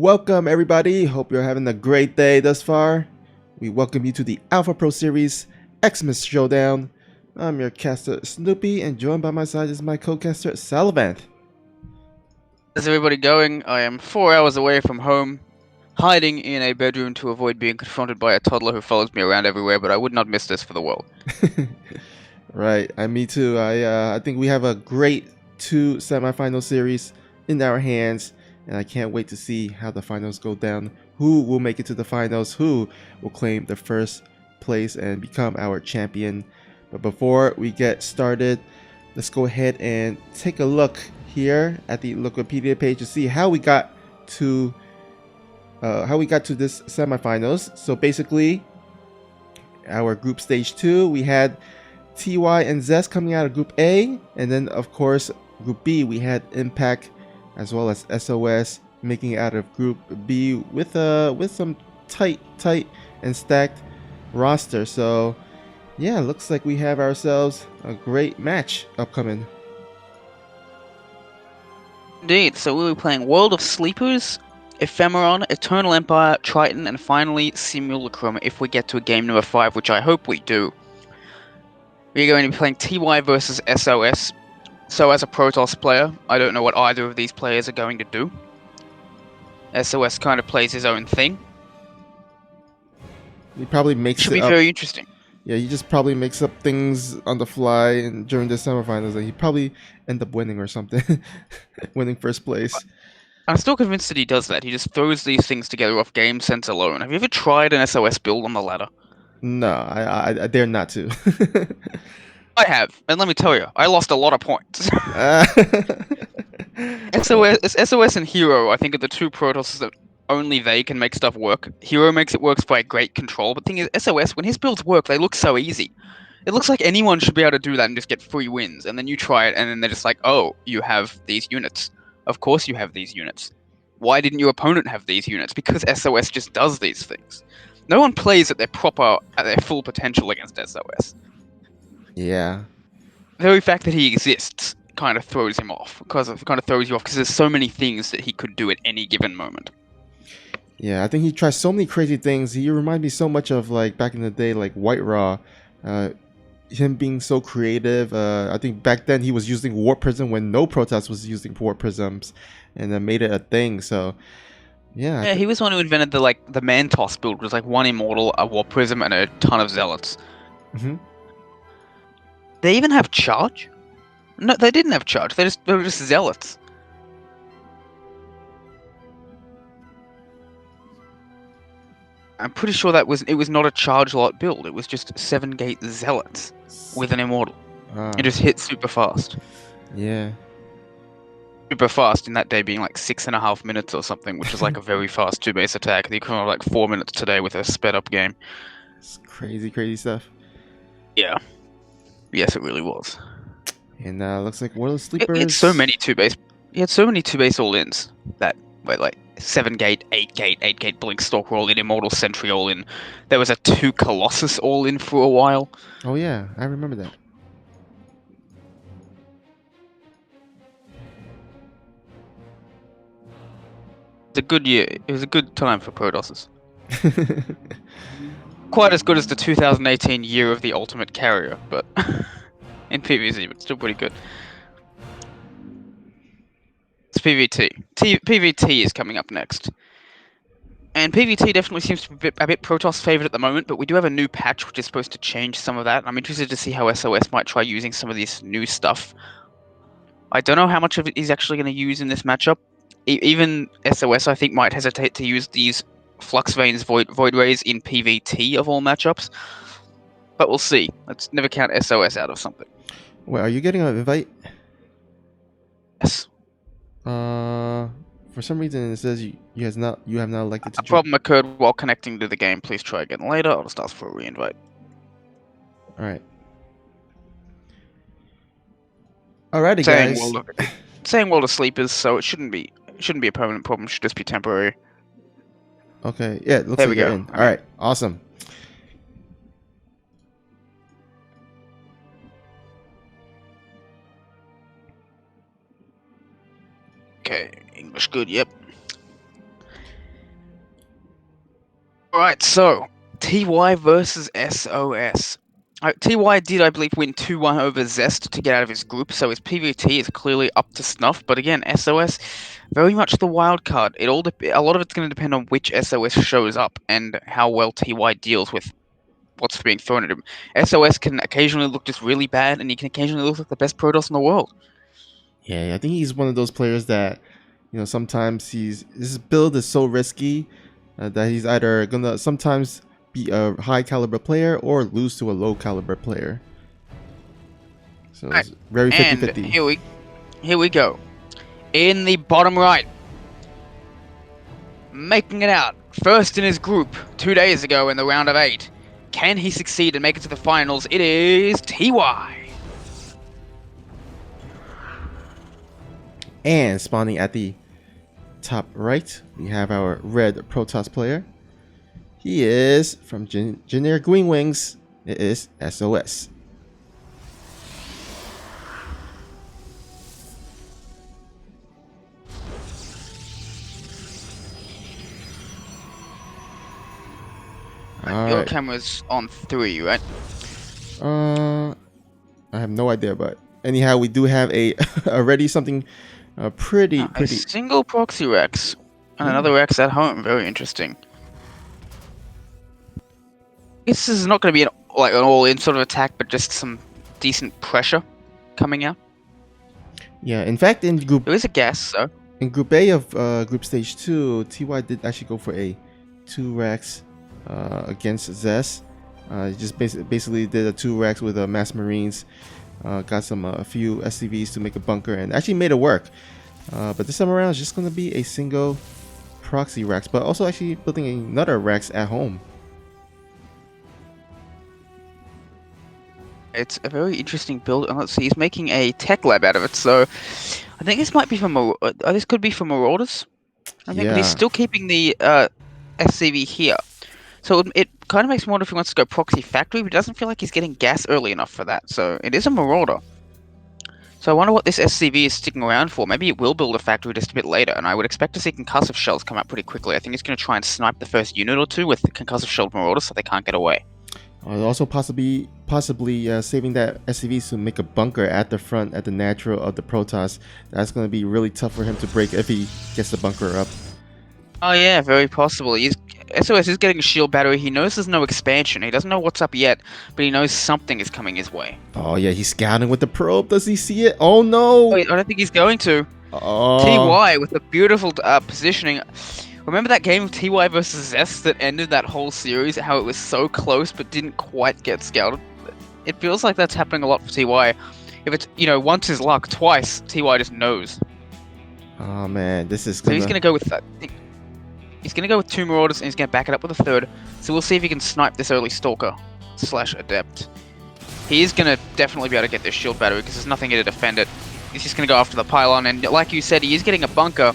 Welcome everybody, hope you're having a great day thus far. We welcome you to the Alpha Pro Series Xmas Showdown. I'm your caster Snoopy, and joined by my side is my co-caster Salivant. How's everybody going? I am 4 hours away from home, hiding in a bedroom to avoid being confronted by a toddler who follows me around everywhere, but I would not miss this for the world. Right, me too. I think we have a great two semifinal series in our hands, and I can't wait to see how the finals go down. Who will make it to the finals? Who will claim the first place and become our champion? But before we get started, let's go ahead and take a look here at the Wikipedia page to see how we got to this semifinals. So basically, our group stage 2, we had TY and Zest coming out of Group A, and then of course Group B we had Impact as well as SOS making it out of Group B with some tight and stacked roster. So yeah, looks like we have ourselves a great match upcoming. Indeed, so we'll be playing World of Sleepers, Ephemeron, Eternal Empire, Triton, and finally Simulacrum if we get to a game number 5, which I hope we do. We're going to be playing TY versus SOS. So as a Protoss player, I don't know what either of these players are going to do. SOS kind of plays his own thing. He probably makes Should it be up. very interesting. Yeah, he just probably makes up things on the fly and during the semifinals, and he probably end up winning or something, winning first place. I'm still convinced that he does that. He just throws these things together off game sense alone. Have you ever tried an SOS build on the ladder? No, I dare not to. I have, and let me tell you, I lost a lot of points. Uh, SOS and Hero, I think, are the two Protosses that only they can make stuff work. Hero makes it work by great control, but the thing is, SOS, when his builds work, they look so easy. It looks like anyone should be able to do that and just get free wins, and then you try it, and then they're just like, oh, you have these units. Of course you have these units. Why didn't your opponent have these units? Because SOS just does these things. No one plays at their full potential against SOS. yeah, The very fact that he exists kind of throws him off, because it kind of throws you off because there's so many things that he could do at any given moment. yeah. I think he tries so many crazy things. He reminds me so much of like back in the day, like White Raw. Uh, him being so creative. I think back then he was using Warp Prism when no Protest was using Warp Prisms, and then made it a thing. So yeah, Yeah, he was the one who invented the Mantos build, was like one Immortal, a War Prism, and a ton of Zealots. mm-hmm. They even have charge? No, they didn't have charge. They were just Zealots. I'm pretty sure it was not a charge lot build. It was just 7-gate Zealots with an Immortal. It just hit super fast. Yeah. Super fast in that day being like 6.5 minutes or something, which is like a very fast 2-base attack. The equivalent of like 4 minutes today with a sped up game. It's crazy stuff. Yeah. Yes, it really was. And looks like World of Sleepers. He had so many 2-base. He had so many 2-base all-ins that were like 7-gate, 8-gate, 8-gate Blink Stalker all-in, Immortal Sentry all-in. There was a 2 Colossus all-in for a while. Oh yeah, I remember that. It's a good year. It was a good time for Protosses. Quite as good as the 2018 year of the Ultimate Carrier, but in PvZ, but still pretty good. It's PvT. PvT is coming up next. And PvT definitely seems to be a bit Protoss favored at the moment, but we do have a new patch which is supposed to change some of that. I'm interested to see how SOS might try using some of this new stuff. I don't know how much of it he's actually going to use in this matchup. Even SOS, I think, might hesitate to use these Flux Veins Void Rays in PvT of all matchups. But we'll see. Let's never count SOS out of something. Wait, are you getting an invite? Yes. For some reason it says you have not elected to A join. problem occurred while connecting to the game. Please try again later. I'll just ask for a reinvite. All right. Alrighty, guys. Saying World of Sleepers, so it shouldn't be a permanent problem. It should just be temporary. Okay. Yeah, it looks There like we you're go. in. All right. Awesome. Okay, English good. Yep. Alright, so TY versus SOS. TY did, I believe, win 2-1 over Zest to get out of his group, so his PVT is clearly up to snuff. But again, SOS, very much the wild card. A lot of it's going to depend on which SOS shows up and how well TY deals with what's being thrown at him. SOS can occasionally look just really bad, and he can occasionally look like the best Protoss in the world. Yeah, I think he's one of those players that, sometimes his build is so risky that he's either gonna sometimes be a high caliber player or lose to a low caliber player. So Right. it's very And 50-50. here we go. In the bottom right, making it out first in his group 2 days ago in the round of 8. Can he succeed and make it to the finals? It is TY. And spawning at the top right, we have our red Protoss player. He is from Generic Green Wings. It is SOS. Your camera's on 3, right? I have no idea, but anyhow, we do have a already something pretty. A single proxy Rex and another Rex at home. Very interesting. This is not going to be an all-in sort of attack, but just some decent pressure coming out. Yeah, in fact, in group There is a gas, so in Group A of Group Stage 2, TY did actually go for a 2 Rex against Zest. He just basically did a 2 Rex with a Mass Marines. Got a few SCVs to make a bunker and actually made it work. But this time around, it's just going to be a single proxy Rex, but also actually building another Rex at home. it's a very interesting build. And let's see, he's making a tech lab out of it. So I think this might be from this could be for Marauders. I think, but he's still keeping the SCV here. So it kind of makes me wonder if he wants to go proxy factory, but it doesn't feel like he's getting gas early enough for that. So it is a Marauder. So I wonder what this SCV is sticking around for. Maybe it will build a factory just a bit later, and I would expect to see concussive shells come out pretty quickly. I think he's going to try and snipe the first unit or two with the concussive shelled Marauders so they can't get away. Also possibly saving that SCV to make a bunker at the front at the natural of the Protoss. That's going to be really tough for him to break if he gets the bunker up. Oh yeah, very possible. SOS is getting a shield battery. He knows there's no expansion. He doesn't know what's up yet, but he knows something is coming his way. Oh yeah, he's scouting with the probe. Does he see it? Oh no! I don't think he's going to. Oh. TY with a beautiful positioning. Remember that game of TY versus Zest that ended that whole series? How it was so close but didn't quite get scouted? It feels like that's happening a lot for TY. If it's, once is luck, twice, TY just knows. Oh man, this is So he's going to go with that. He's going to go with 2 Marauders and he's going to back it up with a 3rd. So we'll see if he can snipe this early Stalker / Adept. He is going to definitely be able to get this shield battery because there's nothing here to defend it. He's just going to go after the pylon, and like you said, he is getting a bunker.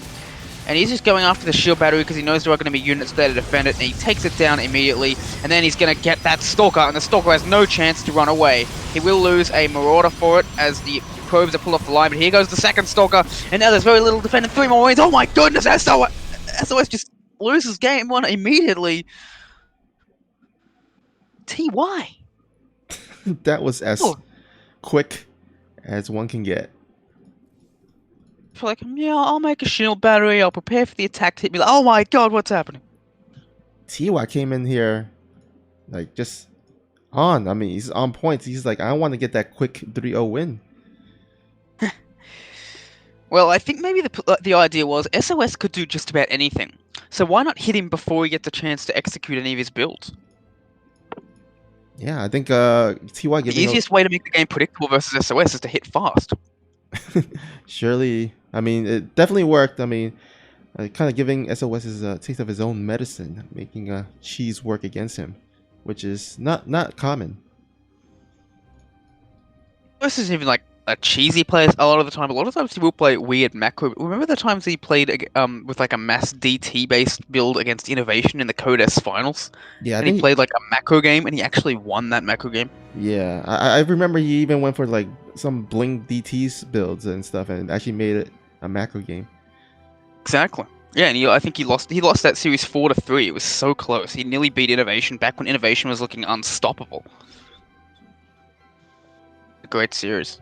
And he's just going after the shield battery because he knows there are going to be units there to defend it, and he takes it down immediately. And then he's going to get that Stalker, and the Stalker has no chance to run away. He will lose a Marauder for it as the probes are pulled off the line, but here goes the second Stalker, and now there's very little defending. 3 more wins. Oh my goodness, SOS just loses game 1 immediately. TY. That was as quick as one can get. Like, yeah, I'll make a shield battery, I'll prepare for the attack to hit me. Like, oh my god, what's happening? TY came in here like just on. I mean, he's on point. He's like, I want to get that quick 3-0 win. Well, I think maybe the idea was SOS could do just about anything. So why not hit him before he gets a chance to execute any of his builds? Yeah, I think TY giving the easiest way to make the game predictable versus SOS is to hit fast. Surely, I mean, it definitely worked. I mean, kind of giving SOS a taste of his own medicine, making cheese work against him, which is not common. This isn't even like a cheesy player a lot of the time. A lot of times he will play weird macro. Remember the times he played with like a mass DT based build against Innovation in the Code S finals? Yeah, and he played like a macro game, and he actually won that macro game. Yeah, I remember he even went for like some bling DTs builds and stuff, and actually made it a macro game. Exactly. Yeah, and I think he lost. He lost that series 4-3. It was so close. He nearly beat Innovation back when Innovation was looking unstoppable. A great series.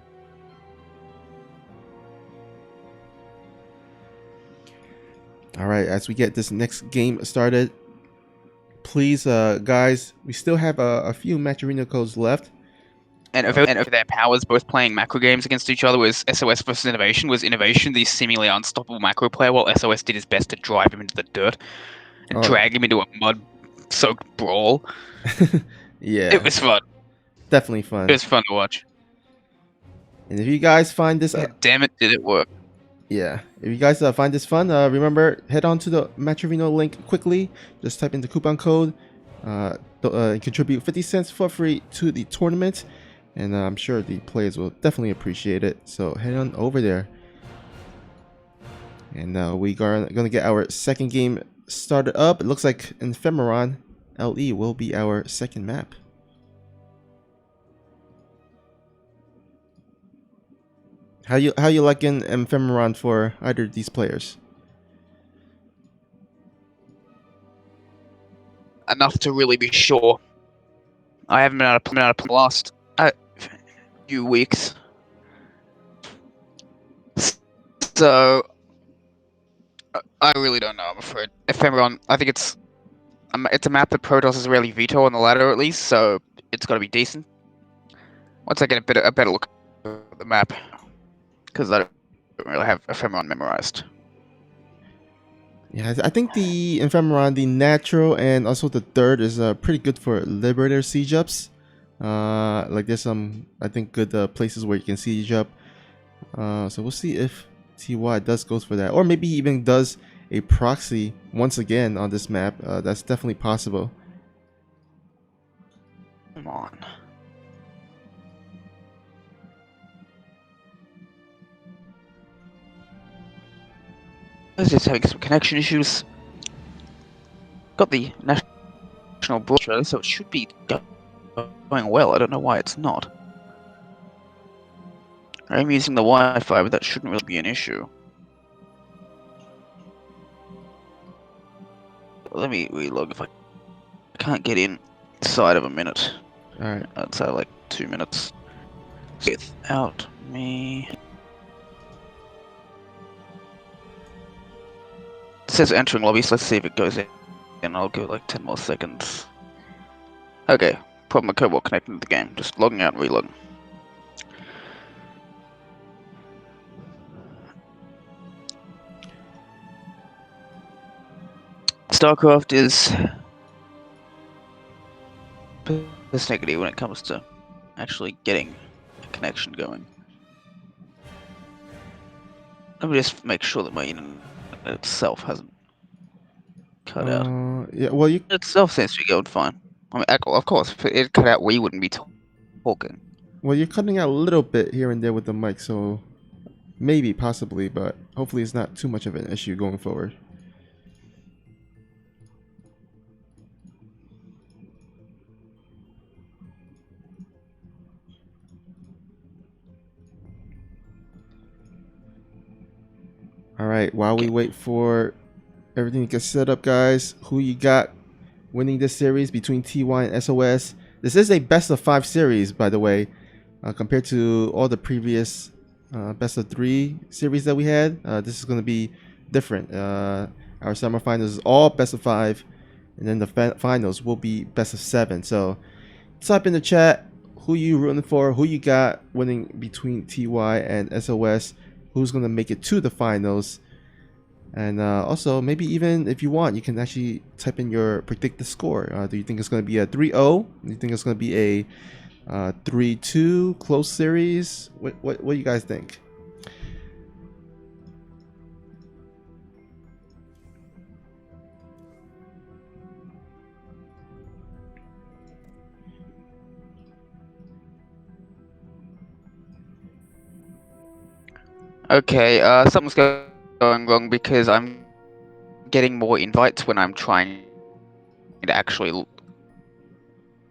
All right, as we get this next game started, please, guys, we still have a few match arena codes left. And of their powers both playing macro games against each other was SOS versus Innovation. Was Innovation the seemingly unstoppable macro player, while SOS did his best to drive him into the dirt and Oh, drag him into a mud-soaked brawl. It yeah, was fun. definitely It fun. was fun to watch. And if you guys find this, Yeah, damn it, did it work? yeah, if you guys find this fun, remember head on to the Matcherino link quickly. Just type in the coupon code, and contribute 50 cents for free to the tournament, and I'm sure the players will definitely appreciate it. So head on over there, and we are gonna get our second game started up. It looks like Ephemeron LE will be our second map. How you liking Ephemeron for either of these players? Enough to really be sure. I haven't been out of the last few weeks, so I really don't know. I'm afraid Ephemeron. I think it's a map that Protoss is rarely veto on the ladder, at least, so it's got to be decent. Once I get a better look at the map, because I don't really have Ephemeron memorized. Yeah, I think the Ephemeron, the natural, and also the third is pretty good for Liberator siege ups. Like there's some, I think, good places where you can siege up. So we'll see if TY does goes for that, or maybe he even does a proxy once again on this map. That's definitely possible. Come on. I was just having some connection issues. Got the national broadcast, so it should be going well. I don't know why it's not. I'm using the Wi-Fi, but that shouldn't really be an issue. Let me relog if I can't get inside of a minute. All right. That's like 2 minutes. Without me. It says entering lobby, so let's see if it goes in. And I'll give it like 10 more seconds. Okay, problem with Cobalt connecting to the game. Just logging out and relogging. StarCraft is this negative when it comes to actually getting a connection going. Let me just make sure that my internet itself hasn't cut out. Yeah. Well, you It itself seems to be going fine. I mean, of course, if it cut out, we wouldn't be talking. you're cutting out a little bit here and there with the mic, so maybe possibly, but hopefully it's not too much of an issue going forward. All right, while we Okay. wait for everything to get set up, guys, who you got winning this series between TY and SOS? This is a best of 5 series, by the way, compared to all the previous best of 3 series that we had. This is going to be different. Our semifinals is all best of 5, and then the finals will be best of 7. So type in the chat who you rooting for, who you got winning between TY and SOS, who's going to make it to the finals. And also, maybe even if you want, you can actually type in your predicted score. Do you think it's going to be a 3-0? Do you think it's going to be a 3-2 close series? What do you guys think? Okay, something's going wrong because I'm getting more invites when I'm trying to actually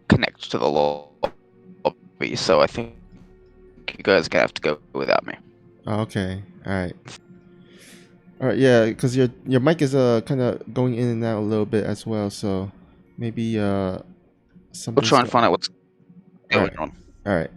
connect to the lobby, so I think you guys are gonna have to go without me. Okay, all right. All right, yeah, because your mic is kind of going in and out a little bit as well, so maybe We'll something's try and going. find out what's All going right, on. all right.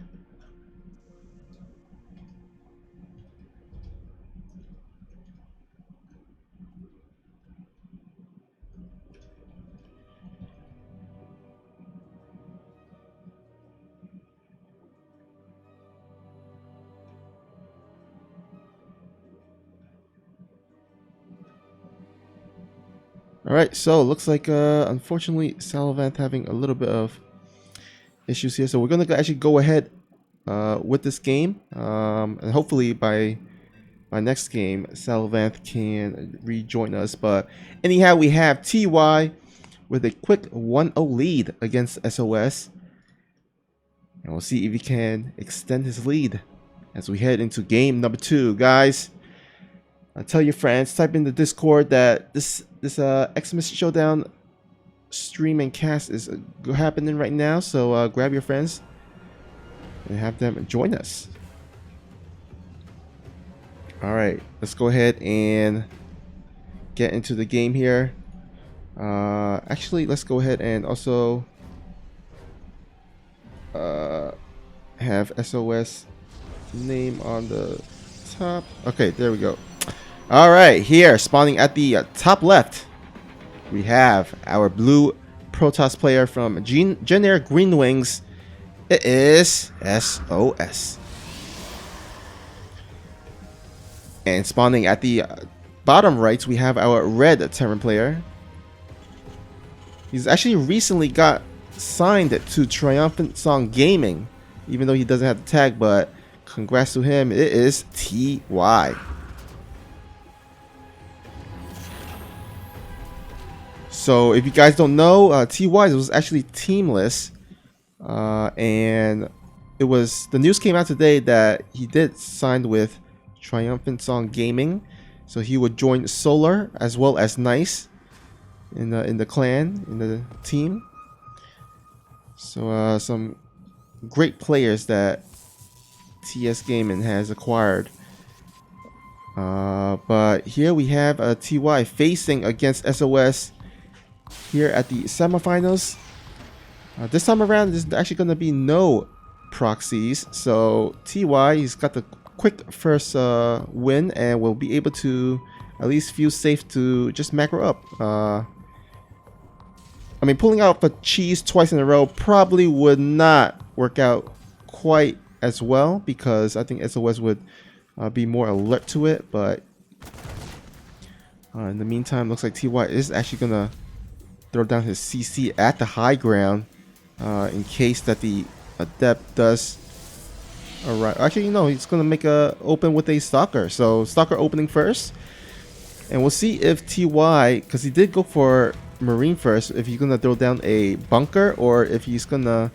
All right, so looks like unfortunately Salavanth having a little bit of issues here, so we're gonna actually go ahead with this game, and hopefully by next game Salavanth can rejoin us. But anyhow, we have TY with a quick 1-0 lead against SOS, and we'll see if he can extend his lead as we head into game number 2, guys. Tell your friends, type in the Discord that this Xmas Showdown stream and cast is happening right now, so grab your friends and have them join us. All right, let's go ahead and get into the game here. Actually, let's go ahead and also have SOS name on the top. Okay, there we go. All right, here spawning at the top left, we have our blue Protoss player from Generic Green Wings. It is SOS. And spawning at the bottom right, we have our red Terran player. He's actually recently got signed to Triumphant Song Gaming, even though he doesn't have the tag, but congrats to him. It is TY. So if you guys don't know, TY was actually teamless, and it was the news came out today that he did sign with Triumphant Song Gaming, so he would join Solar as well as Nice in the clan, in the team. So some great players that TS Gaming has acquired. But here we have TY facing against SOS here at the semifinals. This time around, there's actually going to be no proxies. So TY, he's got the quick first win and will be able to at least feel safe to just macro up. I mean, pulling out a cheese twice in a row probably would not work out quite as well, because I think SOS would be more alert to it. But in the meantime, looks like TY is actually going to throw down his CC at the high ground in case that the Adept does arrive. Actually, no, he's going to make a open with a Stalker. So Stalker opening first. And we'll see if TY, because he did go for Marine first, if he's going to throw down a bunker or if he's going to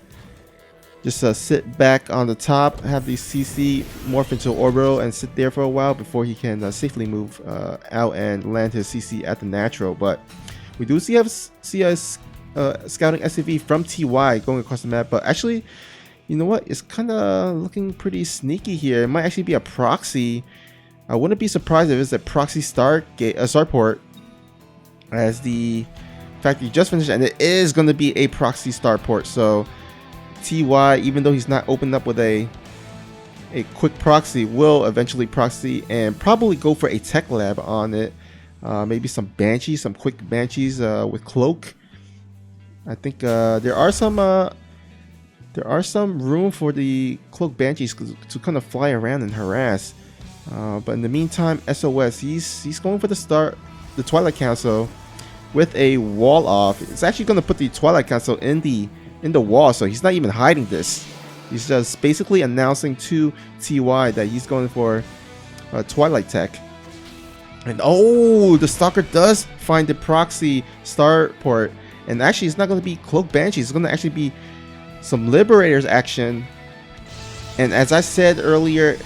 just sit back on the top, have the CC morph into orbital and sit there for a while before he can safely move out and land his CC at the natural. But we do see us scouting SCV from TY going across the map, but actually, you know what? It's kind of looking pretty sneaky here. It might actually be a proxy. I wouldn't be surprised if it's a proxy start port, as the factory just finished, and it is going to be a proxy start port. So TY, even though he's not opened up with a quick proxy, will eventually proxy and probably go for a tech lab on it. Maybe some Banshees, some quick Banshees with Cloak. I think there are some room for the Cloak Banshees to kind of fly around and harass. But in the meantime, SOS, he's going for the Twilight Council with a wall off. It's actually going to put the Twilight Council in the wall, so he's not even hiding this. He's just basically announcing to TY that he's going for Twilight Tech. And oh, the Stalker does find the proxy start port. And actually, it's not going to be Cloak Banshees. It's going to actually be some Liberators action. And as I said earlier,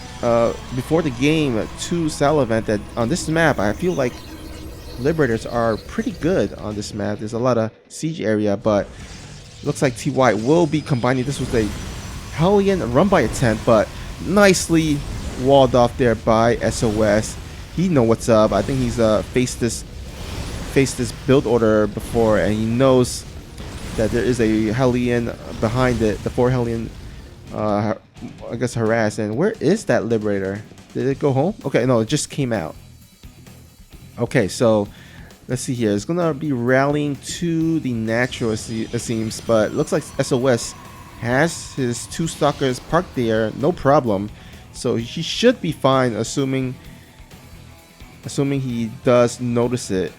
before the game to Salavant, that on this map, I feel like Liberators are pretty good on this map. There's a lot of siege area, but looks like TY will be combining this with a Hellion run by attempt, but nicely walled off there by SOS. he know what's up. I think he's faced this build order before, and he knows that there is a Hellion behind it. The 4 Hellion, I guess, harass. And where is that Liberator? Did it go home? Okay, no, it just came out. Okay, so let's see here. It's gonna be rallying to the natural, it seems, but looks like SOS has his 2 stalkers parked there, no problem. So he should be fine, assuming he does notice it.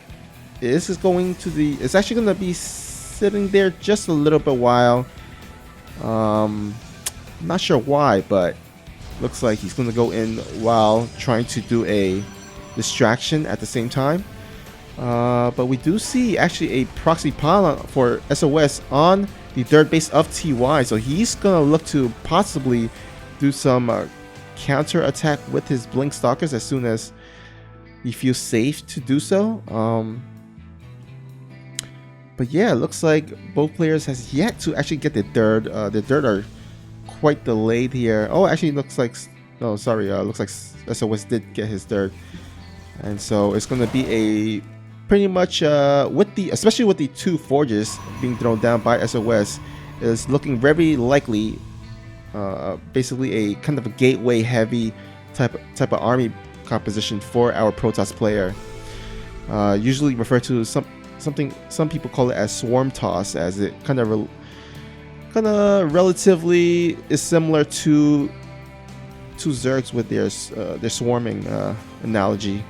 This is going to the. It's actually gonna be sitting there just a little bit while. Not sure why, but looks like he's gonna go in while trying to do a distraction at the same time. But we do see actually a proxy pylon for SOS on the third base of TY, so he's gonna look to possibly do some counter attack with his blink stalkers as soon as he feels safe to do so. But yeah, it looks like both players has yet to actually get the third. The third are quite delayed here. Oh, actually, looks like looks like SOS did get his third, and so it's gonna be a pretty much especially with the 2 forges being thrown down by SOS, is looking very likely. Basically, a kind of a gateway heavy type of army composition for our Protoss player. Usually referred to something some people call it as swarm toss, as it kind of relatively is similar to Zergs with their swarming analogy.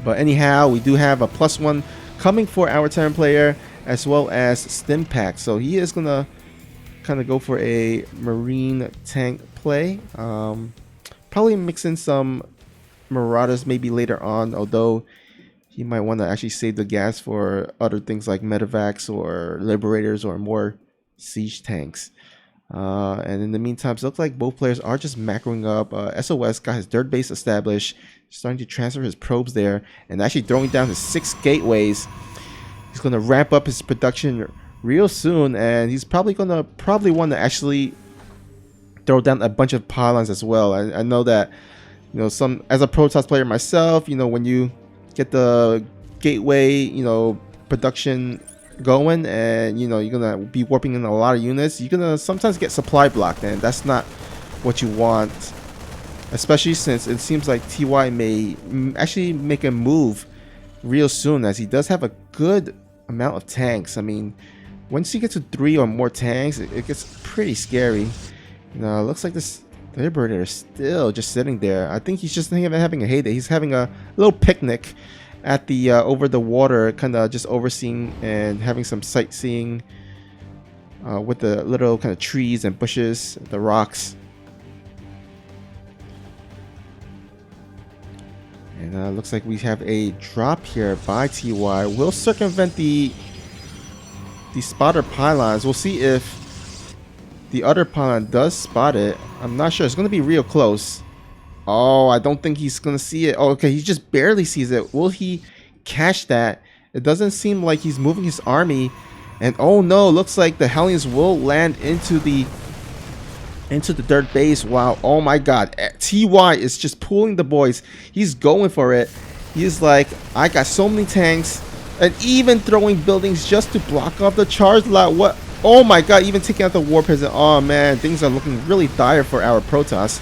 But anyhow, we do have a +1 coming for our Terran player, as well as Stim Pack. So he is gonna kind of go for a Marine tank play. Probably mix in some Marauders maybe later on, although he might want to actually save the gas for other things like Medivacs or Liberators or more siege tanks. And in the meantime, it looks like both players are just macroing up. SOS got his third base established, starting to transfer his probes there, and actually throwing down his 6 gateways. He's going to ramp up his production real soon, and he's probably want to actually throw down a bunch of pylons as well. I know that, some as a Protoss player myself, when you get the gateway, production going, and you're gonna be warping in a lot of units, you're gonna sometimes get supply blocked, and that's not what you want, especially since it seems like TY may actually make a move real soon, as he does have a good amount of tanks. I mean, once you get to 3 or more tanks, it gets pretty scary. Looks like this Liberator is still just sitting there. I think he's just having a heyday. He's having a little picnic at the over the water, kind of just overseeing and having some sightseeing with the little kind of trees and bushes, the rocks. And looks like we have a drop here by TY. We'll circumvent the spotter pylons. We'll see if the other pylon does spot it. I'm not sure. It's going to be real close. Oh, I don't think he's going to see it. Oh, okay, he just barely sees it. Will he catch that? It doesn't seem like he's moving his army. And oh no, looks like the Hellions will land into the third base. Wow, oh my god. TY is just pulling the boys. He's going for it. He's like, I got so many tanks, and even throwing buildings just to block off the charge lot. What? Oh my god, even taking out the war peasant. Oh man, things are looking really dire for our Protoss.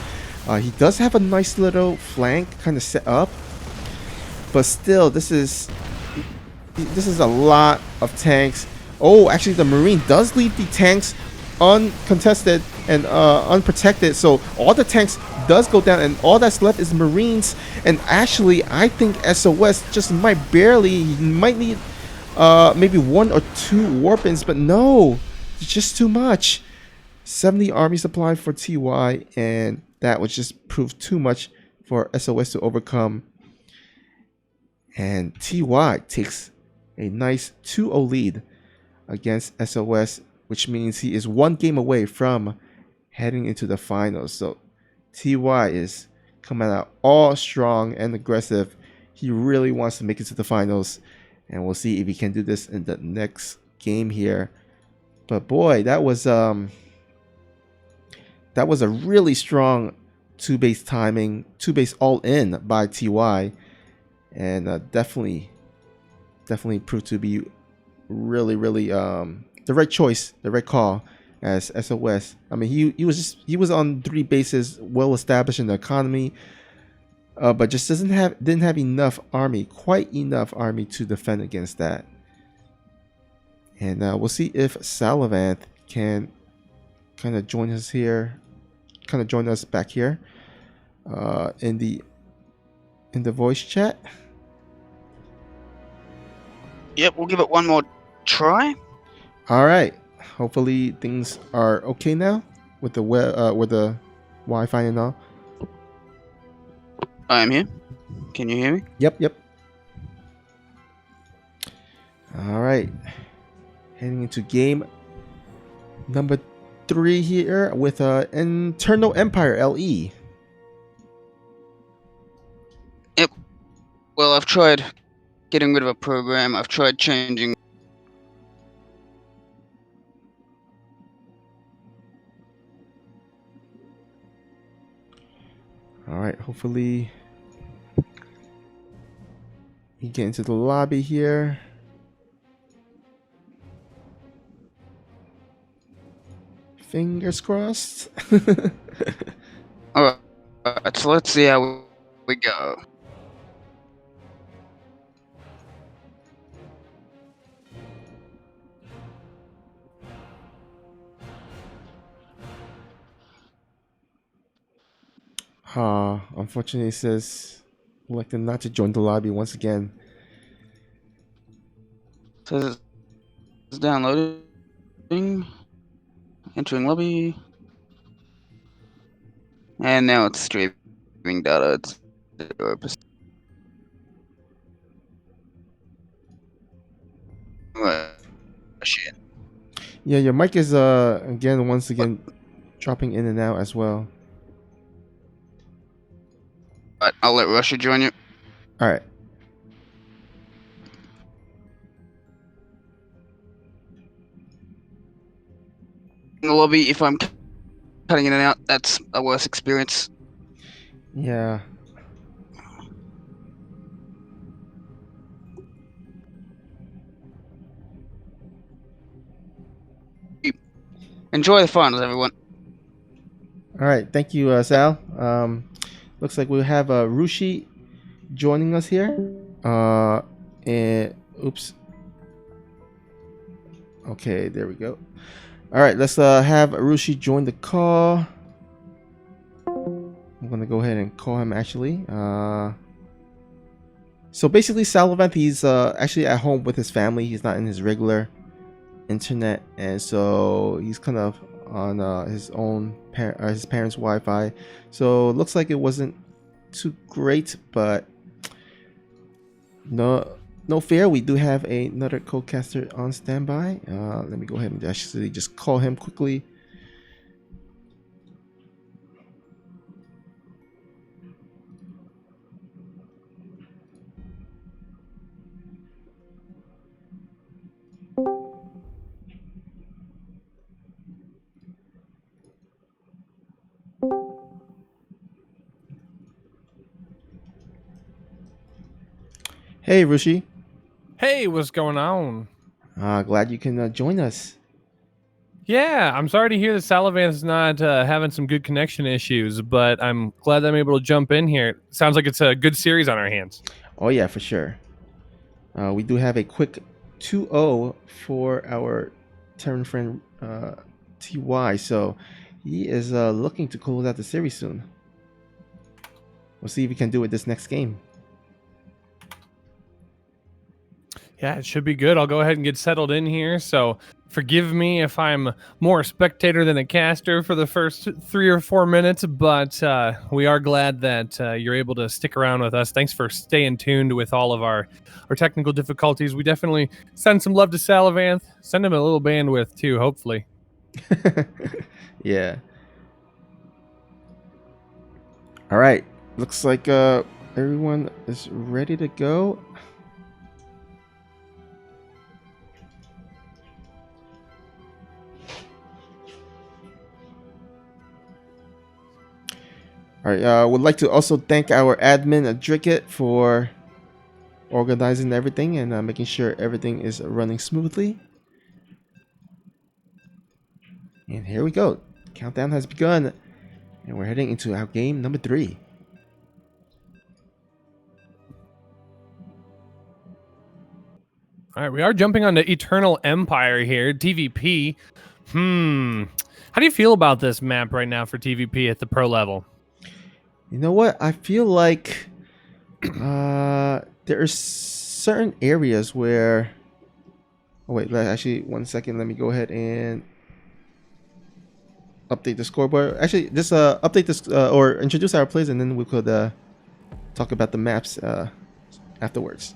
He does have a nice little flank kind of set up, but still, this is a lot of tanks. Oh, actually, the Marine does leave the tanks uncontested and unprotected, so all the tanks does go down, and all that's left is Marines. And actually, I think SOS just might need maybe 1 or 2 warpins, but no, it's just too much. 70 army supply for TY, and that would just prove too much for SOS to overcome. And TY takes a nice 2-0 lead against SOS, which means he is 1 game away from heading into the finals. So TY is coming out all strong and aggressive. He really wants to make it to the finals, and we'll see if he can do this in the next game here. But boy, that was a really strong two base timing, two base all in by TY, and definitely proved to be really the right choice, the right call as SOS. I mean, he was on three bases, well established in the economy, but just didn't have quite enough army to defend against that. And we'll see if Salavanth can kind of join us back here in the voice chat. Yep, we'll give it one more try. All right. Hopefully things are okay now with the Wi-Fi and all. I am here. Can you hear me? Yep. All right. Heading into game number 3 here with Internal Empire LE. Yep. Well, I've tried getting rid of a program. I've tried changing. All right. Hopefully you get into the lobby here. Fingers crossed. Alright, so let's see how we go. Unfortunately, it says elected not to join the lobby once again. Says it's downloading. Entering lobby. And now it's streaming data. It's 0%. Shit. Yeah, your mic is once again dropping in and out as well. But I'll let Russia join you. All right. In the lobby, if I'm cutting in and out, that's a worse experience. Yeah. Enjoy the finals, everyone. All right. Thank you, Sal. Looks like we have Rushi joining us here. And oops. Okay, there we go. All right, let's have Rushi join the call. I'm gonna go ahead and call him actually. So basically, Salavanth, he's actually at home with his family. He's not in his regular internet, and so he's kind of on his own his parents' Wi-Fi. So it looks like it wasn't too great, but no fear. We do have another co-caster on standby. Let me go ahead and actually just call him quickly. Hey, Rushi. Hey, what's going on? Glad you can join us. Yeah, I'm sorry to hear that Salavanth's not having some good connection issues, but I'm glad that I'm able to jump in here. Sounds like it's a good series on our hands. Oh, yeah, for sure. We do have a quick 2-0 for our Terran friend TY, so he is looking to close out the series soon. We'll see if we can do it this next game. Yeah, it should be good. I'll go ahead and get settled in here. So forgive me if I'm more a spectator than a caster for the first 3 or 4 minutes, but we are glad that you're able to stick around with us. Thanks for staying tuned with all of our technical difficulties. We definitely send some love to Salavanth. Send him a little bandwidth too, hopefully. Yeah. All right. Looks like everyone is ready to go. All right. Would like to also thank our admin Dricket for organizing everything and making sure everything is running smoothly. And here we go. Countdown has begun, and we're heading into our game number 3. All right, we are jumping onto Eternal Empire here, TVP. How do you feel about this map right now for TVP at the pro level? You know what? I feel like there are certain areas where... Oh, wait. Actually, 1 second. Let me go ahead and update the scoreboard. Actually, just update this or introduce our plays, and then we could talk about the maps afterwards.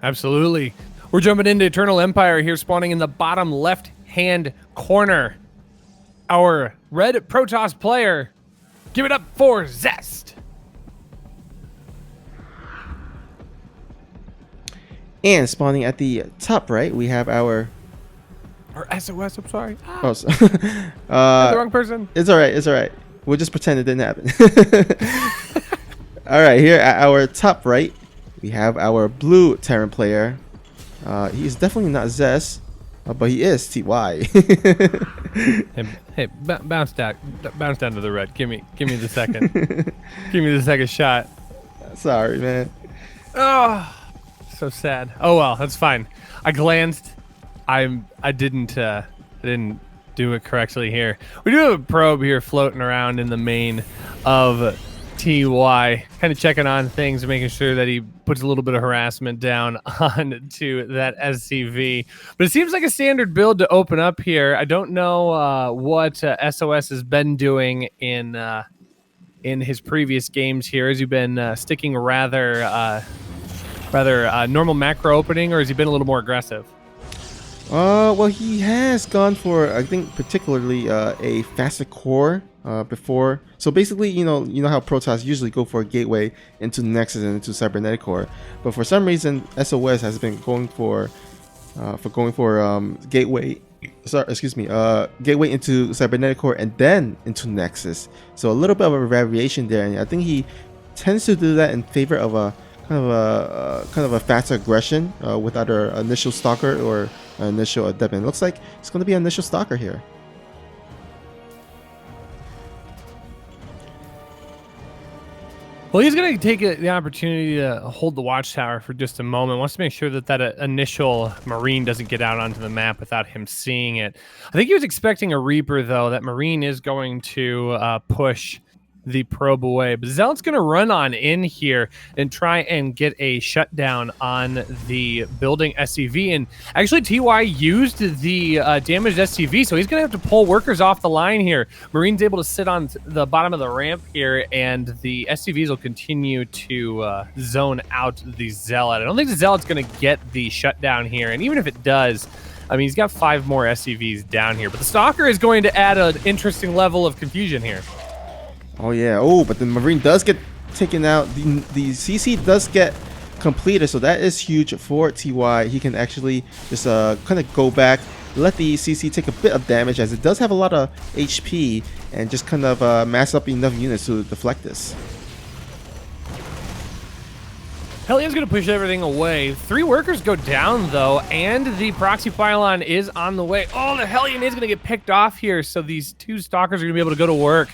Absolutely. We're jumping into Eternal Empire here, spawning in the bottom left-hand corner. Our red Protoss player, give it up for Zest. And spawning at the top right, we have our... Or SOS, I'm sorry. Oh, so, The wrong person. It's all right. It's all right. We'll just pretend it didn't happen. All right, here at our top right, we have our blue Terran player. He's definitely not Zest, but he is TY. Hey, bounce down to the red. Give me the second. Give me the second shot. Sorry, man. Oh, so sad. Oh well, that's fine. I glanced. I didn't do it correctly here. We do have a probe here floating around in the main of TY, kind of checking on things, making sure that he puts a little bit of harassment down onto that SCV. But it seems like a standard build to open up here. I don't know what SOS has been doing in his previous games here. Has he been sticking rather normal macro opening, or has he been a little more aggressive? Well, he has gone for, I think, particularly a faster core before. So basically, you know how Protoss usually go for a gateway into Nexus and into Cybernetic core, but for some reason, SOS has been going for gateway. Sorry, excuse me. Gateway into Cybernetic core and then into Nexus. So a little bit of a variation there, and I think he tends to do that in favor of a kind of a faster aggression with either initial stalker or initial adept. And it looks like it's going to be an initial stalker here. Well, he's going to take the opportunity to hold the watchtower for just a moment. Wants to make sure that that initial Marine doesn't get out onto the map without him seeing it. I think he was expecting a Reaper, though. That Marine is going to push the probe away. But Zealot's going to run on in here and try and get a shutdown on the building SCV. And actually, TY used the damaged SCV, so he's going to have to pull workers off the line here. Marine's able to sit on the bottom of the ramp here, and the SCVs will continue to zone out the Zealot. I don't think the Zealot's going to get the shutdown here, and even if it does, I mean, he's got 5 more SCVs down here. But the Stalker is going to add an interesting level of confusion here. Oh yeah. Oh, but the Marine does get taken out. The CC does get completed, so that is huge for TY. He can actually just kind of go back, let the CC take a bit of damage, as it does have a lot of HP, and just kind of mass up enough units to deflect this. Hellion's going to push everything away. 3 workers go down, though, and the proxy pylon is on the way. Oh, the Hellion is going to get picked off here, so these 2 stalkers are going to be able to go to work.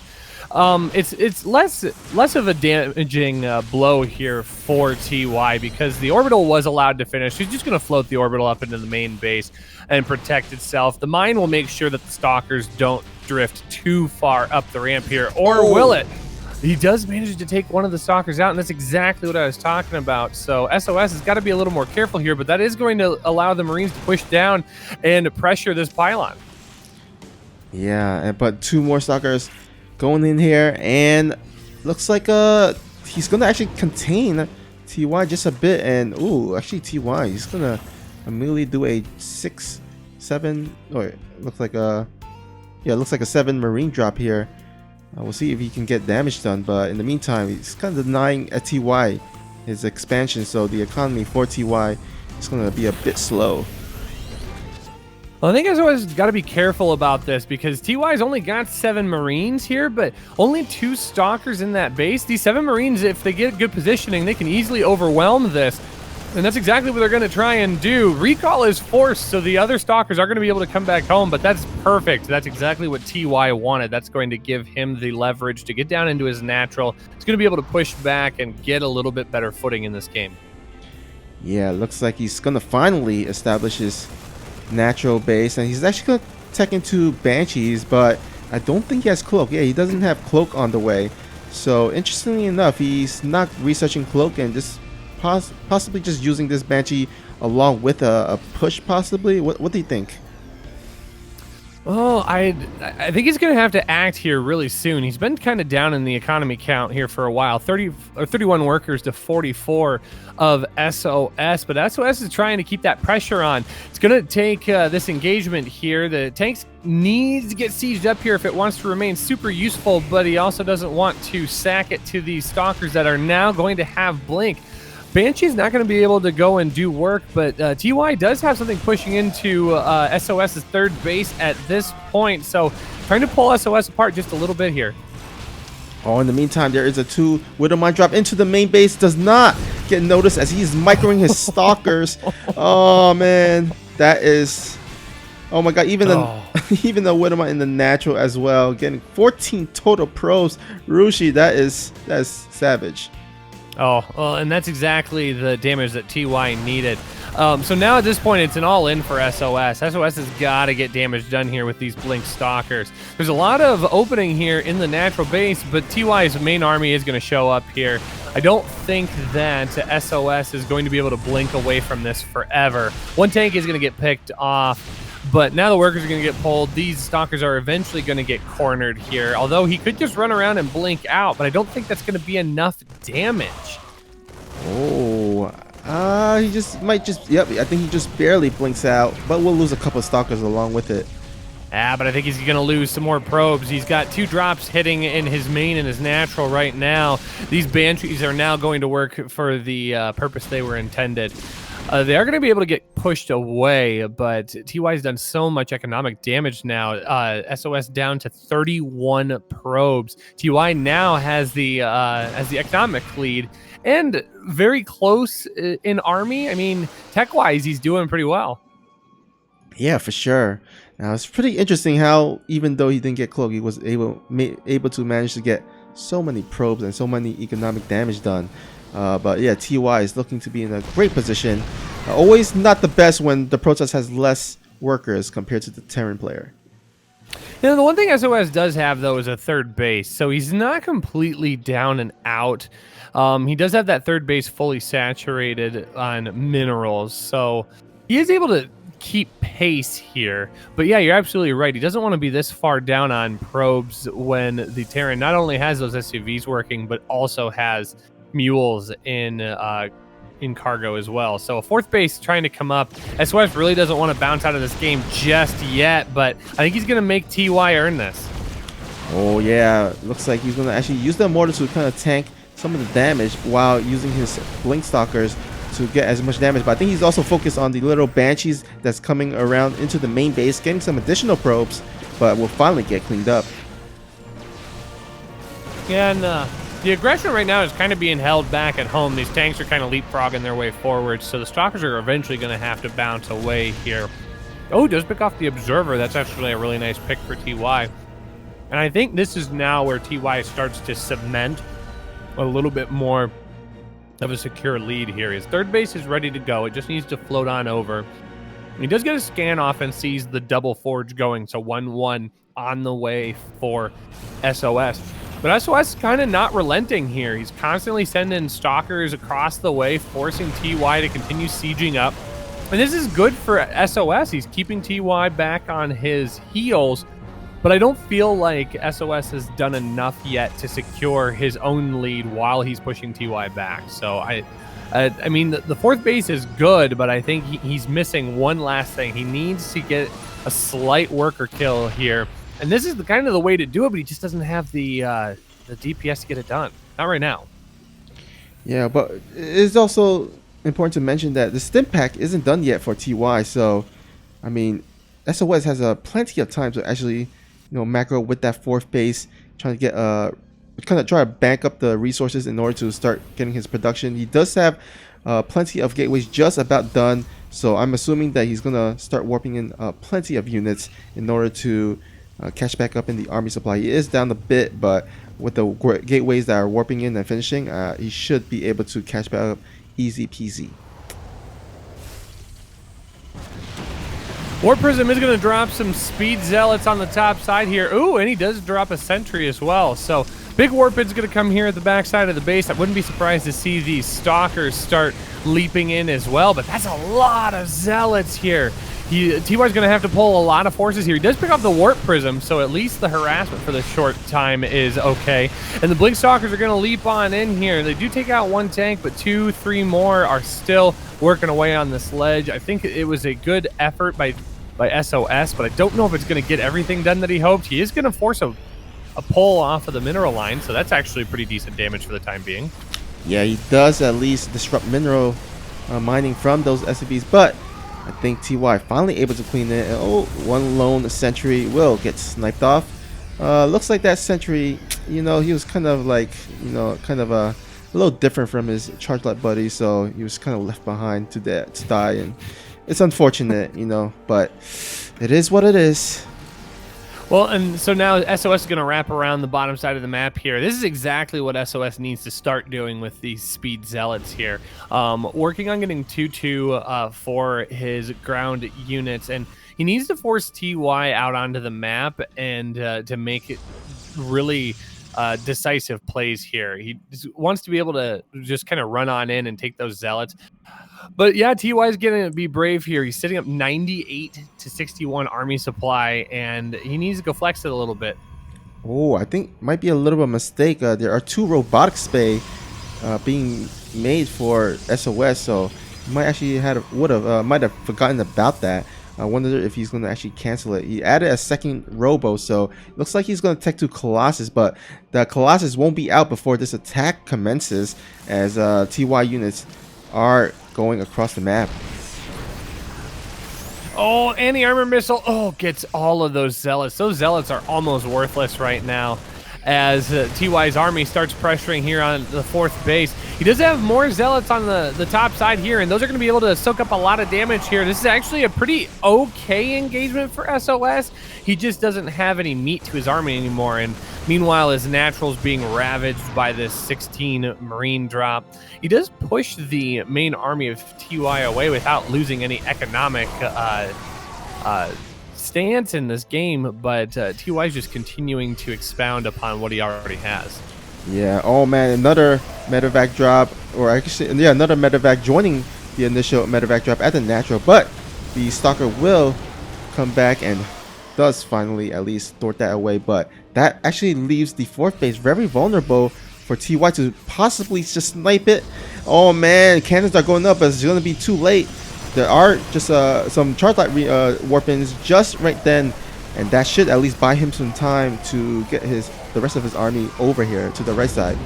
It's less of a damaging blow here for TY, because the orbital was allowed to finish. He's just going to float the orbital up into the main base and protect itself. The mine will make sure that the stalkers don't drift too far up the ramp here, or will it? He does manage to take one of the stalkers out, and that's exactly what I was talking about. So SOS has got to be a little more careful here, but that is going to allow the Marines to push down and pressure this pylon. Yeah, but 2 more stalkers going in here, and looks like he's gonna actually contain TY just a bit. And ooh, actually TY, he's gonna immediately do a 6-7, or looks like a 7 Marine drop here. We'll see if he can get damage done, but in the meantime, he's kind of denying a TY his expansion, so the economy for TY is gonna be a bit slow. Well, I think SOS got to be careful about this because TY's only got 7 Marines here, but only 2 Stalkers in that base. These 7 Marines, if they get good positioning, they can easily overwhelm this. And that's exactly what they're going to try and do. Recall is forced, so the other Stalkers are going to be able to come back home, but that's perfect. That's exactly what TY wanted. That's going to give him the leverage to get down into his natural. He's going to be able to push back and get a little bit better footing in this game. Yeah, looks like he's going to finally establish his natural base, and he's actually going to tech into Banshees, but I don't think he has Cloak. Yeah, he doesn't have Cloak on the way. So interestingly enough, he's not researching Cloak and just possibly just using this Banshee along with a push possibly. What do you think? Oh, I think he's going to have to act here really soon. He's been kind of down in the economy count here for a while. 31 workers to 44 of SOS, but SOS is trying to keep that pressure on. It's going to take this engagement here. The tanks needs to get sieged up here if it wants to remain super useful, but he also doesn't want to sack it to these Stalkers that are now going to have Blink. Banshee's not going to be able to go and do work, but TY does have something pushing into SOS's third base at this point, so trying to pull SOS apart just a little bit here. Oh, in the meantime, there is a 2 Widowmine drop into the main base. Does not get noticed as he's microing his Stalkers. Oh, man. That is... Oh, my God. Even even the Widowmine in the natural as well. Getting 14 total probes. Rushi, that is savage. Oh, well, and that's exactly the damage that TY needed. So now at this point, it's an all-in for SOS. SOS has got to get damage done here with these Blink Stalkers. There's a lot of opening here in the natural base, but TY's main army is going to show up here. I don't think that SOS is going to be able to blink away from this forever. One tank is going to get picked off. But now the workers are going to get pulled. These Stalkers are eventually going to get cornered here. Although he could just run around and blink out, but I don't think that's going to be enough damage. Oh, he just might just... Yep, I think he just barely blinks out, but we'll lose a couple of Stalkers along with it. But I think he's going to lose some more probes. He's got 2 drops hitting in his main and his natural right now. These Banshees are now going to work for the purpose they were intended. They are going to be able to get pushed away, but TY's done so much economic damage now. SOS down to 31 probes. TY now has the economic lead and very close in army. I mean, tech-wise, he's doing pretty well. Yeah, for sure. Now, it's pretty interesting how, even though he didn't get Cloak, he was able to manage to get so many probes and so many economic damage done. But yeah, TY is looking to be in a great position. Always not the best when the Protoss has less workers compared to the Terran player. You know, the one thing SOS does have, though, is a third base. So he's not completely down and out. He does have that third base fully saturated on minerals. So he is able to keep pace here. But yeah, you're absolutely right. He doesn't want to be this far down on probes when the Terran not only has those SUVs working, but also has mules in cargo as well. So a fourth base trying to come up. SOS really doesn't want to bounce out of this game just yet, but I think he's going to make TY earn this. Oh yeah, looks like he's going to actually use the mortar to kind of tank some of the damage while using his Blink Stalkers to get as much damage. But I think he's also focused on the little Banshees that's coming around into the main base, getting some additional probes, but will finally get cleaned up. Yeah, and the aggression right now is kind of being held back at home. These tanks are kind of leapfrogging their way forward, so the Stalkers are eventually going to have to bounce away here. Oh, does pick off the Observer. That's actually a really nice pick for TY. And I think this is now where TY starts to cement a little bit more of a secure lead here. His third base is ready to go. It just needs to float on over. He does get a scan off and sees the double forge going, so 1-1 on the way for SOS. But SOS is kind of not relenting here. He's constantly sending Stalkers across the way, forcing TY to continue sieging up. And this is good for SOS. He's keeping TY back on his heels. But I don't feel like SOS has done enough yet to secure his own lead while he's pushing TY back. So I mean, the fourth base is good, but I think he's missing one last thing. He needs to get a slight worker kill here. And this is the kind of the way to do it, but he just doesn't have the DPS to get it done. Not right now. Yeah, but it's also important to mention that the stim pack isn't done yet for TY. So, I mean, SOS has plenty of time to actually, macro with that 4th base, trying to get kind of try to bank up the resources in order to start getting his production. He does have plenty of gateways just about done, so I'm assuming that he's gonna start warping in plenty of units in order to catch back up in the army supply. He is down a bit, but with the gateways that are warping in and finishing, he should be able to catch back up easy peasy. War Prism is going to drop some Speed Zealots on the top side here. Ooh, and he does drop a Sentry as well. So big Warpid's going to come here at the back side of the base. I wouldn't be surprised to see these Stalkers start leaping in as well, but that's a lot of Zealots here. TY's going to have to pull a lot of forces here. He does pick up the Warp Prism, so at least the harassment for the short time is okay. And the Blink Stalkers are going to leap on in here. They do take out 1 tank, but 2, 3 more are still working away on this ledge. I think it was a good effort by SOS, but I don't know if it's going to get everything done that he hoped. He is going to force a pull off of the mineral line, so that's actually pretty decent damage for the time being. Yeah, he does at least disrupt mineral mining from those SCVs, but I think TY finally able to clean it. And, 1 lone sentry will get sniped off. Looks like that sentry, he was kind of like, a little different from his charge light buddy, so he was kind of left behind to die, and it's unfortunate, but it is what it is. Well, and so now SOS is going to wrap around the bottom side of the map here. This is exactly what SOS needs to start doing with these Speed Zealots here. Working on getting 2-2 for his ground units, and he needs to force TY out onto the map and to make it really decisive plays here. He wants to be able to just kind of run on in and take those Zealots. But yeah, TY is going to be brave here. He's sitting up 98 to 61 army supply, and he needs to go flex it a little bit. Oh, I think might be a little bit of a mistake. There are 2 robotic spay being made for SOS, so he might actually might have forgotten about that. I wonder if he's going to actually cancel it. He added a 2nd robo, so looks like he's going to tech to Colossus, but the Colossus won't be out before this attack commences, as TY units are going across the map. Oh, anti-armor missile. Oh, gets all of those Zealots. Those Zealots are almost worthless right now as TY's army starts pressuring here on the 4th base. He does have more Zealots on the top side here, and those are going to be able to soak up a lot of damage here. This is actually a pretty okay engagement for SOS. He just doesn't have any meat to his army anymore, and meanwhile his natural's being ravaged by this 16 Marine drop. He does push the main army of TY away without losing any economic stance in this game, but TY is just continuing to expound upon what he already has. Yeah, oh man, another medevac drop, or actually, yeah, another medevac joining the initial medevac drop at the natural, but the Stalker will come back and does finally at least thwart that away, but that actually leaves the 4th base very vulnerable for TY to possibly just snipe it. Oh man, cannons are going up, but it's going to be too late. There are just some charge light warp-ins just right then, and that should at least buy him some time to get the rest of his army over here to the right side.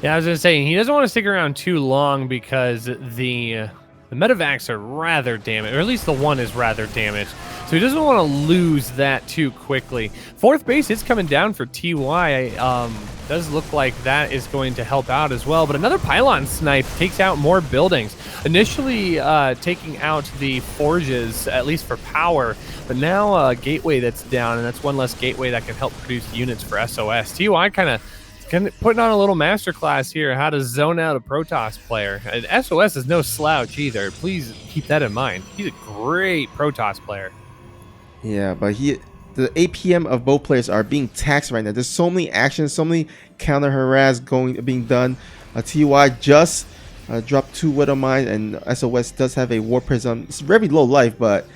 Yeah, I was going to say, he doesn't want to stick around too long because the medevacs are rather damaged, or at least the one is rather damaged. So he doesn't want to lose that too quickly. 4th base is coming down for TY. Does look like that is going to help out as well. But another pylon snipe takes out more buildings. Initially taking out the forges, at least for power. But now a gateway that's down, and that's one less gateway that can help produce units for SOS. TY kind of putting on a little masterclass here, how to zone out a Protoss player. And SOS is no slouch either. Please keep that in mind. He's a great Protoss player. Yeah, but the APM of both players are being taxed right now. There's so many actions, so many counter harass being done. TY just dropped 2 Widow Mines, and SOS does have a War Prism. It's very low life, but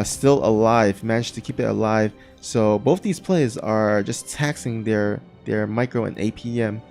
still alive. Managed to keep it alive. So both these players are just taxing their micro and APM.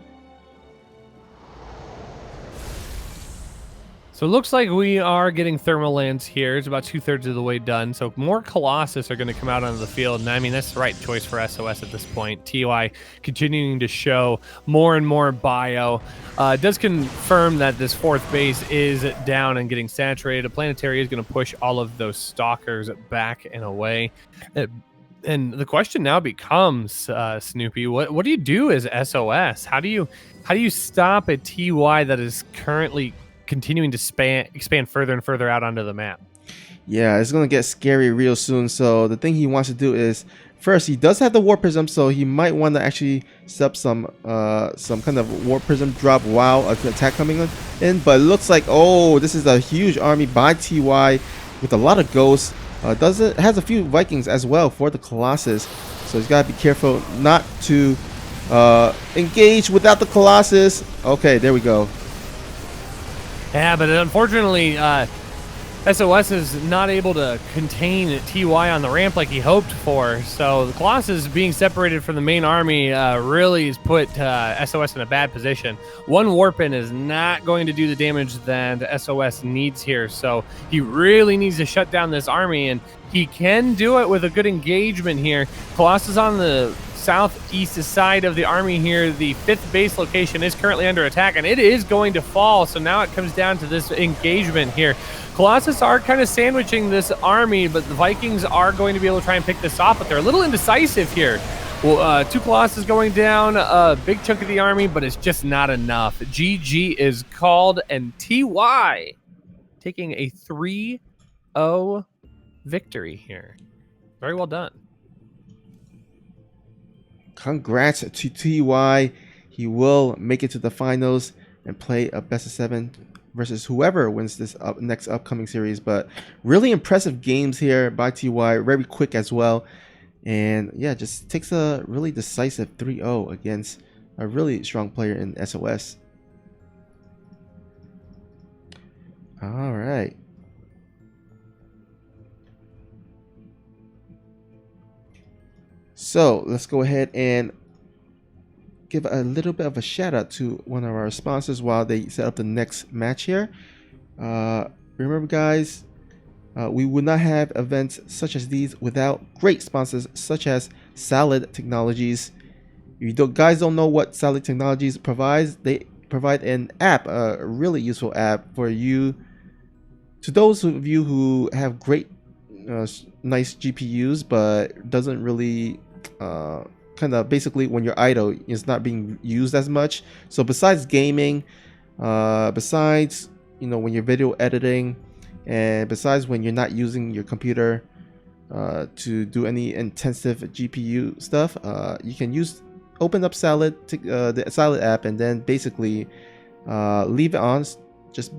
So it looks like we are getting thermal lands here. It's about 2/3 of the way done. So more Colossus are going to come out onto the field. And I mean, that's the right choice for SOS at this point. TY continuing to show more and more bio. It does confirm that this fourth base is down and getting saturated. A planetary is going to push all of those stalkers back and away. And the question now becomes, Snoopy, what do you do as SOS? How do you stop a TY that is currently continuing to expand further and further out onto the map? Yeah, it's gonna get scary real soon. So the thing he wants to do is, first, he does have the War Prism, so he might want to actually set up some kind of War Prism drop while an attack coming in. But it looks like, oh, this is a huge army by TY with a lot of ghosts. Has a few Vikings as well for the Colossus, so he's got to be careful not to engage without the Colossus. Okay, there we go. Yeah, but unfortunately, SOS is not able to contain TY on the ramp like he hoped for. So the Colossus being separated from the main army really has put SOS in a bad position. One Warpin is not going to do the damage that SOS needs here. So he really needs to shut down this army, and he can do it with a good engagement here. Colossus on the southeast side of the army here. The 5th base location is currently under attack, and it is going to fall. So now it comes down to this engagement here. Colossus are kind of sandwiching this army, but the Vikings are going to be able to try and pick this off, but they're a little indecisive here. Well, 2 Colossus going down, a big chunk of the army, but it's just not enough. GG is called, and TY taking a 3-0 victory here. Very well done. Congrats to TY. He will make it to the finals and play a best of 7 versus whoever wins this next upcoming series. But really impressive games here by TY, very quick as well. And yeah, just takes a really decisive 3-0 against a really strong player in SOS. All right. So let's go ahead and give a little bit of a shout out to one of our sponsors while they set up the next match here. Remember, guys, we would not have events such as these without great sponsors such as Salad Technologies. If you guys don't know what Salad Technologies provides, they provide an app, a really useful app for you. To those of you who have great, nice GPUs, but doesn't really kind of basically when you're idle, it's not being used as much. So besides gaming, besides when you're video editing, and besides when you're not using your computer to do any intensive GPU stuff, you can open up the Salad app, and then basically leave it on. Just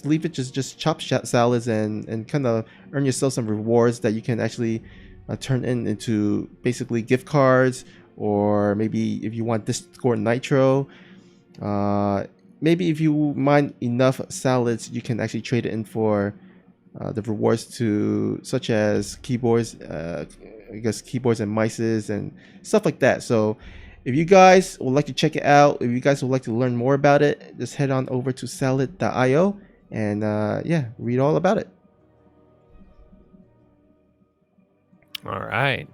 leave it, just chop salads and kind of earn yourself some rewards that you can actually turn into basically gift cards, or maybe if you want Discord Nitro, maybe if you mine enough salads, you can actually trade it in for the rewards such as keyboards, I guess keyboards and mices and stuff like that. So if you guys would like to check it out, if you guys would like to learn more about it, just head on over to salad.io and yeah, read all about it. All right.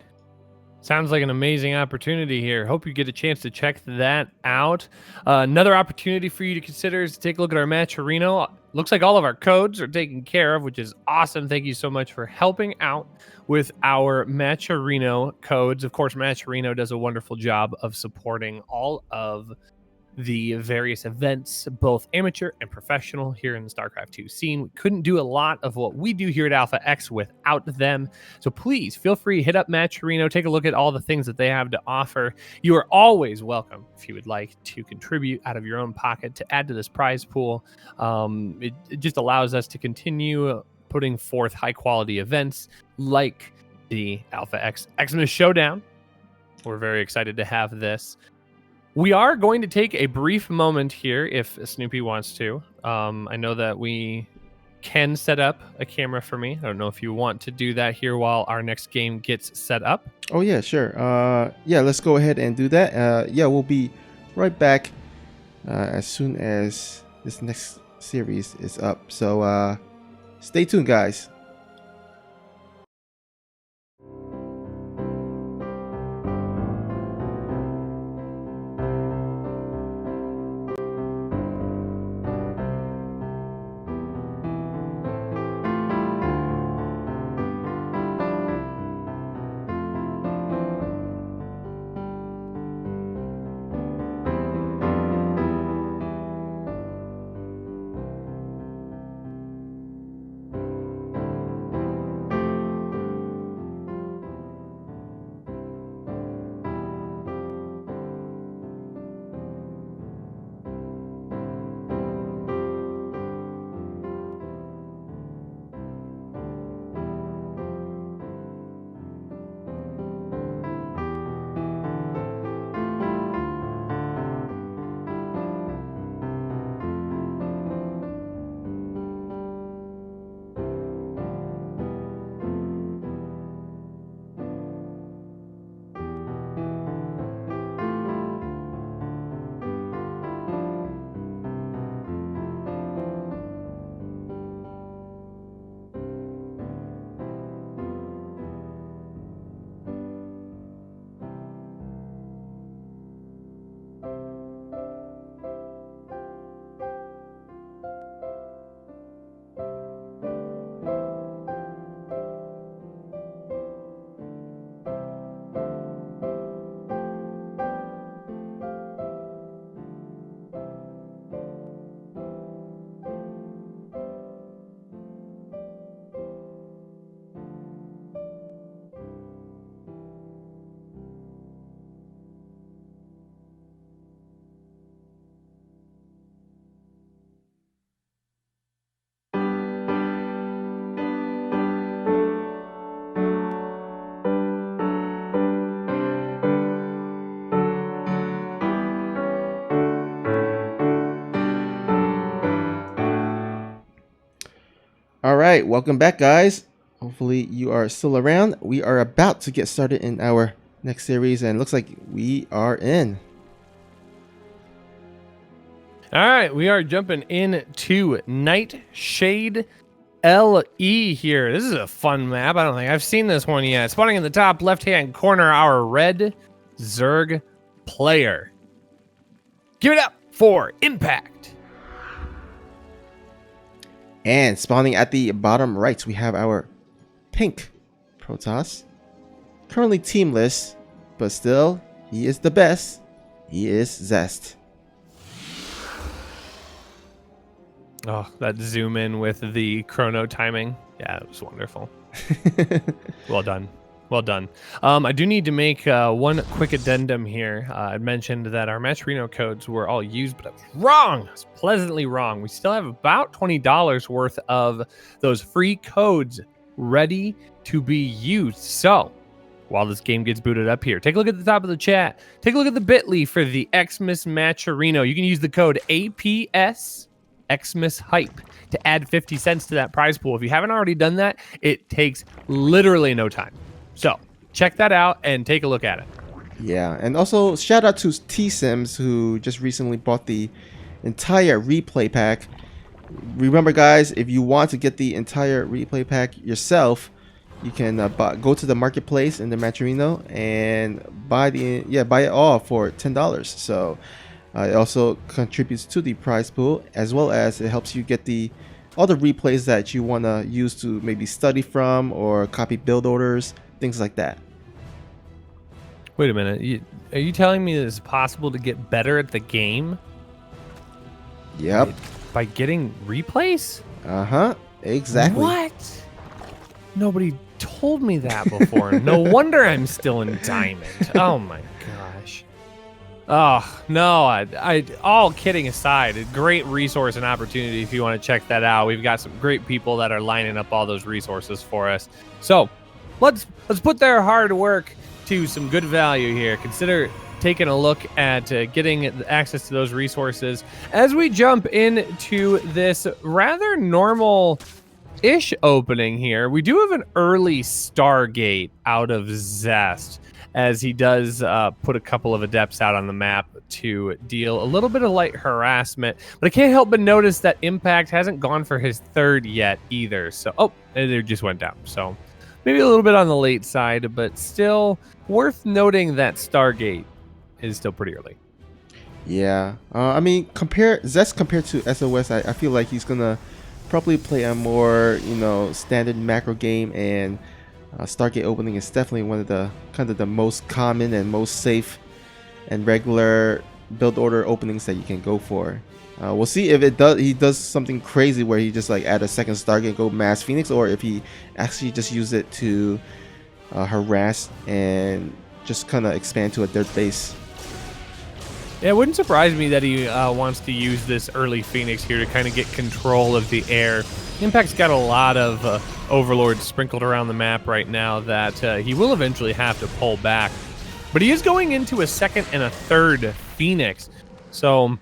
Sounds like an amazing opportunity here. Hope you get a chance to check that out. Another opportunity for you to consider is to take a look at our Matcherino. Looks like all of our codes are taken care of, which is awesome. Thank you so much for helping out with our Matcherino codes. Of course, Matcherino does a wonderful job of supporting all of the various events, both amateur and professional, here in the StarCraft 2 scene. We couldn't do a lot of what we do here at Alpha X without them. So please feel free to hit up Matcherino, take a look at all the things that they have to offer. You are always welcome if you would like to contribute out of your own pocket to add to this prize pool. It just allows us to continue putting forth high quality events like the Alpha X Xmas Showdown. We're very excited to have this. We are going to take a brief moment here if Snoopy wants to. I know that we can set up a camera for me. I don't know if you want to do that here while our next game gets set up. Oh, yeah, sure. Yeah, let's go ahead and do that. Yeah, we'll be right back as soon as this next series is up. So stay tuned, guys. All right, welcome back, guys. Hopefully you are still around. We are about to get started in our next series, and it looks like we are in. All right, we are jumping into Nightshade LE here. This is a fun map. I don't think I've seen this one yet. Spawning in the top left-hand corner, our red Zerg player. Give it up for Impact. And spawning at the bottom right, we have our pink Protoss. Currently teamless, but still, he is the best. He is Zest. Oh, that zoom in with the chrono timing. Yeah, it was wonderful. Well done. Well done. I do need to make one quick addendum here. I mentioned that our Matcherino codes were all used, but I was wrong. I was pleasantly wrong. We still have about $20 worth of those free codes ready to be used. So while this game gets booted up here, take a look at the top of the chat. Take a look at the bit.ly for the Xmas Matcherino. You can use the code APS Xmas Hype to add 50 cents to that prize pool. If you haven't already done that, it takes literally no time. So check that out and take a look at it. Yeah, and also shout out to T-Sims, who just recently bought the entire replay pack. Remember, guys, if you want to get the entire replay pack yourself, you can go to the marketplace in the Matcherino and buy it all for $10. So it also contributes to the prize pool, as well as it helps you get all the replays that you want to use to maybe study from or copy build orders, things like that. Wait a minute. Are you telling me that it's possible to get better at the game? Yep. By getting replays? Uh-huh. Exactly. What? Nobody told me that before. No wonder I'm still in Diamond. Oh my gosh. Oh, no. I all kidding aside, a great resource and opportunity if you want to check that out. We've got some great people that are lining up all those resources for us. So let's put their hard work to some good value here. Consider taking a look at getting access to those resources as we jump into this rather normal-ish opening here. We do have an early Stargate out of Zest, as he does put a couple of adepts out on the map to deal a little bit of light harassment. But I can't help but notice that Impact hasn't gone for his third yet either. So, oh, it just went down. So maybe a little bit on the late side, but still worth noting that Stargate is still pretty early. Yeah, I mean, Zest compared to SOS, I feel like he's gonna probably play a more standard macro game, and Stargate opening is definitely one of the the most common and most safe and regular build order openings that you can go for. We'll see if he does something crazy where he just like add a second Stargate and go mass Phoenix, or if he actually just use it to harass and just kind of expand to a dirt base. Yeah, it wouldn't surprise me that he wants to use this early Phoenix here to kind of get control of the air. Impact's got a lot of Overlords sprinkled around the map right now that he will eventually have to pull back. But he is going into a second and a third Phoenix. So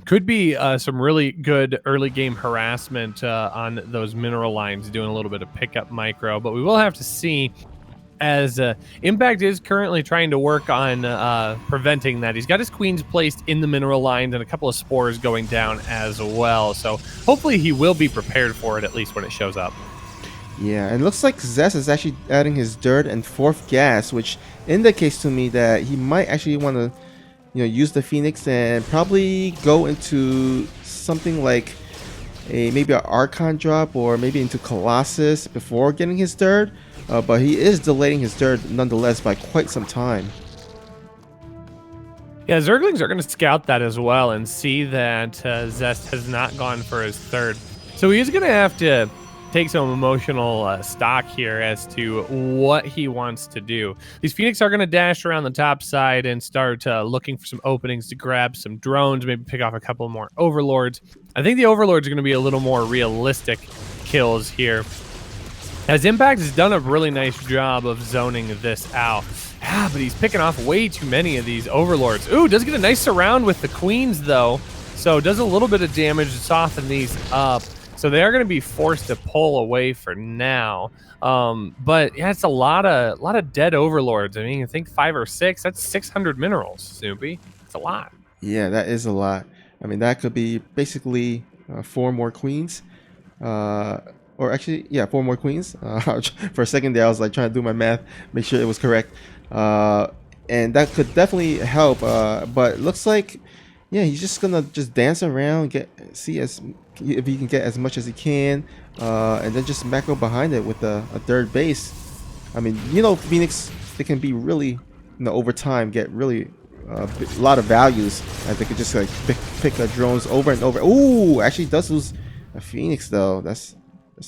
could be some really good early game harassment on those mineral lines, doing a little bit of pickup micro. But we will have to see, as Impact is currently trying to work on preventing that. He's got his queens placed in the mineral lines and a couple of spores going down as well. So hopefully he will be prepared for it, at least when it shows up. Yeah, and it looks like Zest is actually adding his third and fourth gas, which indicates to me that he might actually want to use the Phoenix and probably go into something like maybe an Archon drop, or maybe into Colossus before getting his third. But he is delaying his third nonetheless by quite some time. Yeah, Zerglings are going to scout that as well and see that Zest has not gone for his third. So he is going to have to take some emotional stock here as to what he wants to do. These Phoenix are going to dash around the top side and start looking for some openings to grab some drones, maybe pick off a couple more Overlords. I think the Overlords are going to be a little more realistic kills here, as Impact has done a really nice job of zoning this out. Ah, but he's picking off way too many of these Overlords. Ooh, does get a nice surround with the Queens, though. So does a little bit of damage to soften these up. So they are going to be forced to pull away for now. But yeah, it's a lot of dead Overlords. I mean, I think 5 or 6. That's 600 minerals, Snoopy. It's a lot. Yeah, that is a lot. I mean, that could be basically 4 more Queens. Or actually, yeah, 4 more Queens. For a second there, I was like trying to do my math, make sure it was correct. And that could definitely help. But it looks like, yeah, he's just gonna dance around, see if he can get as much as he can, and then just macro behind it with a third base. I mean, Phoenix, they can be really, over time get really a lot of values, as they could just like pick drones over and over. Ooh, actually does lose a Phoenix though. That's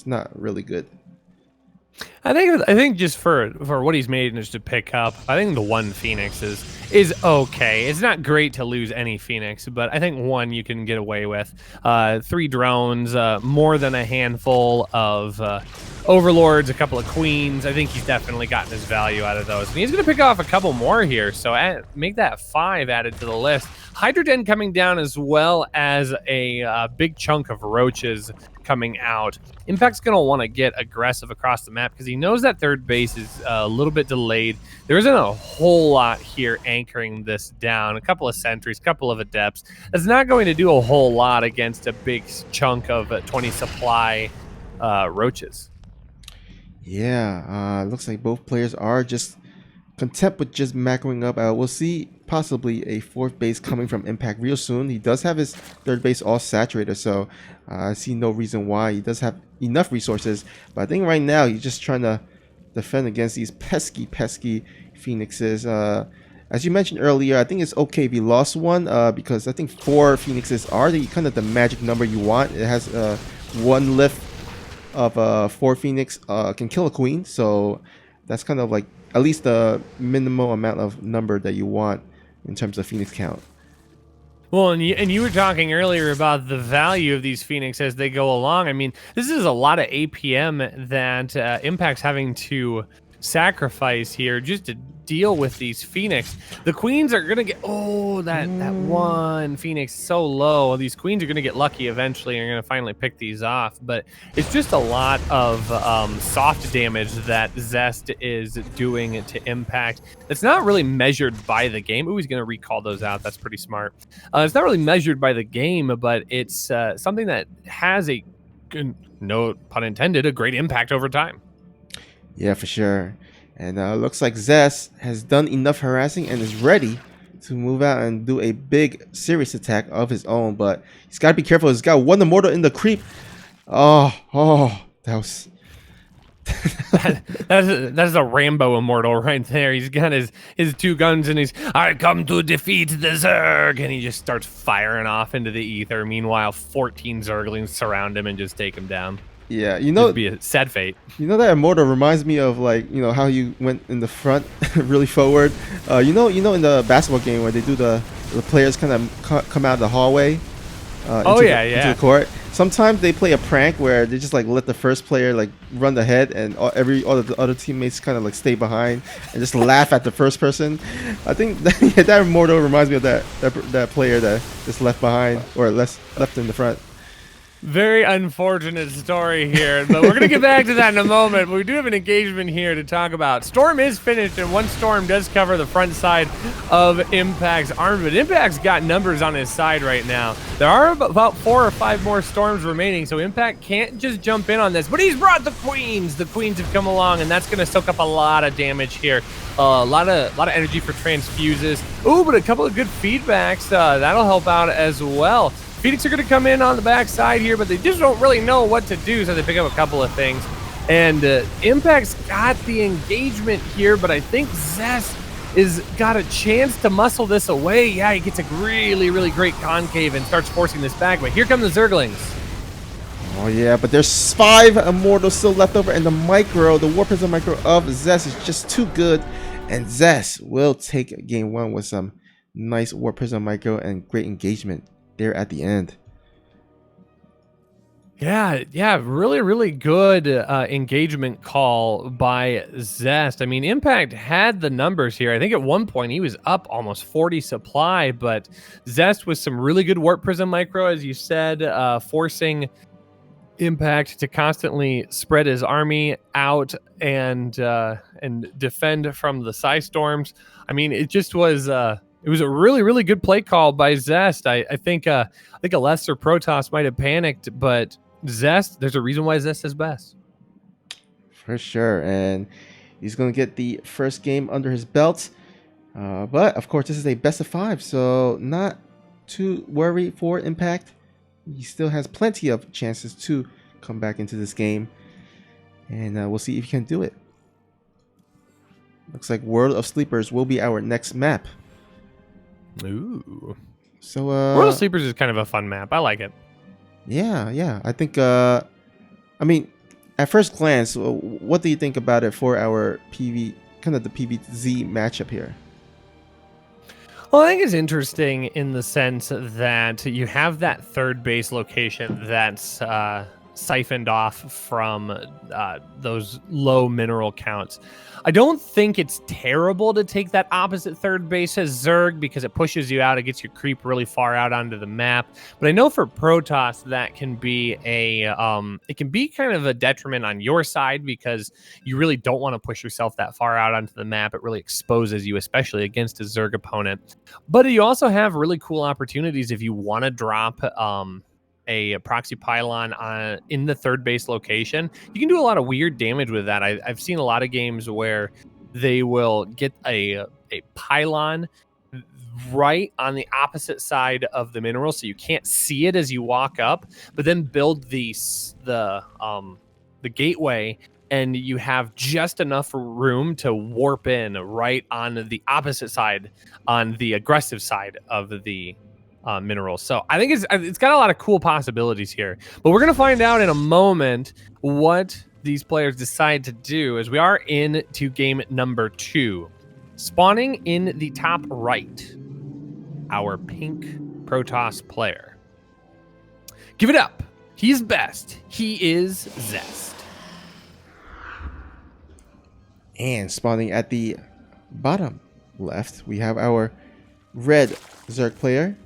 not really good. I think just for what he's managed to pick up, I think the 1 Phoenix is okay. It's not great to lose any Phoenix, but I think 1 you can get away with. 3 drones, more than a handful of Overlords, a couple of Queens. I think he's definitely gotten his value out of those. And he's going to pick off a couple more here, so make that 5 added to the list. Hydrogen coming down, as well as a big chunk of roaches coming out. Impact's going to want to get aggressive across the map because he knows that third base is a little bit delayed. There isn't a whole lot here anchoring this down. A couple of sentries, a couple of adepts. That's not going to do a whole lot against a big chunk of 20 supply roaches. Yeah, looks like both players are just content with just macroing up. We'll see possibly a 4th base coming from Impact real soon. He does have his 3rd base all saturated, so I see no reason why. He does have enough resources, but I think right now he's just trying to defend against these pesky Phoenixes. As you mentioned earlier, I think it's okay if he lost 1, because I think 4 Phoenixes are the the magic number you want. It has 1 lift of 4 Phoenix can kill a Queen, so that's kind of like at least the minimal amount of number that you want in terms of Phoenix count. Well, and you were talking earlier about the value of these Phoenix as they go along. I mean, this is a lot of APM that Impact's having to sacrifice here just to deal with these Phoenix. The Queens are gonna get that one Phoenix so low. These Queens are gonna get lucky eventually and are gonna finally pick these off. But it's just a lot of soft damage that Zest is doing to Impact. It's not really measured by the game. Ooh, he's gonna recall those out. That's pretty smart. It's not really measured by the game, but it's something that has a, no pun intended, a great impact over time. Yeah, for sure. And looks like Zest has done enough harassing and is ready to move out and do a big serious attack of his own. But he's got to be careful. He's got one immortal in the creep. Oh, that was... that's a Rambo immortal right there. He's got his two guns and I come to defeat the Zerg, and he just starts firing off into the ether. Meanwhile, 14 Zerglings surround him and just take him down. Yeah, you know, it'd be a sad fate. You know that immortal reminds me of, like, you know, how you went in the front really forward. You know in the basketball game where they do the players kind of come out of the hallway into the court. Sometimes they play a prank where they just like let the first player like run the head, and all the other teammates kind of like stay behind and just laugh at the first person. I think that immortal reminds me of that player that is left behind or left in the front. Very unfortunate story here, but we're going to get back to that in a moment. But we do have an engagement here to talk about. Storm is finished, and one Storm does cover the front side of Impact's army, but Impact's got numbers on his side right now. There are about 4 or 5 more Storms remaining, so Impact can't just jump in on this, but he's brought the Queens. The Queens have come along, and that's going to soak up a lot of damage here. A lot of energy for transfuses. Ooh, but a couple of good feedbacks. That'll help out as well. Phoenix are going to come in on the backside here, but they just don't really know what to do, so they pick up a couple of things. And Impact's got the engagement here, but I think Zest is got a chance to muscle this away. Yeah, he gets a really, really great concave and starts forcing this back, but here come the Zerglings. Oh yeah, but there's 5 immortals still left over, and the War Prism micro of Zest is just too good, and Zest will take game 1 with some nice War Prism micro and great engagement there at the end. Yeah, really, really good engagement call by Zest. I mean, Impact had the numbers here. I think at one point he was up almost 40 supply, but Zest with some really good Warp Prism micro, as you said, forcing Impact to constantly spread his army out and defend from the Psy Storms. I mean, it just was... it was a really, really good play call by Zest. I think a lesser Protoss might have panicked, but Zest, there's a reason why Zest is best. For sure, and he's going to get the first game under his belt. But, of course, this is a best of 5, so not too worried for Impact. He still has plenty of chances to come back into this game, and we'll see if he can do it. Looks like World of Sleepers will be our next map. Ooh. So World of Sleepers is kind of a fun map. I like it. Yeah. I think I mean, at first glance, what do you think about it for our the PvZ matchup here? Well, I think it's interesting in the sense that you have that third base location that's siphoned off from those low mineral counts. I don't think it's terrible to take that opposite third base as Zerg because it pushes you out. It gets your creep really far out onto the map. But I know for Protoss that can be it can be kind of a detriment on your side because you really don't want to push yourself that far out onto the map. It really exposes you, especially against a Zerg opponent. But you also have really cool opportunities if you want to drop a proxy pylon in the third base location. You can do a lot of weird damage with that. I've seen a lot of games where they will get a pylon right on the opposite side of the mineral, so you can't see it as you walk up, but then build the gateway, and you have just enough room to warp in right on the opposite side, on the aggressive side of the minerals. So I think it's got a lot of cool possibilities here, but we're going to find out in a moment what these players decide to do as we are into game number 2. Spawning in the top right, our pink Protoss player. Give it up. He's best. He is Zest. And spawning at the bottom left, we have our red Zerg player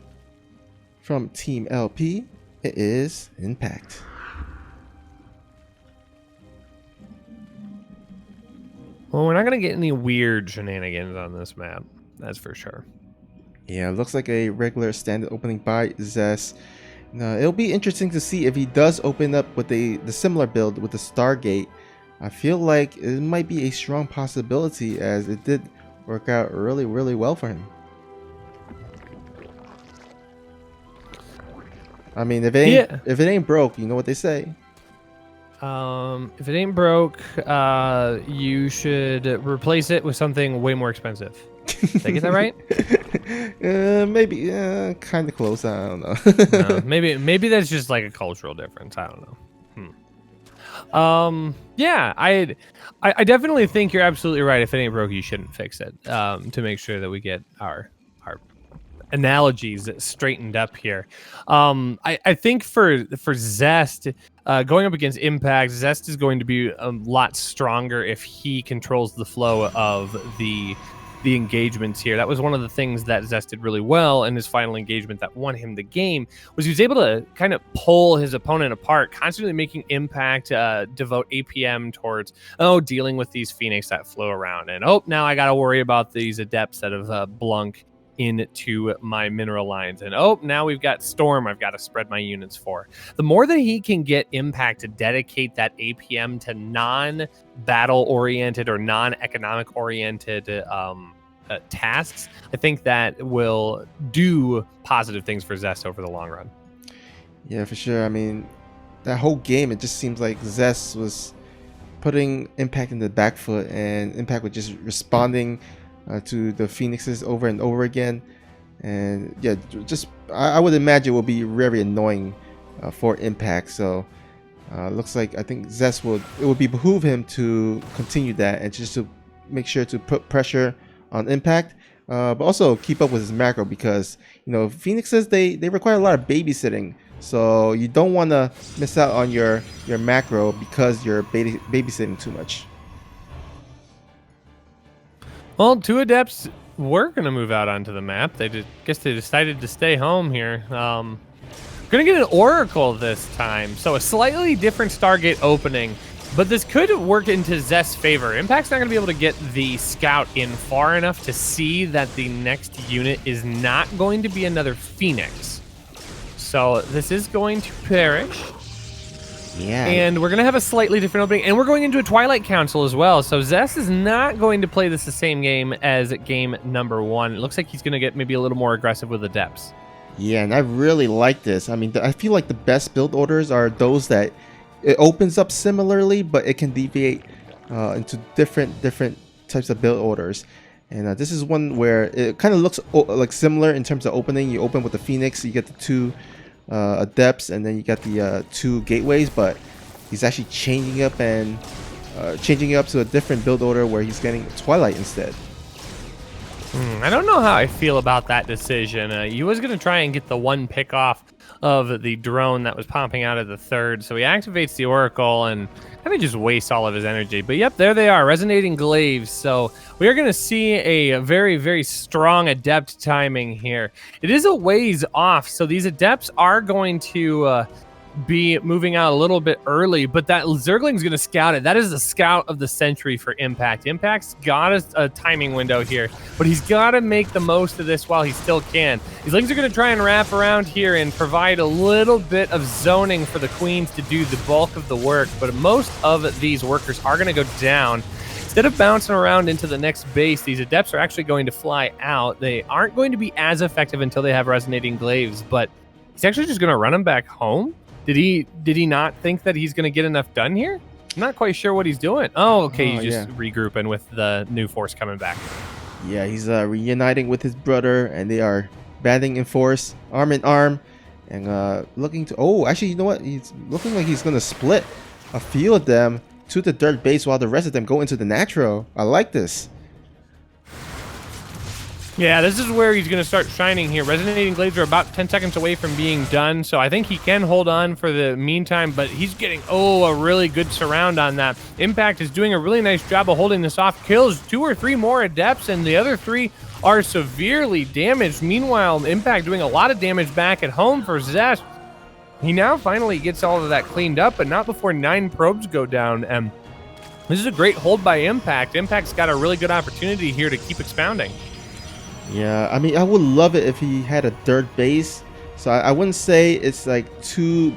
from Team LP. It is Impact. Well, we're not going to get any weird shenanigans on this map. That's for sure. Yeah, it looks like a regular standard opening by Zest. It'll be interesting to see if he does open up with the similar build with the Stargate. I feel like it might be a strong possibility as it did work out really, really well for him. I mean, if it ain't broke, you know what they say. If it ain't broke, you should replace it with something way more expensive. Did I get that right? Maybe, kind of close. I don't know. No, maybe that's just like a cultural difference. I don't know. Yeah, I definitely think you're absolutely right. If it ain't broke, you shouldn't fix it. To make sure that we get our analogies straightened up here. I think for Zest, going up against Impact, Zest is going to be a lot stronger if he controls the flow of the engagements here. That was one of the things that Zest did really well in his final engagement that won him the game, was he was able to kind of pull his opponent apart, constantly making Impact devote APM towards, dealing with these Phoenix that flow around. And, now I got to worry about these Adepts that have blunk into my mineral lines. And, now we've got Storm I've got to spread my units for. The more that he can get Impact to dedicate that APM to non-battle oriented or non-economic oriented tasks, I think that will do positive things for Zest over the long run. Yeah, for sure. I mean, that whole game, it just seems like Zest was putting Impact in the back foot, and Impact was just responding to the Phoenixes over and over again. And yeah, just I would imagine it will be very annoying for Impact. So looks like I think Zest it would behoove him to continue that and just to make sure to put pressure on Impact, but also keep up with his macro, because Phoenixes they require a lot of babysitting. So you don't want to miss out on your macro because you're babysitting too much. Well, 2 Adepts were going to move out onto the map. Guess they decided to stay home here. Going to get an Oracle this time. So a slightly different Stargate opening, but this could work into Zest's favor. Impact's not going to be able to get the Scout in far enough to see that the next unit is not going to be another Phoenix. So this is going to perish. Yeah. And we're going to have a slightly different opening. And we're going into a Twilight Council as well. So Zest is not going to play this the same game as game number 1. It looks like he's going to get maybe a little more aggressive with Adepts. Yeah, and I really like this. I mean, I feel like the best build orders are those that it opens up similarly, but it can deviate into different types of build orders. And this is one where it kind of looks like similar in terms of opening. You open with the Phoenix, you get the 2 Adepts, and then you got the 2 Gateways, but he's actually changing up to a different build order where he's getting Twilight instead. I don't know how I feel about that decision. He was going to try and get the 1 pick off of the drone that was popping out of the 3rd, so he activates the Oracle and kind of just wastes all of his energy. But yep, there they are, resonating glaives. So we are going to see a very, very strong Adept timing here. It is a ways off, so these Adepts are going to be moving out a little bit early, but that Zergling's going to scout it. That is the scout of the century for Impact. Impact's got a timing window here, but he's got to make the most of this while he still can. These Lings are going to try and wrap around here and provide a little bit of zoning for the Queens to do the bulk of the work, but most of these workers are going to go down. Instead of bouncing around into the next base, these Adepts are actually going to fly out. They aren't going to be as effective until they have Resonating Glaives, but he's actually just going to run them back home. Did he not think that he's going to get enough done here? I'm not quite sure what he's doing. Oh, okay, he's just regrouping with the new force coming back. Yeah, he's reuniting with his brother, and they are battling in force, arm in arm, and looking to... actually, you know what? He's looking like he's going to split a few of them to the dirt base while the rest of them go into the natural. I like this. Yeah, this is where he's going to start shining here. Resonating Glaives are about 10 seconds away from being done, so I think he can hold on for the meantime, but he's getting, a really good surround on that. Impact is doing a really nice job of holding this off. Kills 2 or 3 more Adepts, and the other 3 are severely damaged. Meanwhile, Impact doing a lot of damage back at home for Zest. He now finally gets all of that cleaned up, but not before 9 probes go down. And this is a great hold by Impact. Impact's got a really good opportunity here to keep expounding. Yeah, I mean, I would love it if he had a third base. So I wouldn't say it's like too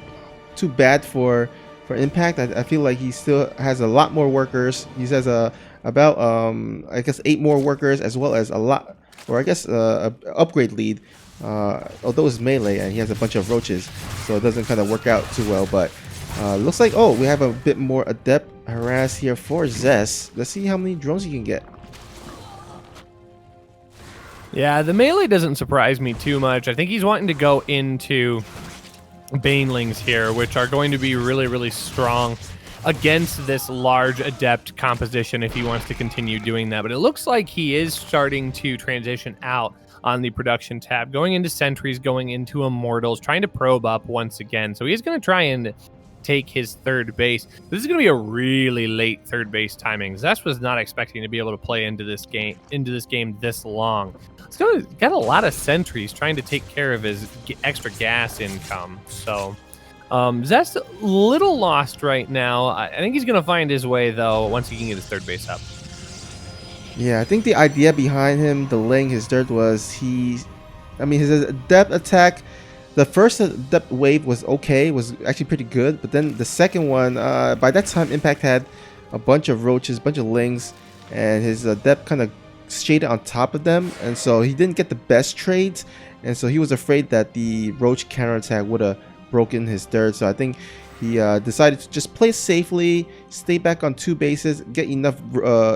bad for Impact. I feel like he still has a lot more workers. He has about I guess 8 more workers, as well as a lot, or I guess a upgrade lead. Although it's melee and he has a bunch of roaches, so it doesn't kind of work out too well. But looks like, we have a bit more adept harass here for Zest. Let's see how many drones he can get. Yeah, the melee doesn't surprise me too much. I think he's wanting to go into Banelings here, which are going to be really, really strong against this large adept composition if he wants to continue doing that. But it looks like he is starting to transition out on the production tab, going into sentries, going into immortals, trying to probe up once again. So he's going to try and take his third base. This is going to be a really late third base timing. Zest was not expecting to be able to play into this game this long. It's got a lot of sentries trying to take care of his extra gas income. So Zest a little lost right now. I think he's going to find his way, though, once he can get his third base up. Yeah, I think the idea behind him delaying his third was his adept attack. The first adept wave was okay, was actually pretty good, but then the second one, by that time Impact had a bunch of roaches, bunch of lings, and his adept kind of shaded on top of them, and so he didn't get the best trades, and so he was afraid that the roach counterattack would have broken his third. So I think he decided to just play safely, stay back on 2 bases, get enough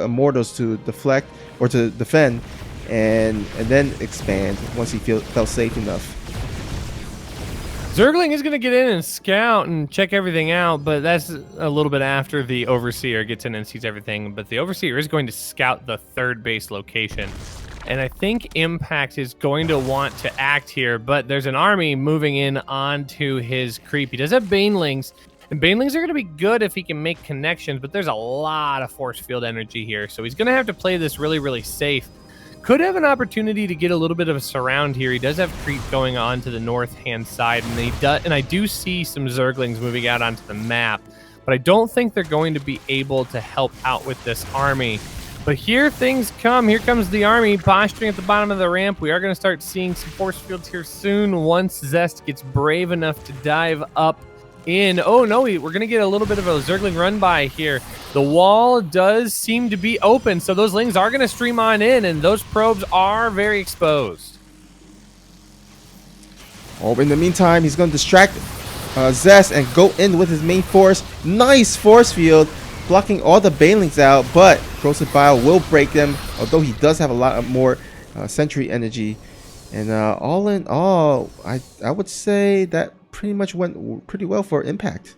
immortals to deflect or to defend, and then expand once he felt safe enough. Zergling is going to get in and scout and check everything out, but that's a little bit after the Overseer gets in and sees everything. But the Overseer is going to scout the third base location. And I think Impact is going to want to act here, but there's an army moving in onto his creep. He does have Banelings, and Banelings are going to be good if he can make connections, but there's a lot of force field energy here. So he's going to have to play this really, really safe. Could have an opportunity to get a little bit of a surround here. He does have creep going on to the north-hand side, and I do see some Zerglings moving out onto the map, but I don't think they're going to be able to help out with this army. But here things come. Here comes the army posturing at the bottom of the ramp. We are going to start seeing some force fields here soon once Zest gets brave enough to dive up in. Oh no, we're going to get a little bit of a Zergling run by here. The wall does seem to be open, so those lings are going to stream on in, and those probes are very exposed. In the meantime, he's going to distract Zest and go in with his main force. Nice force field, blocking all the Banelings out, but Corrosive Bile will break them, although he does have a lot more sentry energy. And all in all, I would say that pretty much went pretty well for Impact.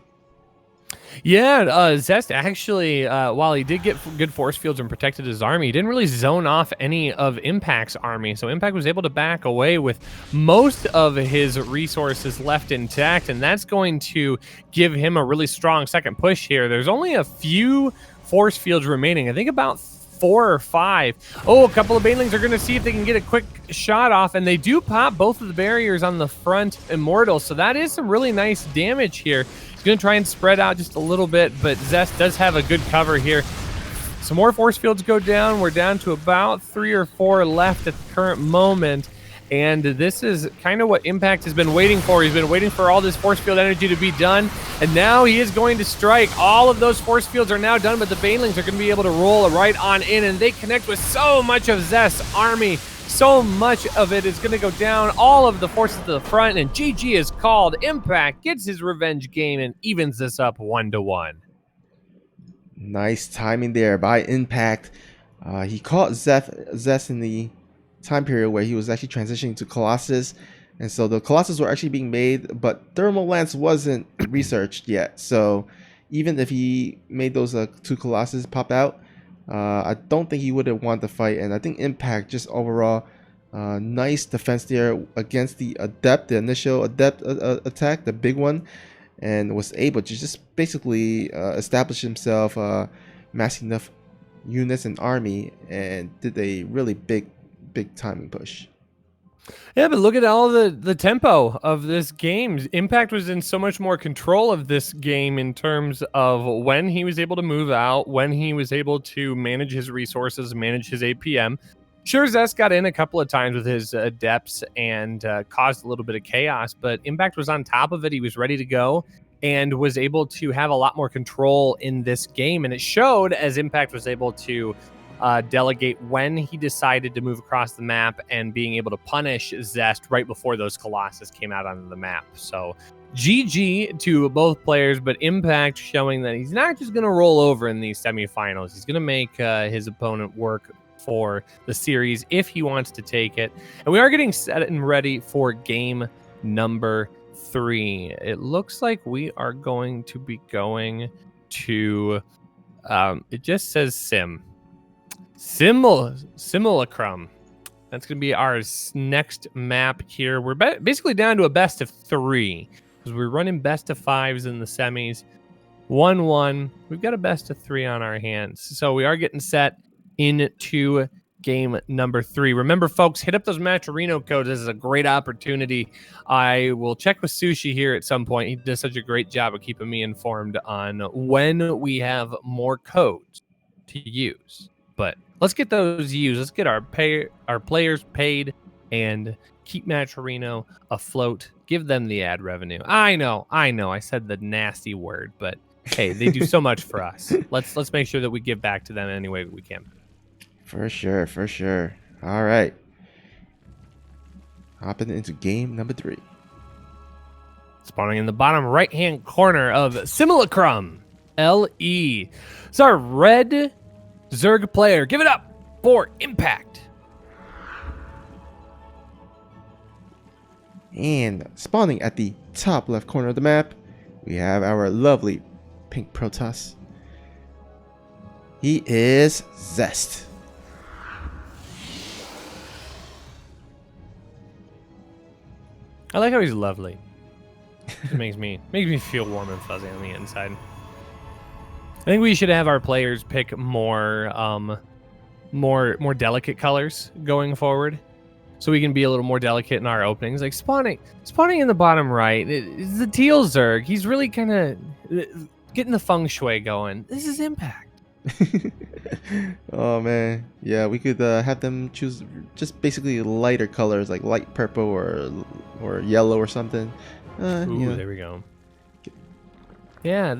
Yeah, Zest actually, while he did get good force fields and protected his army, he didn't really zone off any of Impact's army. So Impact was able to back away with most of his resources left intact, and that's going to give him a really strong second push here. There's only a few force fields remaining. I think about 4 or 5. Oh, a couple of Banelings are going to see if they can get a quick shot off, and they do pop both of the barriers on the front Immortals, so that is some really nice damage here. He's going to try and spread out just a little bit, but Zest does have a good cover here. Some more force fields go down. We're down to about 3 or 4 left at the current moment, and this is kind of what Impact has been waiting for. He's been waiting for all this force field energy to be done, and now he is going to strike. All of those force fields are now done, but the Banelings are going to be able to roll right on in, and they connect with so much of Zest's army. So much of it is going to go down. All of the forces to the front, and GG is called. Impact gets his revenge game and evens this up 1-1. Nice timing there by Impact. He caught Zest in the time period where he was actually transitioning to Colossus, and so the Colossus were actually being made, but Thermal Lance wasn't researched yet. So even if he made those 2 Colossus pop out, I don't think he would have won the fight. And I think Impact just overall Nice defense there against the Adept, the initial Adept attack, the big one, and was able to just basically establish himself, massing enough units and army, and did a really big timing push. Yeah, but look at all the tempo of this game. Impact was in so much more control of this game in terms of when he was able to move out, when he was able to manage his resources, manage his APM. Sure, Zest got in a couple of times with his adepts and caused a little bit of chaos, but Impact was on top of it. He was ready to go and was able to have a lot more control in this game. And it showed as Impact was able to delegate when he decided to move across the map and being able to punish Zest right before those Colossus came out onto the map. So GG to both players, but Impact showing that he's not just going to roll over in these semifinals. He's going to make his opponent work for the series if he wants to take it. And we are getting set and ready for game number 3. It looks like we are going to be going to, it just says Simulacrum. That's going to be our next map here. We're basically down to a best of 3 because we're running best of 5s in the semis. 1-1. We've got a best of 3 on our hands. So we are getting set into game number 3. Remember, folks, hit up those Matcherino codes. This is a great opportunity. I will check with Sushi here at some point. He does such a great job of keeping me informed on when we have more codes to use. But let's get those used. Let's get our players paid and keep Matcherino afloat. Give them the ad revenue. I know. I said the nasty word, but hey, they do so much for us. Let's make sure that we give back to them any way we can. For sure. All right. Hopping into game number 3. Spawning in the bottom right-hand corner of Simulacrum LE. It's our red Zerg player. Give it up for Impact. And spawning at the top left corner of the map, we have our lovely pink Protoss. He is Zest. I like how he's lovely. It makes me feel warm and fuzzy on the inside. I think we should have our players pick more delicate colors going forward, so we can be a little more delicate in our openings. Like spawning in the bottom right, it's the teal Zerg. He's really kind of getting the feng shui going. This is Impact. Oh man, yeah, we could have them choose just basically lighter colors like light purple or yellow or something. Ooh, there we go. Yeah,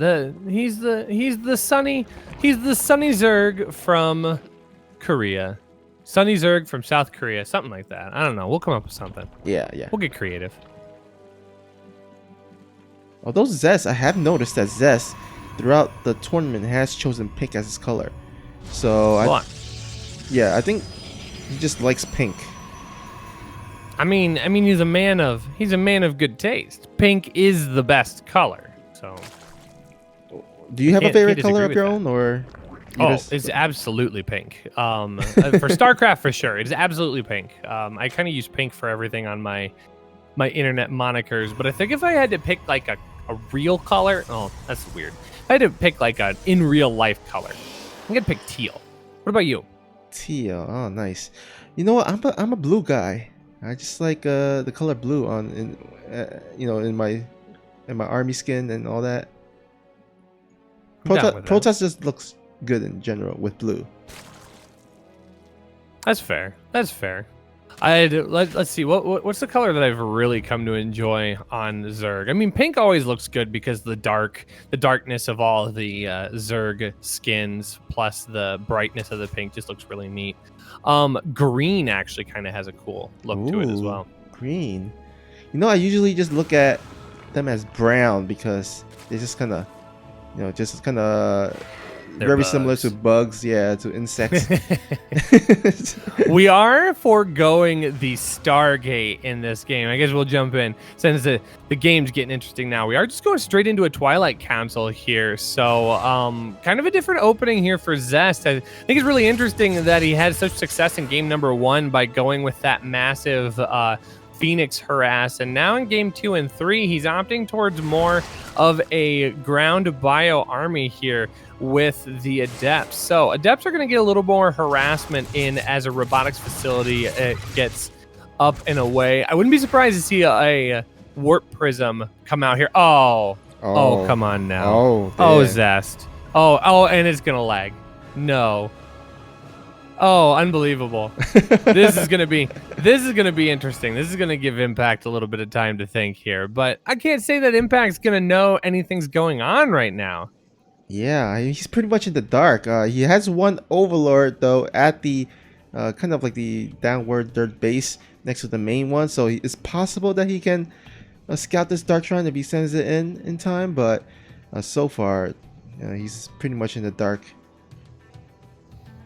he's the sunny Zerg from Korea. Sunny Zerg from South Korea, something like that. I don't know. We'll come up with something. Yeah. We'll get creative. Although Zest, I have noticed that Zest throughout the tournament has chosen pink as his color. So I think he just likes pink. I mean he's a man of good taste. Pink is the best color. So do you have a favorite color of your own, or it's absolutely pink. For StarCraft for sure. It's absolutely pink. I kind of use pink for everything on my internet monikers, but I think if I had to pick like a real color, that's weird. If I had to pick like an in real life color, I'm gonna pick teal. What about you? Teal. Oh, nice. You know what? I'm a blue guy. I just like the color blue in my army skin and all that. Protoss just looks good in general with blue. That's fair. Let's see what's the color that I've really come to enjoy on Zerg. I mean, pink always looks good because the darkness of all the Zerg skins plus the brightness of the pink just looks really neat. Green actually kind of has a cool look to it as well. Green. You know, I usually just look at them as brown because they just kind of They're very similar bugs. to bugs, yeah, to insects. We are foregoing the Stargate in this game. I guess we'll jump in since the game's getting interesting now. We are just going straight into a Twilight Council here. So kind of a different opening here for Zest. I think it's really interesting that he had such success in game number 1 by going with that massive Phoenix harass, and now in game 2 and 3 he's opting towards more of a ground bio army here with the adepts. So adepts are going to get a little more harassment in as a robotics facility gets up and away. I wouldn't be surprised to see a warp prism come out here. Oh come on now. Oh Zest. Oh and it's gonna lag. No. Oh, unbelievable. This is gonna be interesting. This is gonna give Impact a little bit of time to think here, but I can't say that Impact's gonna know anything's going on right now. Yeah, he's pretty much in the dark. He has one Overlord though at the kind of like the downward dirt base next to the main one, so it's possible that he can scout this Dark Shrine if he sends it in time. But so far, he's pretty much in the dark.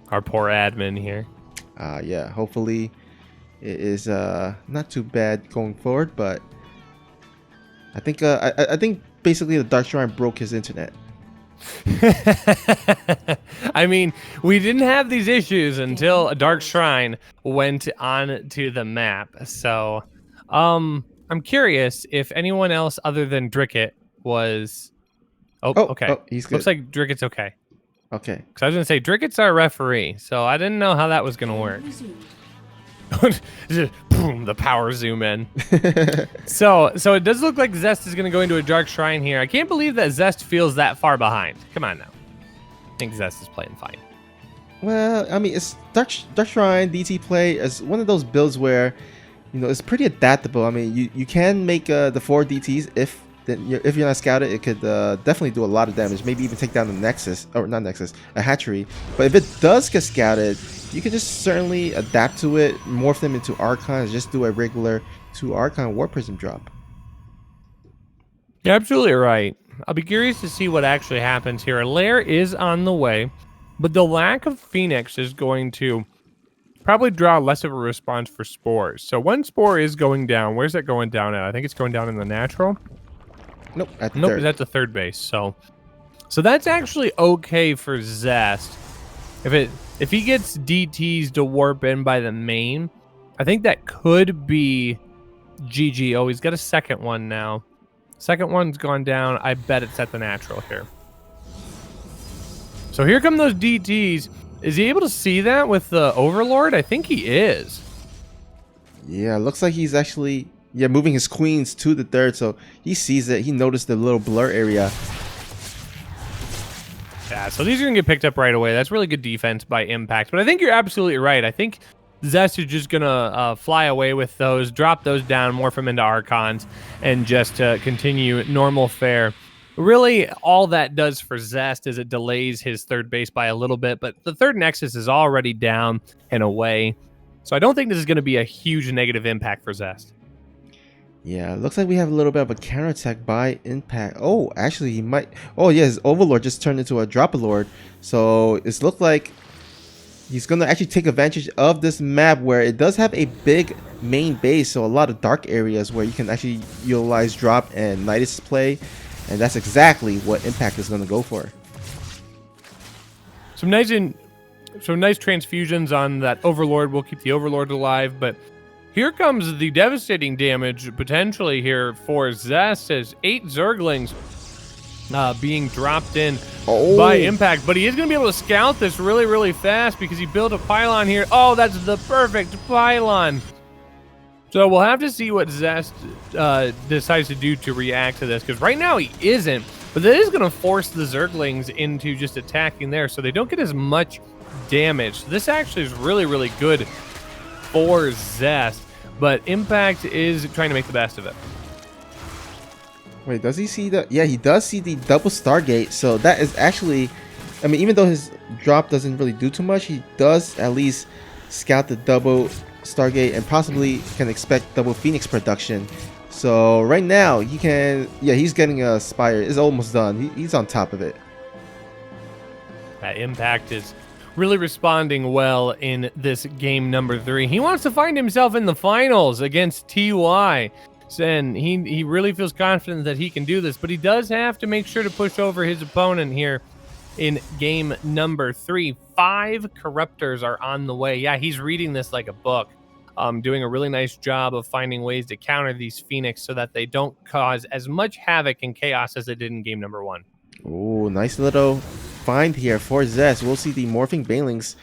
Our poor admin here. Yeah, hopefully it is not too bad going forward, but I think I think basically the Dark Shrine broke his internet. I mean, we didn't have these issues until a Dark Shrine went on to the map. So, I'm curious if anyone else other than Dricket was. Oh, okay. Oh, he's good. Looks like Dricket's okay. Okay. Because I was gonna say Dricket's our referee, so I didn't know how that was gonna work. Boom, the power zoom in. So it does look like Zest is gonna go into a Dark Shrine here. I can't believe that Zest feels that far behind. Come on now. I think Zest is playing fine. Well, I mean, it's Dark Shrine DT play is one of those builds where, it's pretty adaptable. I mean, you can make the 4 DTs if you're not scouted, it could definitely do a lot of damage. Maybe even take down the Nexus, or not Nexus, a hatchery. But if it does get scouted, you can just certainly adapt to it, morph them into Archons, just do a regular 2 Archon War Prism drop. You're absolutely right. I'll be curious to see what actually happens here. A lair is on the way, but the lack of Phoenix is going to probably draw less of a response for spores. So one spore is going down. Where's that going down at? I think it's going down in the natural. Nope, at the nope, third. That's a third base. So that's actually okay for Zest. If he gets DTs to warp in by the main, I think that could be GG. Oh, he's got a second one now. Second one's gone down. I bet it's at the natural here. So here come those DTs. Is he able to see that with the Overlord? I think he is. Yeah, looks like he's actually moving his queens to the third, so he sees it. He noticed the little blur area. Yeah, so these are going to get picked up right away. That's really good defense by Impact. But I think you're absolutely right. I think Zest is just going to fly away with those, drop those down, morph them into Archons, and just continue normal fare. Really, all that does for Zest is it delays his third base by a little bit, but the third Nexus is already down and away. So I don't think this is going to be a huge negative impact for Zest. Yeah, looks like we have a little bit of a counterattack by Impact. Oh, actually, he might. Oh, yeah, his Overlord just turned into a Drop-A-Lord. So it's looked like he's going to actually take advantage of this map where it does have a big main base. So a lot of dark areas where you can actually utilize Drop and Nidus play. And that's exactly what Impact is going to go for. Some nice transfusions on that Overlord will keep the Overlord alive, but here comes the devastating damage potentially here for Zest as 8 Zerglings being dropped in by Impact. But he is going to be able to scout this really, really fast because he built a pylon here. Oh, that's the perfect pylon. So we'll have to see what Zest decides to do to react to this, because right now he isn't. But that is going to force the Zerglings into just attacking there, so they don't get as much damage. So this actually is really, really good for Zest, but Impact is trying to make the best of it. Wait, does he see the... Yeah, he does see the double Stargate, so that is actually... I mean, even though his drop doesn't really do too much, he does at least scout the double Stargate and possibly can expect double Phoenix production. So right now, he can... Yeah, he's getting a Spire. It's almost done. He's on top of it. Impact is really responding well in this game number 3. He wants to find himself in the finals against TY. And he really feels confident that he can do this, but he does have to make sure to push over his opponent here in game number 3. 5 corruptors are on the way. Yeah, he's reading this like a book. Doing a really nice job of finding ways to counter these Phoenix so that they don't cause as much havoc and chaos as they did in game number 1. Oh, nice little find here for Zest. We'll see the morphing banelings.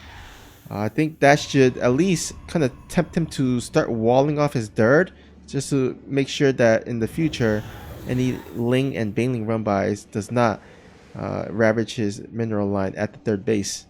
I think that should at least kind of tempt him to start walling off his dirt, just to make sure that in the future any Ling and Baneling run-bys does not ravage his mineral line at the third base.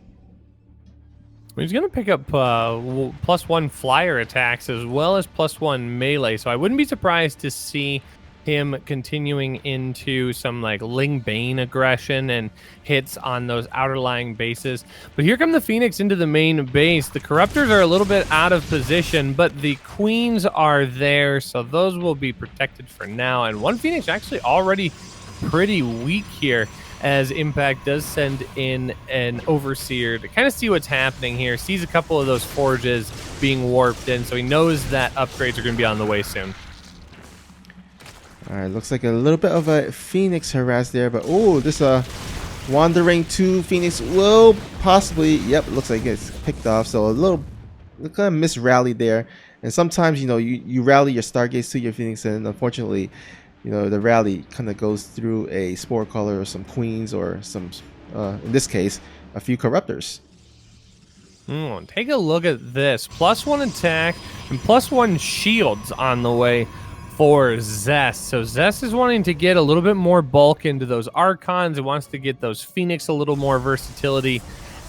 He's going to pick up +1 flyer attacks as well as +1 melee, so I wouldn't be surprised to see him continuing into some like Ling Bane aggression and hits on those outer lying bases. But here come the Phoenix into the main base. The Corruptors are a little bit out of position, but the Queens are there, so those will be protected for now. And one Phoenix actually already pretty weak here, as Impact does send in an Overseer to kind of see what's happening here. Sees a couple of those forges being warped in, so he knows that upgrades are going to be on the way soon. All right, looks like a little bit of a Phoenix harass there, but oh, this Wandering 2 Phoenix will possibly, yep, looks like it's picked off. So a little kind of misrally there. And sometimes, you know, you rally your Stargates to your Phoenix, and unfortunately, you know, the rally kind of goes through a Spore Caller or some Queens or some, in this case, a few Corruptors. Take a look at this. +1 attack and +1 shields on the way for Zest. So Zest is wanting to get a little bit more bulk into those Archons. He wants to get those Phoenix a little more versatility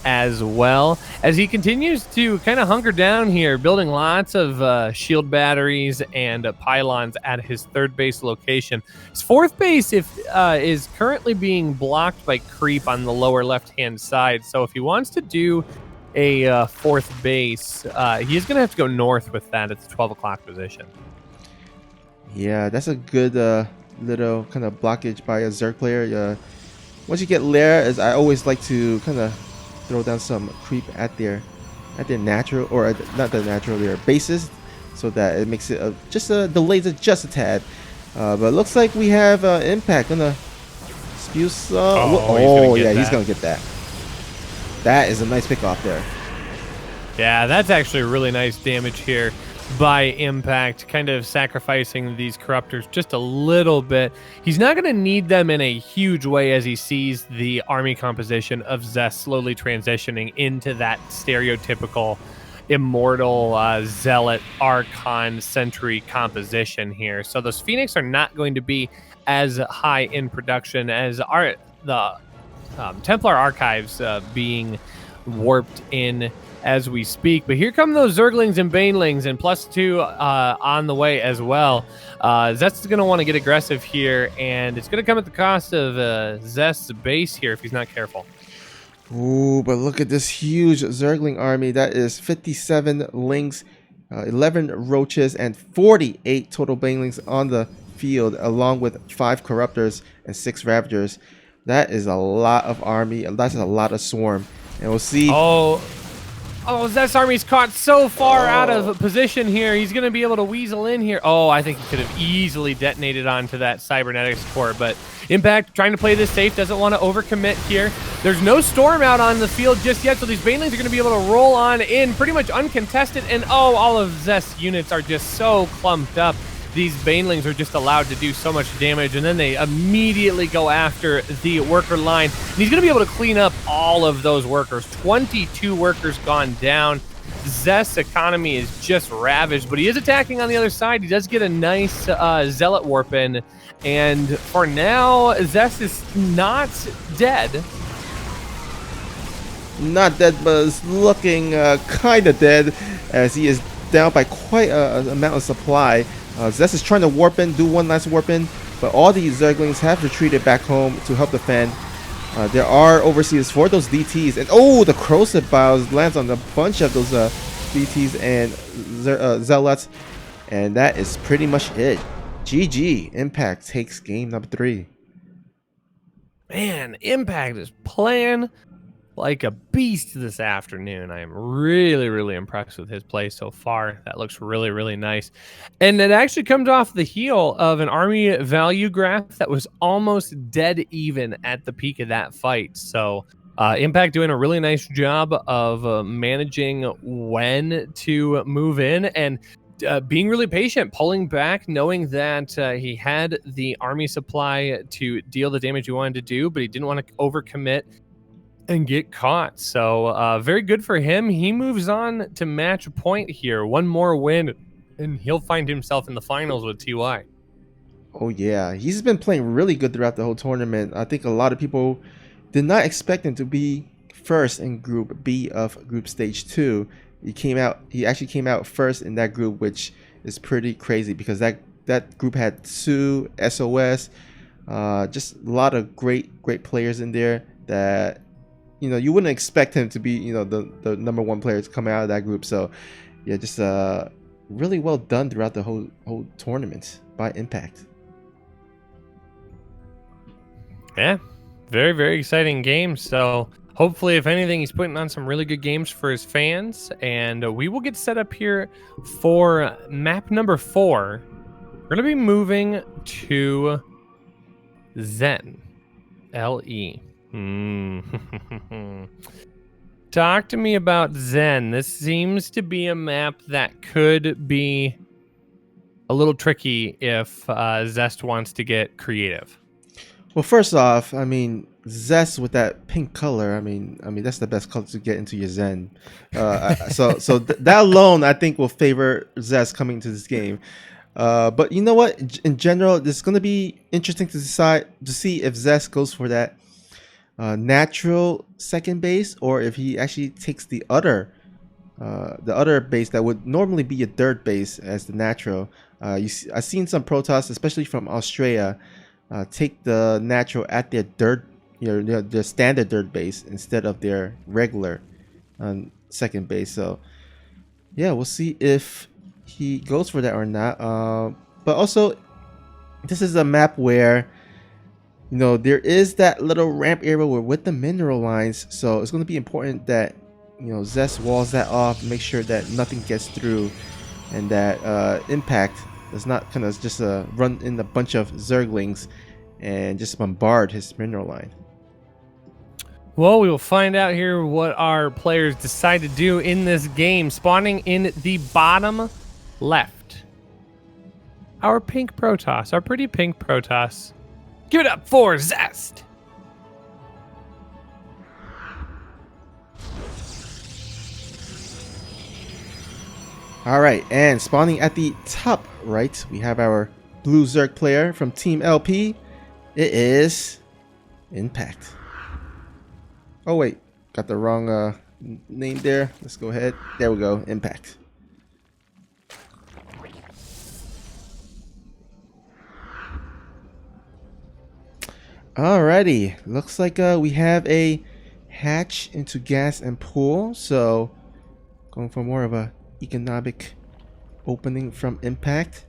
as well, as he continues to kind of hunker down here, building lots of shield batteries and pylons at his third base location. His fourth base is currently being blocked by creep on the lower left-hand side. So if he wants to do a fourth base, he is going to have to go north with that at the 12 o'clock position. Yeah, that's a good little kind of blockage by a Zerg player. Once you get Lair, as I always like to kind of throw down some creep at their natural, or not the natural, their bases, so that it makes it just delays it just a tad. But it looks like we have Impact gonna spew some. He's gonna get that. That is a nice pick off there. Yeah, that's actually really nice damage here by Impact, kind of sacrificing these Corruptors just a little bit. He's not going to need them in a huge way, as he sees the army composition of Zest slowly transitioning into that stereotypical Immortal Zealot Archon Sentry composition here. So those Phoenix are not going to be as high in production as the Templar Archives being warped in as we speak. But here come those Zerglings and Banelings, and +2 on the way as well. Zest is going to want to get aggressive here, and it's going to come at the cost of Zest's base here if he's not careful. Ooh, but look at this huge Zergling army. That is 57 Lings, 11 Roaches, and 48 total Banelings on the field, along with 5 Corruptors and 6 Ravagers. That is a lot of army, and that's a lot of swarm. And we'll see. Oh, Zest's army's caught so far out of position here. He's going to be able to weasel in here. Oh, I think he could have easily detonated onto that Cybernetics core, but Impact trying to play this safe, doesn't want to overcommit here. There's no Storm out on the field just yet, so these Banelings are going to be able to roll on in pretty much uncontested, and oh, all of Zest's units are just so clumped up. These Banelings are just allowed to do so much damage, and then they immediately go after the worker line. And he's going to be able to clean up all of those workers. 22 workers gone down. Zest's economy is just ravaged, but he is attacking on the other side. He does get a nice Zealot warp in, and for now, Zest is not dead. Not dead, but is looking kind of dead, as he is down by quite an amount of supply. Zest is trying to warp in, do one last warp in, but all these Zerglings have retreated back home to help defend. There are Overseers for those DTs, and oh, the Corrosive Biles lands on a bunch of those DTs and Zealots, and that is pretty much it. GG, Impact takes game number 3. Man, Impact is playing like a beast this afternoon. I am really impressed with his play so far. That looks really nice. And it actually comes off the heel of an army value graph that was almost dead even at the peak of that fight. So Impact doing a really nice job of managing when to move in and being really patient, pulling back, knowing that he had the army supply to deal the damage he wanted to do, but he didn't want to overcommit and get caught. So very good for him. He moves on to match point here. One more win, and he'll find himself in the finals with TY. Oh yeah, he's been playing really good throughout the whole tournament. I think a lot of people did not expect him to be first in Group B of Group Stage 2. He actually came out first in that group, which is pretty crazy because that group had Sue, SOS, just a lot of great players in there that you wouldn't expect him to be the number one player to come out of that group. So yeah, just really well done throughout the whole tournament by Impact. Yeah, very exciting game. So hopefully, if anything, he's putting on some really good games for his fans. And we will get set up here for map number 4. We're going to be moving to Zen. L-E. Talk to me about Zen. This seems to be a map that could be a little tricky if Zest wants to get creative. Well, first off, I mean, Zest with that pink color. I mean that's the best color to get into your Zen. That alone, I think, will favor Zest coming to this game. But you know what? In general, it's going to be interesting to see if Zest goes for that natural second base, or if he actually takes the other base that would normally be a third base as the natural. I've seen some Protoss, especially from Australia, take the natural at their their standard third base instead of their regular second base. So yeah, we'll see if he goes for that or not. But also, this is a map where there is that little ramp area with the mineral lines, so it's going to be important that Zest walls that off, make sure that nothing gets through, and that Impact does not kind of just run in a bunch of Zerglings and just bombard his mineral line. Well, we will find out here what our players decide to do in this game. Spawning in the bottom left, our pink Protoss, our pretty pink Protoss. Give it up for Zest. All right, and spawning at the top right, we have our blue Zerg player from Team LP. It is Impact. Oh wait, got the wrong name there. Let's go ahead. There we go, Impact. Alrighty, looks like we have a hatch into gas and pool, so going for more of a economic opening from Impact.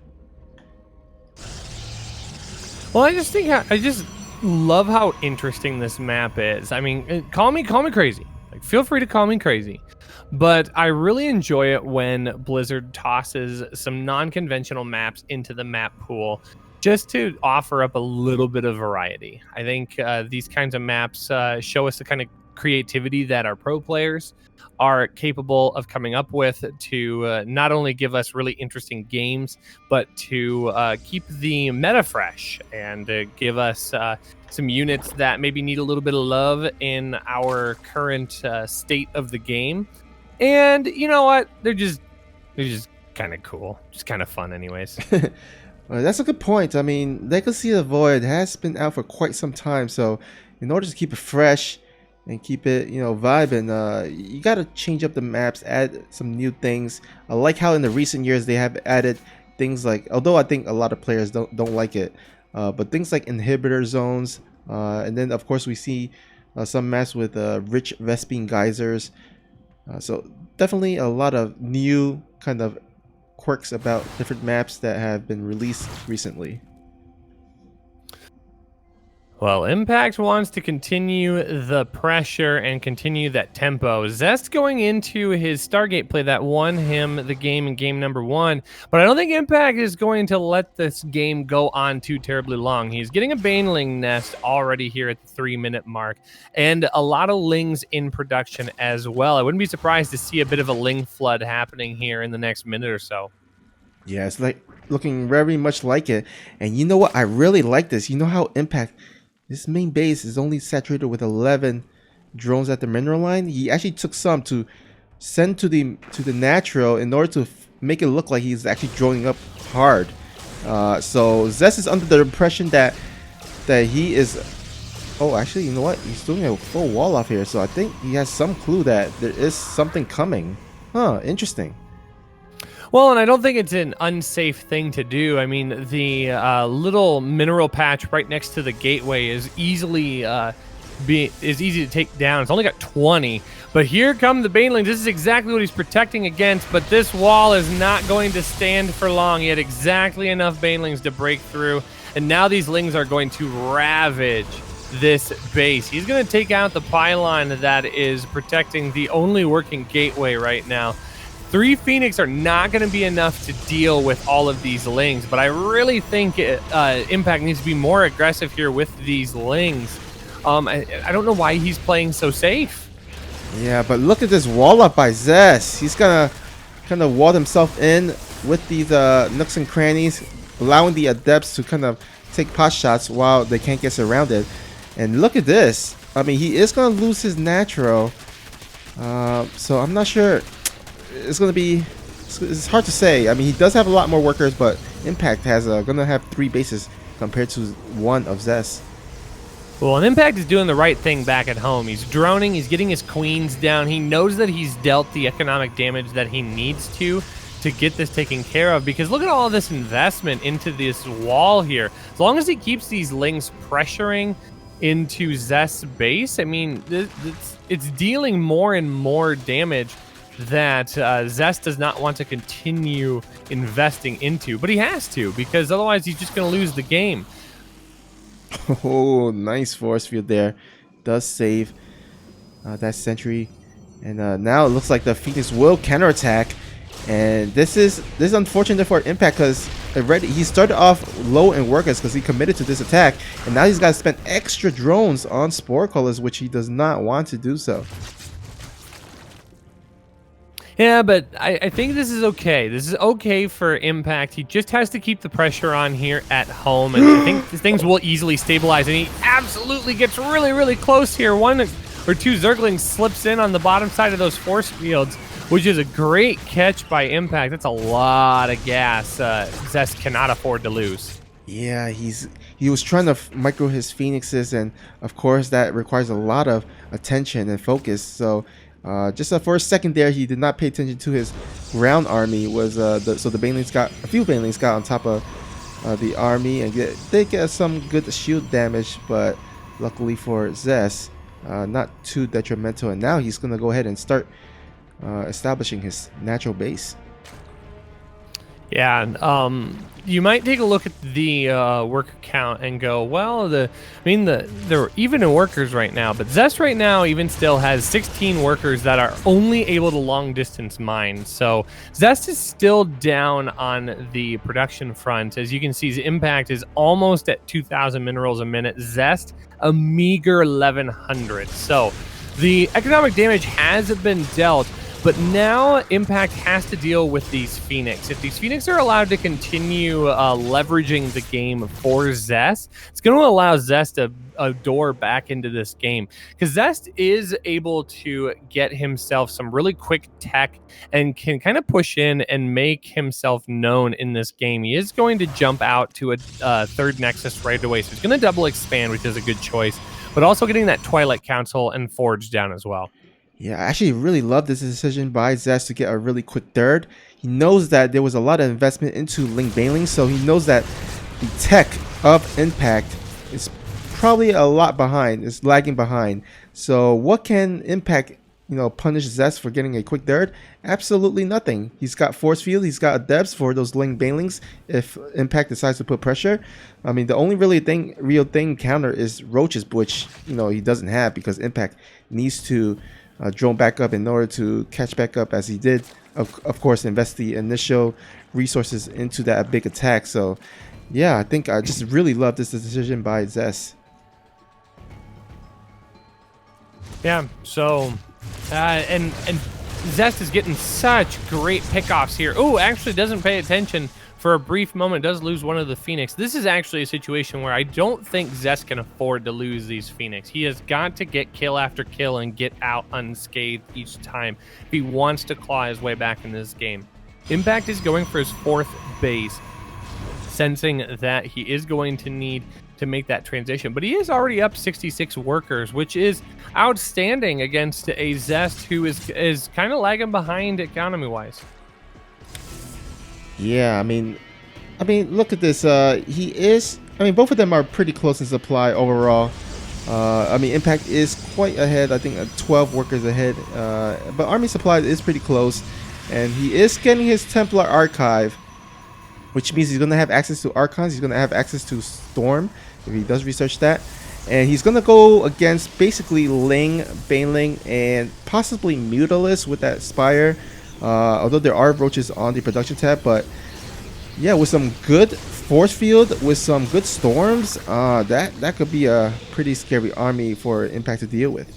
Well, I just love how interesting this map is. I mean, call me crazy. Like, feel free to call me crazy. But I really enjoy it when Blizzard tosses some non-conventional maps into the map pool just to offer up a little bit of variety. I think these kinds of maps show us the kind of creativity that our pro players are capable of coming up with to not only give us really interesting games, but to keep the meta fresh and give us some units that maybe need a little bit of love in our current state of the game. And you know what? They're just kind of cool, just kind of fun, anyways. Well, that's a good point. I mean, Legacy of the Void has been out for quite some time, so in order to keep it fresh and keep it, vibing, you gotta change up the maps, add some new things. I like how in the recent years they have added things like, although I think a lot of players don't like it, but things like inhibitor zones, and then of course we see some maps with rich Vespene geysers. So definitely a lot of new kind of quirks about different maps that have been released recently. Well, Impact wants to continue the pressure and continue that tempo. Zest going into his Stargate play that won him the game in game number 1, but I don't think Impact is going to let this game go on too terribly long. He's getting a Baneling nest already here at the 3-minute mark, and a lot of Lings in production as well. I wouldn't be surprised to see a bit of a Ling flood happening here in the next minute or so. Yeah, it's like looking very much like it. And you know what? I really like this. You know how Impact, this main base is only saturated with 11 drones at the mineral line. He actually took some to send to the natural in order to make it look like he's actually droning up hard. So Zest is under the impression that he is. Oh, actually, you know what? He's doing a full wall off here, so I think he has some clue that there is something coming. Huh? Interesting. Well, and I don't think it's an unsafe thing to do. I mean, the little mineral patch right next to the gateway is easy to take down. It's only got 20, but here come the Banelings. This is exactly what he's protecting against, but this wall is not going to stand for long. He had exactly enough Banelings to break through, and now these Lings are going to ravage this base. He's going to take out the pylon that is protecting the only working gateway right now. 3 Phoenix are not going to be enough to deal with all of these Lings, but I really think Impact needs to be more aggressive here with these Lings. I don't know why he's playing so safe. Yeah, but look at this wall up by Zest. He's gonna kind of wall himself in with these nooks and crannies, allowing the adepts to kind of take pot shots while they can't get surrounded. And look at this. I mean, he is gonna lose his natural. So I'm not sure. It's gonna be. It's hard to say. I mean, he does have a lot more workers, but Impact has gonna have 3 bases compared to 1 of Zest. Well, and Impact is doing the right thing back at home. He's droning, he's getting his queens down. He knows that he's dealt the economic damage that he needs to get this taken care of, because look at all this investment into this wall here. As long as he keeps these Lings pressuring into Zest's base, I mean, it's dealing more and more damage that Zest does not want to continue investing into, but he has to, because otherwise he's just going to lose the game. Oh, nice force field there. Does save that sentry. And now it looks like the Phoenix will counterattack. And this is unfortunate for Impact, because he started off low in workers because he committed to this attack. And now he's got to spend extra drones on Spore Colors, which he does not want to do so. Yeah, but I think this is okay. This is okay for Impact. He just has to keep the pressure on here at home, and I think things will easily stabilize. And he absolutely gets really, really close here. 1 or 2 Zerglings slips in on the bottom side of those force fields, which is a great catch by Impact. That's a lot of gas Zest cannot afford to lose. Yeah, he was trying to micro his Phoenixes, and of course that requires a lot of attention and focus. So just for a second there, he did not pay attention to his ground army. So the Banelings got a few Banelings got on top of the army, and they get some good shield damage, but luckily for Zest, not too detrimental. And now he's gonna go ahead and start establishing his natural base. Yeah, you might take a look at the worker count and go, well, they're even in workers right now, but Zest right now even still has 16 workers that are only able to long distance mine. So Zest is still down on the production front. As you can see, his Impact is almost at 2,000 minerals a minute. Zest, a meager 1,100. So the economic damage has been dealt, but now Impact has to deal with these Phoenix. If these Phoenix are allowed to continue leveraging the game for Zest, it's going to allow Zest a door back into this game. Because Zest is able to get himself some really quick tech and can kind of push in and make himself known in this game. He is going to jump out to a 3rd Nexus right away. So he's going to double expand, which is a good choice. But also getting that Twilight Council and Forge down as well. Yeah, I actually really love this decision by Zest to get a really quick 3rd. He knows that there was a lot of investment into Link Baneling, so he knows that the tech of Impact is probably a lot behind, is lagging behind. So what can Impact punish Zest for getting a quick third? Absolutely nothing. He's got force field. He's got adepts for those Ling Banelings if Impact decides to put pressure. I mean, the only real thing counter is Roaches, which he doesn't have because Impact needs to drone back up in order to catch back up as he did. Of course, invest the initial resources into that big attack. So, yeah, I think I just really love this decision by Zest. Yeah, so and Zest is getting such great pickoffs here. Oh, actually doesn't pay attention for a brief moment, does lose one of the Phoenix. This is actually a situation where I don't think Zest can afford to lose these Phoenix. He has got to get kill after kill and get out unscathed each time if he wants to claw his way back in this game. Impact is going for his 4th base, sensing that he is going to need to make that transition, but he is already up 66 workers, which is outstanding against a Zest who is kind of lagging behind economy wise. Yeah, I mean, look at this. Both of them are pretty close in supply overall. Impact is quite ahead. I think 12 workers ahead. But Army supply is pretty close, and he is getting his Templar archive, which means he's gonna have access to Archons. He's gonna have access to Storm if he does research that, and he's gonna go against basically Ling, Baneling, and possibly Mutalisk with that Spire. Although there are Roaches on the production tab, but yeah, with some good force field, with some good storms, that could be a pretty scary army for Impact to deal with.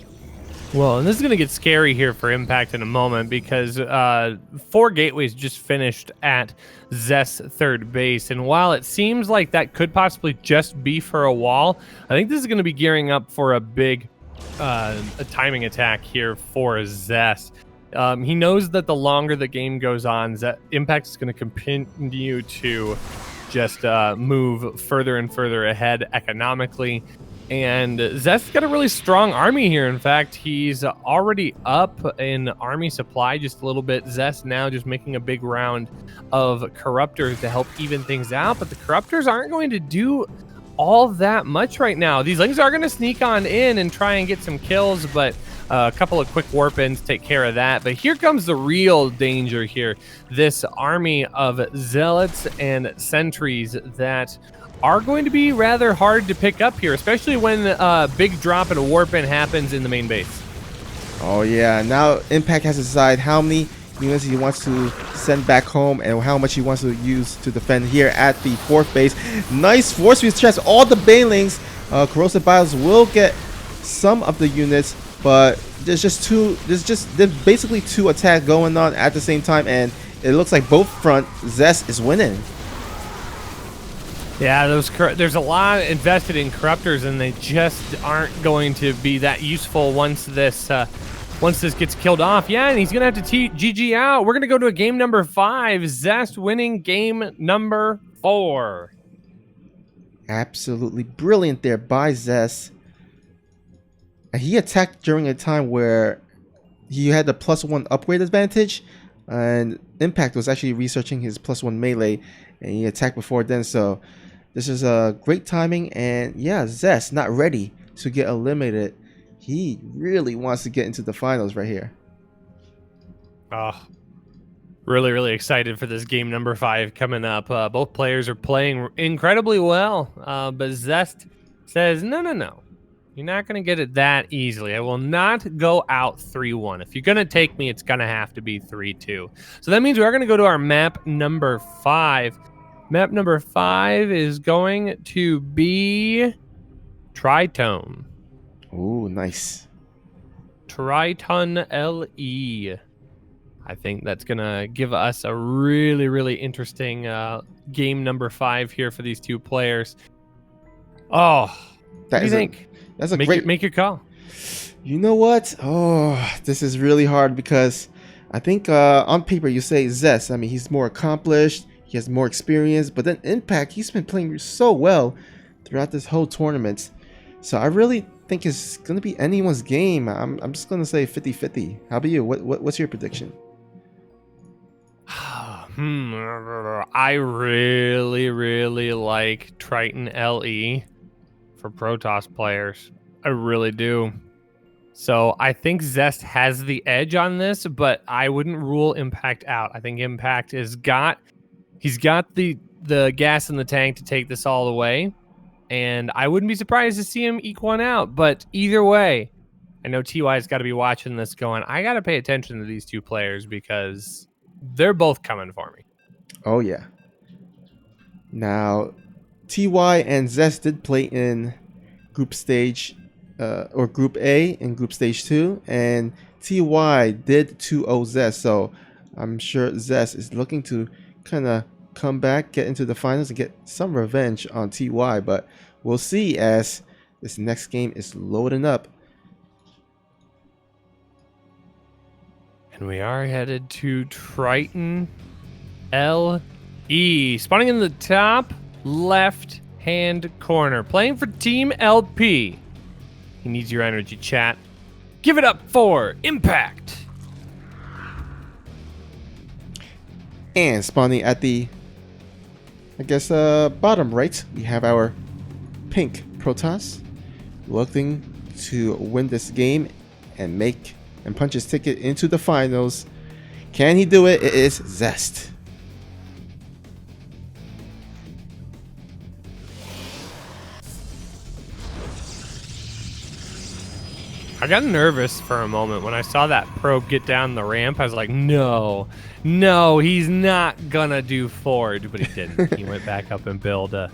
Well, and this is going to get scary here for Impact in a moment because 4 gateways just finished at Zest's 3rd base. And while it seems like that could possibly just be for a wall, I think this is going to be gearing up for a big a timing attack here for Zest. He knows that the longer the game goes on, Impact is going to continue to just move further and further ahead economically. And Zest's got a really strong army here. In fact, he's already up in army supply just a little bit. Zest now just making a big round of Corruptors to help even things out. But the Corruptors aren't going to do all that much right now. These Lings are going to sneak on in and try and get some kills, but a couple of quick warp-ins take care of that. But here comes the real danger here. This army of Zealots and Sentries that are going to be rather hard to pick up here, especially when a big drop and a warp-in happens in the main base. Oh yeah, now Impact has to decide how many units he wants to send back home and how much he wants to use to defend here at the 4th base. Nice force field chest, all the Banelings. Corrosive Bios will get some of the units, but there's basically 2 attacks going on at the same time, and it looks like both front Zest is winning. Yeah, there's a lot invested in Corruptors, and they just aren't going to be that useful once this gets killed off. Yeah, and he's gonna have to GG out. We're gonna go to a game number 5. Zest winning game number 4. Absolutely brilliant there by Zest. And he attacked during a time where he had the +1 upgrade advantage, and Impact was actually researching his +1 melee, and he attacked before then. So this is a great timing, and yeah, Zest not ready to get eliminated. He really wants to get into the finals right here. Oh, really, really excited for this game number 5 coming up. Both players are playing incredibly well, but Zest says, no. You're not going to get it that easily. I will not go out 3-1. If you're going to take me, it's going to have to be 3-2. So that means we are going to go to our map number 5. Map number 5 is going to be Tritone. Ooh, nice. Triton LE. I think that's going to give us a really, really interesting game number 5 here for these 2 players. Oh, what do you think? That's a great... Make your call. You know what? Oh, this is really hard because I think on paper you say Zest. I mean, he's more accomplished. He has more experience. But then Impact, he's been playing so well throughout this whole tournament. So I really think it's going to be anyone's game. I'm just going to say 50-50. How about you? What's your prediction? I really, really like Triton LE for Protoss players. I really do. So I think Zest has the edge on this, but I wouldn't rule Impact out. I think Impact he's got the gas in the tank to take this all the way, and I wouldn't be surprised to see him eke one out. But either way, I know TY's got to be watching this going, I got to pay attention to these two players because they're both coming for me. Oh, yeah. Now, TY and Zest did play in group stage, or group A and group stage 2, and TY did 2-0 Zest, so I'm sure Zest is looking to kind of come back, get into the finals, and get some revenge on TY, but we'll see as this next game is loading up. And we are headed to Triton LE. Spawning in the top left-hand corner. Playing for Team LP. He needs your energy, chat. Give it up for Impact. And spawning at the, I guess, bottom right, we have our pink Protoss looking to win this game and punch his ticket into the finals. Can he do it? It is Zest. I got nervous for a moment when I saw that probe get down the ramp. I was like, no, he's not gonna do forward, but he didn't. He went back up and built a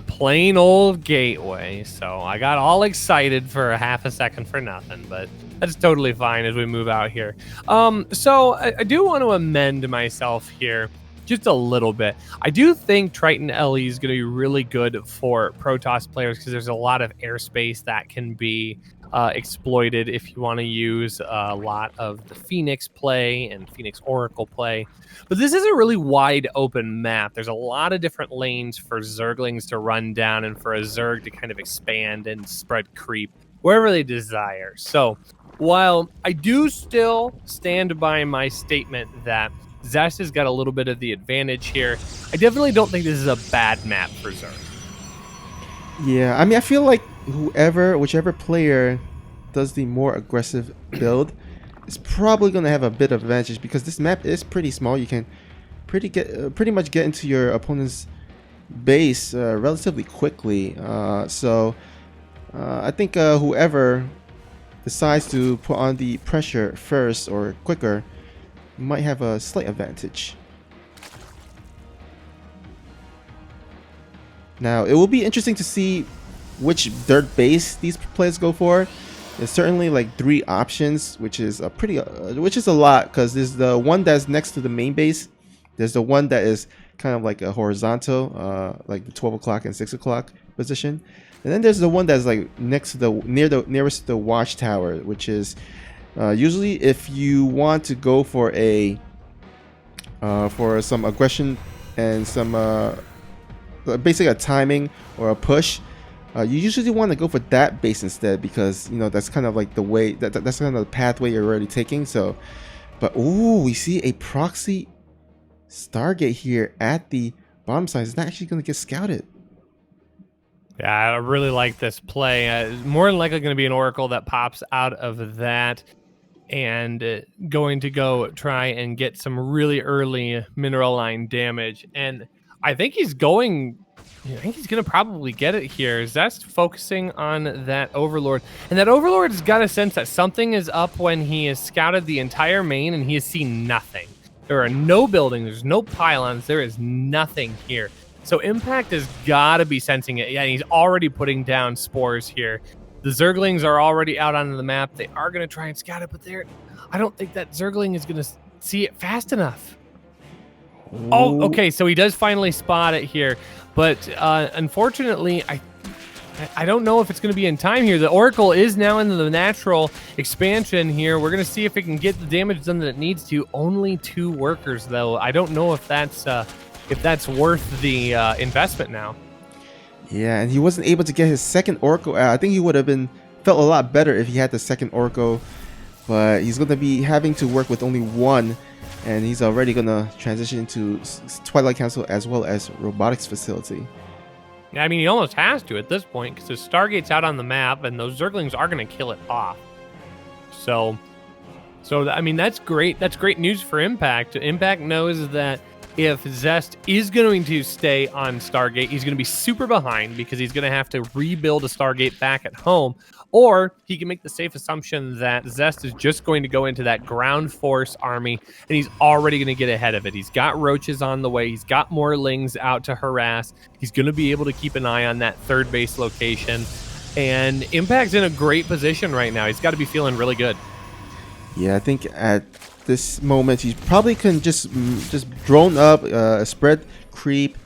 plain old gateway. So I got all excited for a half a second for nothing, but that's totally fine as we move out here. So I do want to amend myself here just a little bit. I do think Triton LE is going to be really good for Protoss players because there's a lot of airspace that can be exploited if you want to use a lot of the Phoenix play and Phoenix Oracle play. But this is a really wide open map. There's a lot of different lanes for Zerglings to run down and for a Zerg to kind of expand and spread creep wherever they desire. So while I do still stand by my statement that Zest has got a little bit of the advantage here, I definitely don't think this is a bad map for Zerg. Yeah, I mean, I feel like whichever player does the more aggressive build is probably going to have a bit of advantage because this map is pretty small. You can pretty much get into your opponent's base relatively quickly. So I think whoever decides to put on the pressure first or quicker might have a slight advantage. Now, it will be interesting to see which dirt base these players go for. There's certainly like 3 options, which is a lot because there's the one that's next to the main base. There's the one that is kind of like a horizontal, like the 12 o'clock and 6 o'clock position. And then there's the one that's like next to nearest to the watchtower, which is usually if you want to go for some aggression and some basically a timing or a push, you usually want to go for that base instead because that's kind of like the way that's kind of the pathway you're already taking. So, but ooh, we see a proxy Stargate here at the bottom side. It's not actually going to get scouted. Yeah, I really like this play. More than likely going to be an Oracle that pops out of that and going to go try and get some really early mineral line damage. And I think he's going to probably get it here. Zest focusing on that Overlord. And that Overlord has got a sense that something is up when he has scouted the entire main and he has seen nothing. There are no buildings, there's no pylons, there is nothing here. So Impact has got to be sensing it. Yeah, he's already putting down spores here. The Zerglings are already out onto the map. They are going to try and scout it, but I don't think that Zergling is going to see it fast enough. Ooh. Oh, okay, so he does finally spot it here. But unfortunately, I don't know if it's going to be in time here. The Oracle is now in the natural expansion here. We're going to see if it can get the damage done that it needs to. Only 2 workers, though. I don't know if that's worth the investment now. Yeah, and he wasn't able to get his second Oracle out. I think he would have felt a lot better if he had the second Oracle, but he's going to be having to work with only 1, and he's already going to transition into Twilight Council as well as Robotics Facility. I mean, he almost has to at this point because his Stargate's out on the map, and those Zerglings are going to kill it off. So I mean, that's great. That's great news for Impact. Impact knows that if Zest is going to stay on Stargate, he's going to be super behind because he's going to have to rebuild a Stargate back at home. Or he can make the safe assumption that Zest is just going to go into that ground force army, and he's already going to get ahead of it. He's got roaches on the way. He's got more lings out to harass. He's going to be able to keep an eye on that third base location. And Impact's in a great position right now. He's got to be feeling really good. Yeah, I think at this moment he probably can just drone up, spread creep,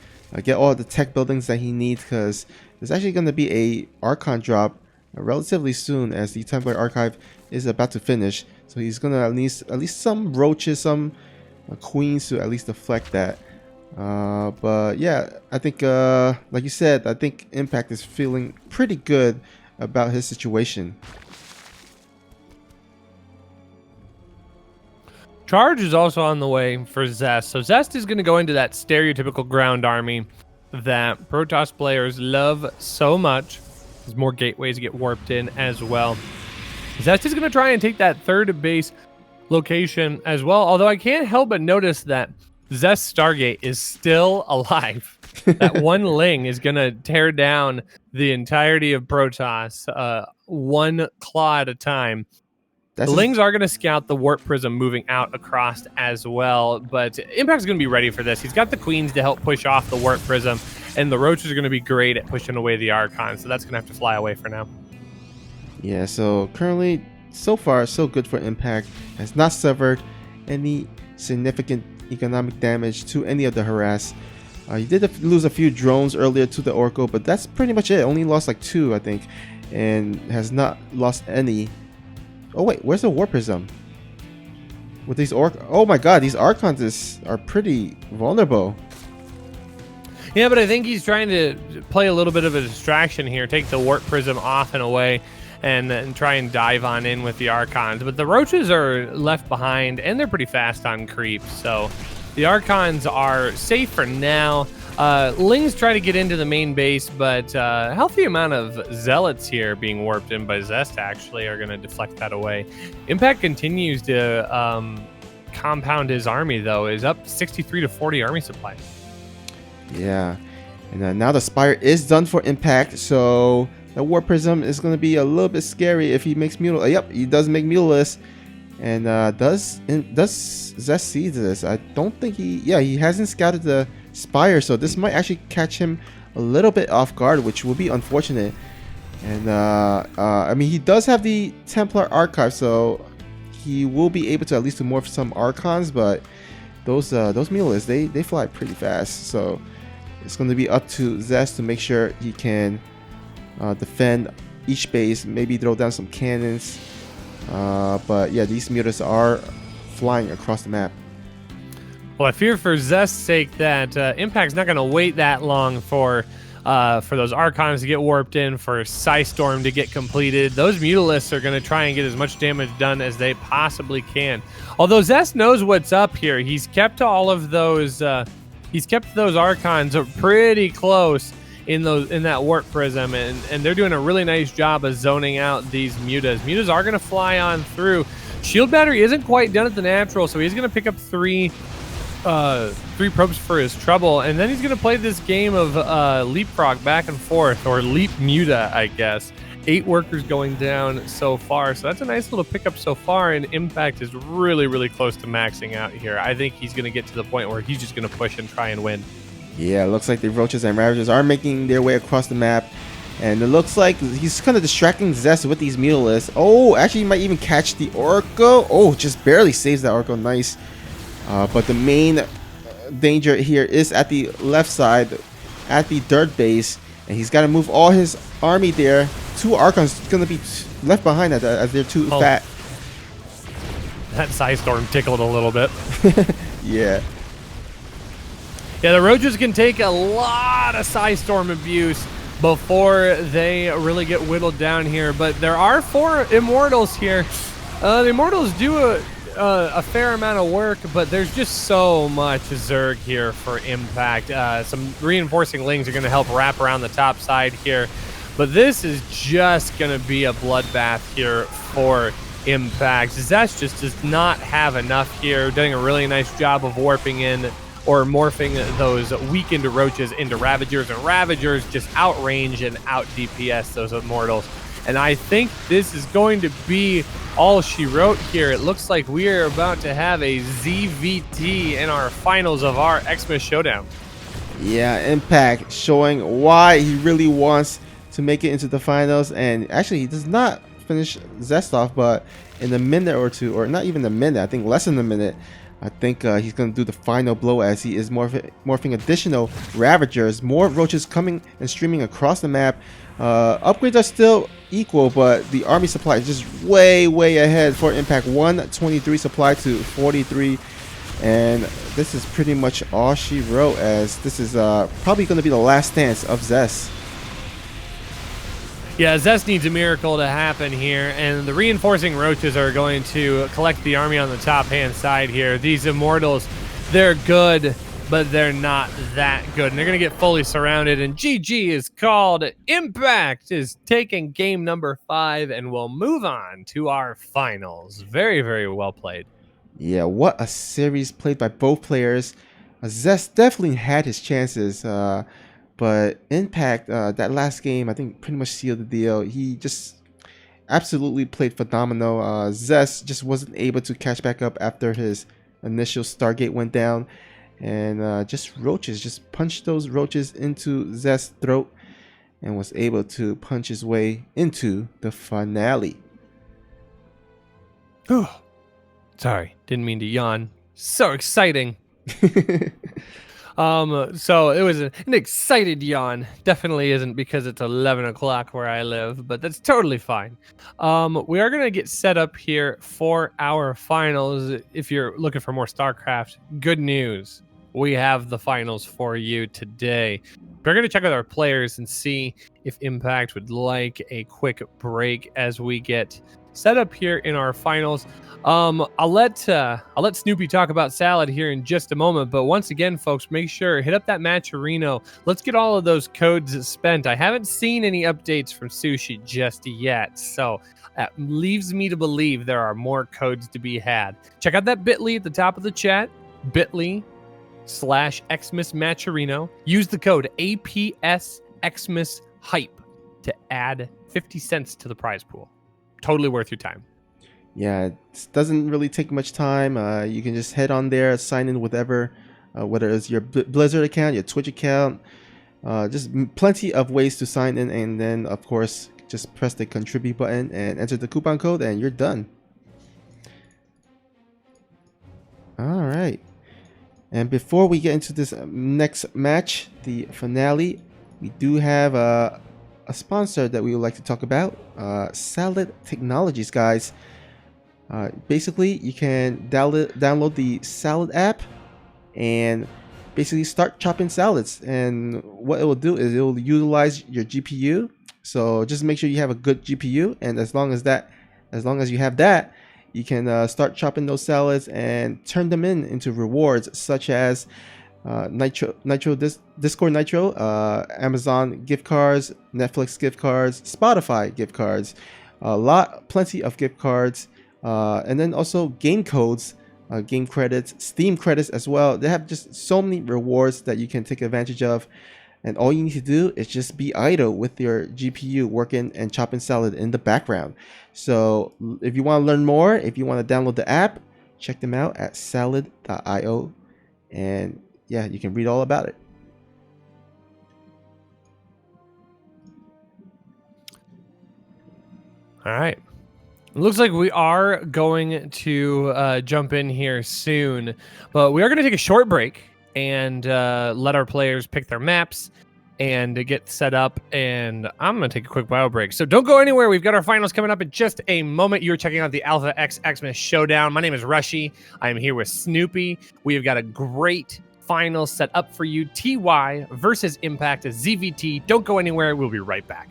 get all the tech buildings that he needs, because there's actually going to be a Archon drop relatively soon as the Templar Archive is about to finish. So he's going to at least some roaches, some queens to at least deflect that. But yeah, I think like you said, I think Impact is feeling pretty good about his situation. Charge is also on the way for Zest. So Zest is going to go into that stereotypical ground army that Protoss players love so much. There's more gateways get warped in as well. Zest is going to try and take that third base location as well. Although I can't help but notice that Zest Stargate is still alive. That one Ling is going to tear down the entirety of Protoss one claw at a time. The Lings are going to scout the Warp Prism moving out across as well, but Impact's going to be ready for this. He's got the Queens to help push off the Warp Prism, and the Roaches are going to be great at pushing away the Archon, so that's going to have to fly away for now. Yeah, so currently, so far, so good for Impact. Has not suffered any significant economic damage to any of the harass. You did lose a few drones earlier to the Oracle, but that's pretty much it. Only lost like 2, I think, and has not lost any. Oh wait, where's the Warp Prism? With these oh my god, these Archons are pretty vulnerable. Yeah, but I think he's trying to play a little bit of a distraction here, take the Warp Prism off and away, and try and dive on in with the Archons. But the Roaches are left behind, and they're pretty fast on creep, so the Archons are safe for now. Lings try to get into the main base, but a healthy amount of Zealots here being warped in by Zest actually are going to deflect that away. Impact continues to compound his army, though. Is up 63 to 40 army supply. Yeah, and now the Spire is done for Impact, so the Warp Prism is going to be a little bit scary if he makes Mutal. Yep, he does make Mutalisk. And does Zest see this? I don't think he hasn't scouted the Spire, so this might actually catch him a little bit off guard, which will be unfortunate. And I mean, he does have the Templar Archive, so he will be able to at least morph some Archons, but those Mutalisks, they fly pretty fast, so it's going to be up to Zest to make sure he can defend each base, maybe throw down some cannons. But yeah, these Mutalisks are flying across the map. Well, I fear for Zest's sake that Impact's not going to wait that long for those Archons to get warped in, for Psystorm to get completed. Those Mutalisks are going to try and get as much damage done as they possibly can. Although Zest knows what's up here, he's kept all of those. He's kept those Archons pretty close in that Warp Prism, and they're doing a really nice job of zoning out these Mutas. Mutas are going to fly on through. Shield Battery isn't quite done at the natural, so he's going to pick up three probes for his trouble, and then he's going to play this game of leapfrog back and forth, or leap Muta, I guess. 8 workers going down so far, so that's a nice little pickup so far, and Impact is really, really close to maxing out here. I think he's going to get to the point where he's just going to push and try and win. Yeah, it looks like the Roaches and Ravagers are making their way across the map, and it looks like he's kind of distracting Zest with these Mutalisks. Oh, actually, he might even catch the Oracle. Oh, just barely saves that Oracle. Nice. But the main danger here is at the left side, at the dirt base, and he's got to move all his army there. 2 Archons going to be left behind as they're too fat. That Psystorm tickled a little bit. Yeah. Yeah, the Roaches can take a lot of Psystorm abuse before they really get whittled down here, but there are 4 Immortals here. The Immortals do a fair amount of work, but there's just so much Zerg here for Impact. Some reinforcing lings are going to help wrap around the top side here, but this is just going to be a bloodbath here for Impact. Zest just does not have enough here, doing a really nice job of warping in or morphing those weakened roaches into Ravagers, and Ravagers just outrange and out DPS those Immortals. And I think this is going to be all she wrote here. It looks like we are about to have a ZVT in our finals of our Xmas Showdown. Yeah, Impact showing why he really wants to make it into the finals. And actually, he does not finish Zest off, but in a minute or two, or not even a minute, I think less than a minute, I think he's going to do the final blow as he is morphing additional Ravagers. More roaches coming and streaming across the map. Upgrades are still equal, but the army supply is just way ahead for Impact. 123 supply to 43. And this is pretty much all she wrote, as this is probably going to be the last stance of Zest. Yeah, Zest needs a miracle to happen here, and the reinforcing roaches are going to collect the army on the top-hand side here. These Immortals, they're good, but they're not that good, and they're going to get fully surrounded, and GG is called. Impact is taking game number 5, and we'll move on to our finals. Very well played. Yeah, what a series played by both players. Zest definitely had his chances, but Impact, that last game, I think pretty much sealed the deal. He just absolutely played phenomenal. Zest just wasn't able to catch back up after his initial Stargate went down. And just roaches, just punched those roaches into Zest's throat and was able to punch his way into the finale. Sorry, didn't mean to yawn. So exciting. So it was an excited yawn. Definitely isn't because it's 11 o'clock where I live, but that's totally fine. We are going to get set up here for our finals. If you're looking for more StarCraft, good news. We have the finals for you today. We're going to check with our players and see if Impact would like a quick break as we get set up here in our finals. I'll let Snoopy talk about Salad here in just a moment, but once again, folks, make sure hit up that Matcherino. Let's get all of those codes spent. I haven't seen any updates from Sushi just yet, so that leaves me to believe there are more codes to be had. Check out that bit.ly at the top of the chat, bit.ly/Xmas Matcherino. Use the code APS Xmas Hype to add 50 cents to the prize pool. Totally worth your time. Yeah, it doesn't really take much time. You can just head on there, sign in whatever, whether it's your Blizzard account, your Twitch account, just plenty of ways to sign in, and then of course just press the contribute button and enter the coupon code, and you're done. All right, and before we get into this next match, the finale, we do have a sponsor that we would like to talk about, Salad Technologies, guys. Basically, you can download the Salad app and basically start chopping salads. And what it will do is it will utilize your GPU. So just make sure you have a good GPU, and as long as you have that, you can start chopping those salads and turn them into rewards such as Discord Nitro, Amazon gift cards, Netflix gift cards, Spotify gift cards, plenty of gift cards. And then also game codes, game credits, Steam credits as well. They have just so many rewards that you can take advantage of. And all you need to do is just be idle with your GPU working and chopping salad in the background. So if you want to learn more, if you want to download the app, check them out at salad.io. And yeah, you can read all about it. All right. It looks like we are going to jump in here soon, but we are going to take a short break and let our players pick their maps and get set up, and I'm going to take a quick bio break. So don't go anywhere. We've got our finals coming up in just a moment. You're checking out the Alpha X Xmas Showdown. My name is Rushy. I'm here with Snoopy. We have got a great final set up for you. TY versus Impact as ZVT. Don't go anywhere. We'll be right back.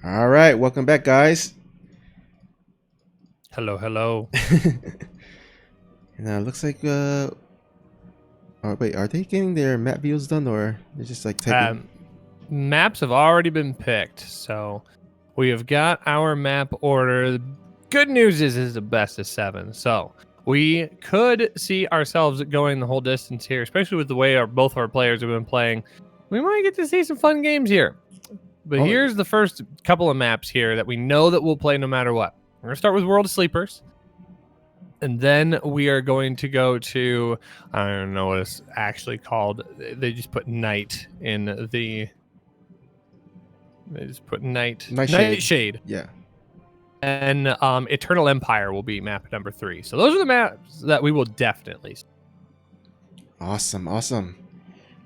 All right, welcome back, guys. Hello, hello. And looks like oh wait, are they getting their map views done, or they're just like taking? Maps have already been picked, so we have got our map order. The good news is it's the best of 7, so we could see ourselves going the whole distance here, especially with the way both our players have been playing. We might get to see some fun games here. But Oh. here's the first couple of maps here that we know that we'll play no matter what. We're going to start with World of Sleepers. And then we are going to go to, I don't know what it's actually called. They just put night in the... They just put Nightshade. Yeah. And Eternal Empire will be map number 3. So those are the maps that we will definitely see. Awesome.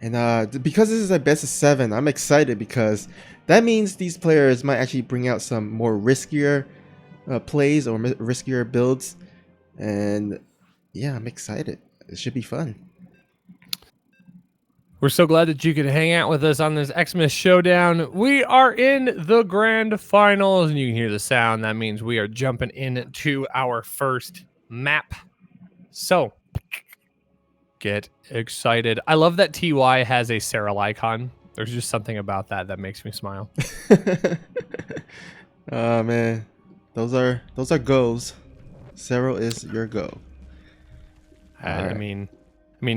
And because this is a best of 7, I'm excited because that means these players might actually bring out some more riskier plays or riskier builds. And yeah, I'm excited. It should be fun. We're so glad that you could hang out with us on this Xmas Showdown. We are in the grand finals, and you can hear the sound. That means we are jumping into our first map. So, get excited. I love that TY has a Cyril icon. There's just something about that makes me smile. Oh man, those are goals. Cyril is your go. I mean,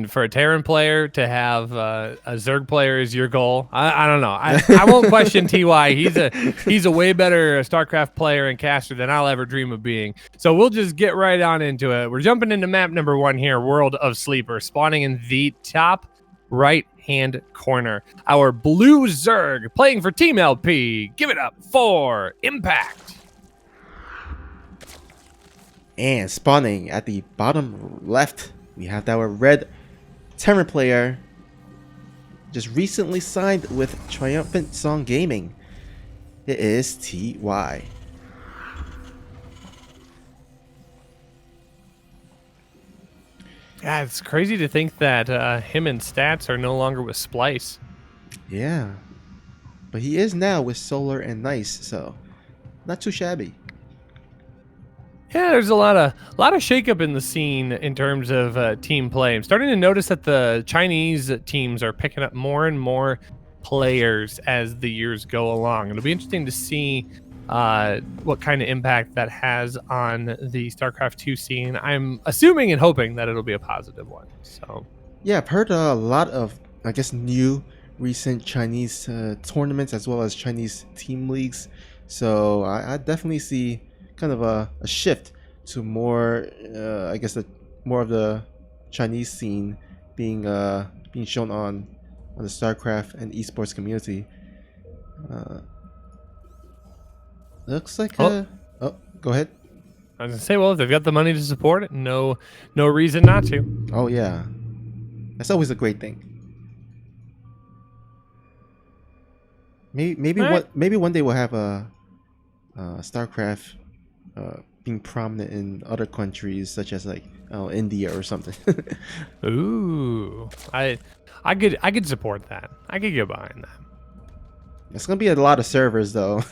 for a Terran player to have a Zerg player is your goal. I don't know. I won't question TY. He's a way better StarCraft player and caster than I'll ever dream of being. So we'll just get right on into it. We're jumping into map number 1 here, World of Sleepers, spawning in the top right-hand corner. Our blue Zerg playing for Team LP. Give it up for Impact. And spawning at the bottom left, we have our red Terran player just recently signed with Triumphant Song Gaming. It is TY. Yeah, it's crazy to think that him and Stats are no longer with Splice. Yeah, but he is now with Solar and Nice, so not too shabby. Yeah, there's a lot of shakeup in the scene in terms of team play. I'm starting to notice that the Chinese teams are picking up more and more players as the years go along. It'll be interesting to see what kind of impact that has on the StarCraft 2 scene. I'm assuming and hoping that it'll be a positive one. So Yeah, I've heard a lot of, I guess, new recent Chinese tournaments as well as Chinese team leagues. So I definitely see kind of a shift to more, I guess, more of the Chinese scene being shown on the StarCraft and esports community. Looks like oh, go ahead. I was gonna say, well, if they've got the money to support it, no reason not to. Oh yeah, that's always a great thing. Maybe one day we'll have a StarCraft being prominent in other countries such as like India or something. Ooh, I could support that. I could get behind that. It's gonna be a lot of servers though.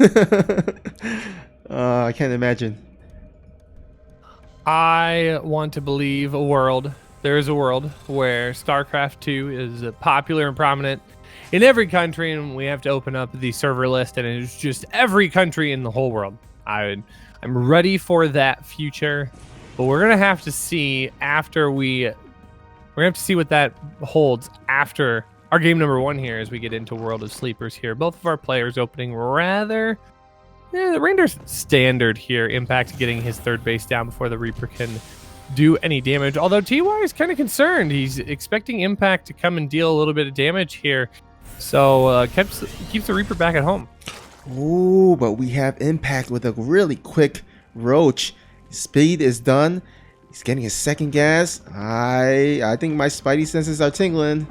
I can't imagine. I want to believe there is a world where StarCraft 2 is popular and prominent in every country, and we have to open up the server list, and it's just every country in the whole world. I'm ready for that future, but we're gonna have to see what that holds after our game number 1 here as we get into World of Sleepers here. Both of our players opening rather... Yeah, the Ranger's standard here. Impact getting his third base down before the Reaper can do any damage. Although TY is kind of concerned. He's expecting Impact to come and deal a little bit of damage here. So keeps the Reaper back at home. Ooh, but we have Impact with a really quick Roach. Speed is done. He's getting his second gas. I think my spidey senses are tingling.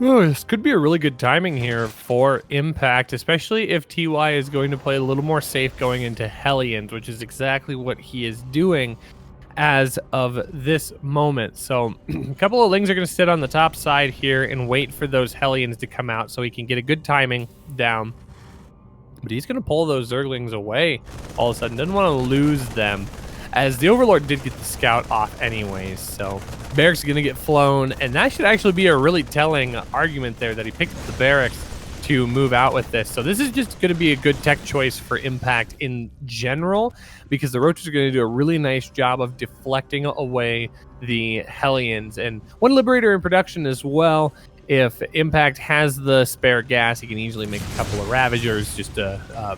Oh, this could be a really good timing here for Impact, especially if TY is going to play a little more safe going into Hellions, which is exactly what he is doing as of this moment. So a couple of Lings are going to sit on the top side here and wait for those Hellions to come out so he can get a good timing down. but he's going to pull those Zerglings away all of a sudden. Doesn't want to lose them, as the Overlord did get the scout off anyways. So Barracks is going to get flown, and that should actually be a really telling argument there that he picked up the Barracks to move out with this. So this is just going to be a good tech choice for Impact in general, because the Roaches are going to do a really nice job of deflecting away the Hellions. And one Liberator in production as well. If Impact has the spare gas, he can easily make a couple of Ravagers just to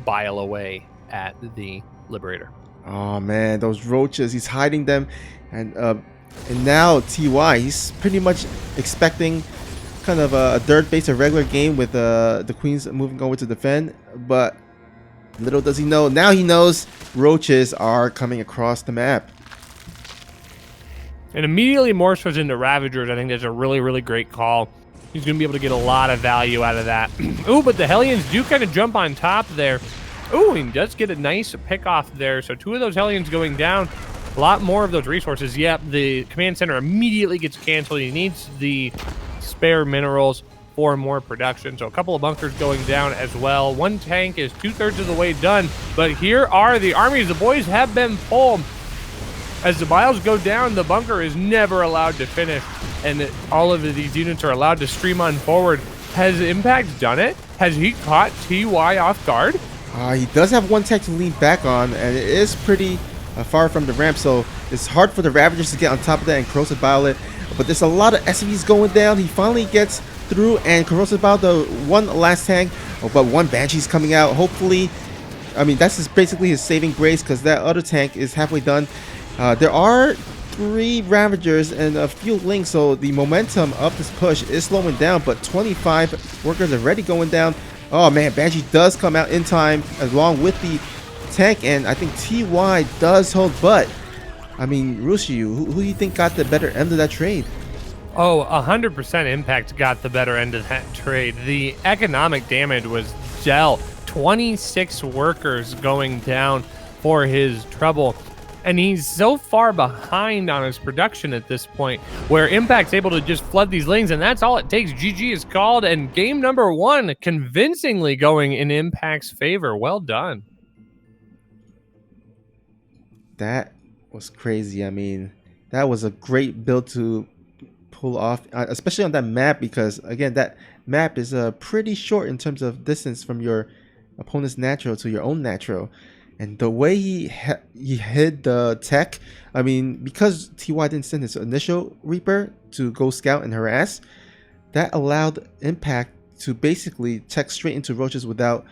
bile away at the Liberator. Oh man, those Roaches, he's hiding them, and now TY, he's pretty much expecting kind of a third base, a regular game with the Queens moving over to defend, but little does he know, now he knows Roaches are coming across the map. And immediately morphs into Ravagers. I think that's a really, really great call. He's going to be able to get a lot of value out of that. Ooh, but the Hellions do kind of jump on top there. Ooh, he does get a nice pick off there. So 2 of those Hellions going down. A lot more of those resources. Yep, the command center immediately gets canceled. He needs the spare minerals for more production. So a couple of bunkers going down as well. One tank is 2/3 of the way done. But here are the armies. The boys have been pulled. As the biles go down, the bunker is never allowed to finish, and all of these units are allowed to stream on forward. Has Impact done it? Has he caught TY off guard? He does have one tech to lean back on, and it is pretty far from the ramp, so it's hard for the Ravagers to get on top of that and Corrosive Bile it. But there's a lot of SCVs going down. He finally gets through, and Corrosive Bile the one last tank, but one Banshee's coming out. Hopefully, I mean, that's basically his saving grace, because that other tank is halfway done. There are 3 Ravagers and a few links, so the momentum of this push is slowing down, but 25 workers already going down. Oh man, Banshee does come out in time along with the tank, and I think TY does hold. But I mean, Rushiu, who do you think got the better end of that trade? Oh, 100% Impact got the better end of that trade. The economic damage was dealt. 26 workers going down for his trouble. And he's so far behind on his production at this point, where Impact's able to just flood these lanes, and that's all it takes. GG is called, and game number 1 convincingly going in Impact's favor. Well done. That was crazy. I mean, that was a great build to pull off, especially on that map, because again, that map is pretty short in terms of distance from your opponent's natural to your own natural. And the way he hid the tech, I mean, because TY didn't send his initial Reaper to go scout and harass, that allowed Impact to basically tech straight into Roaches without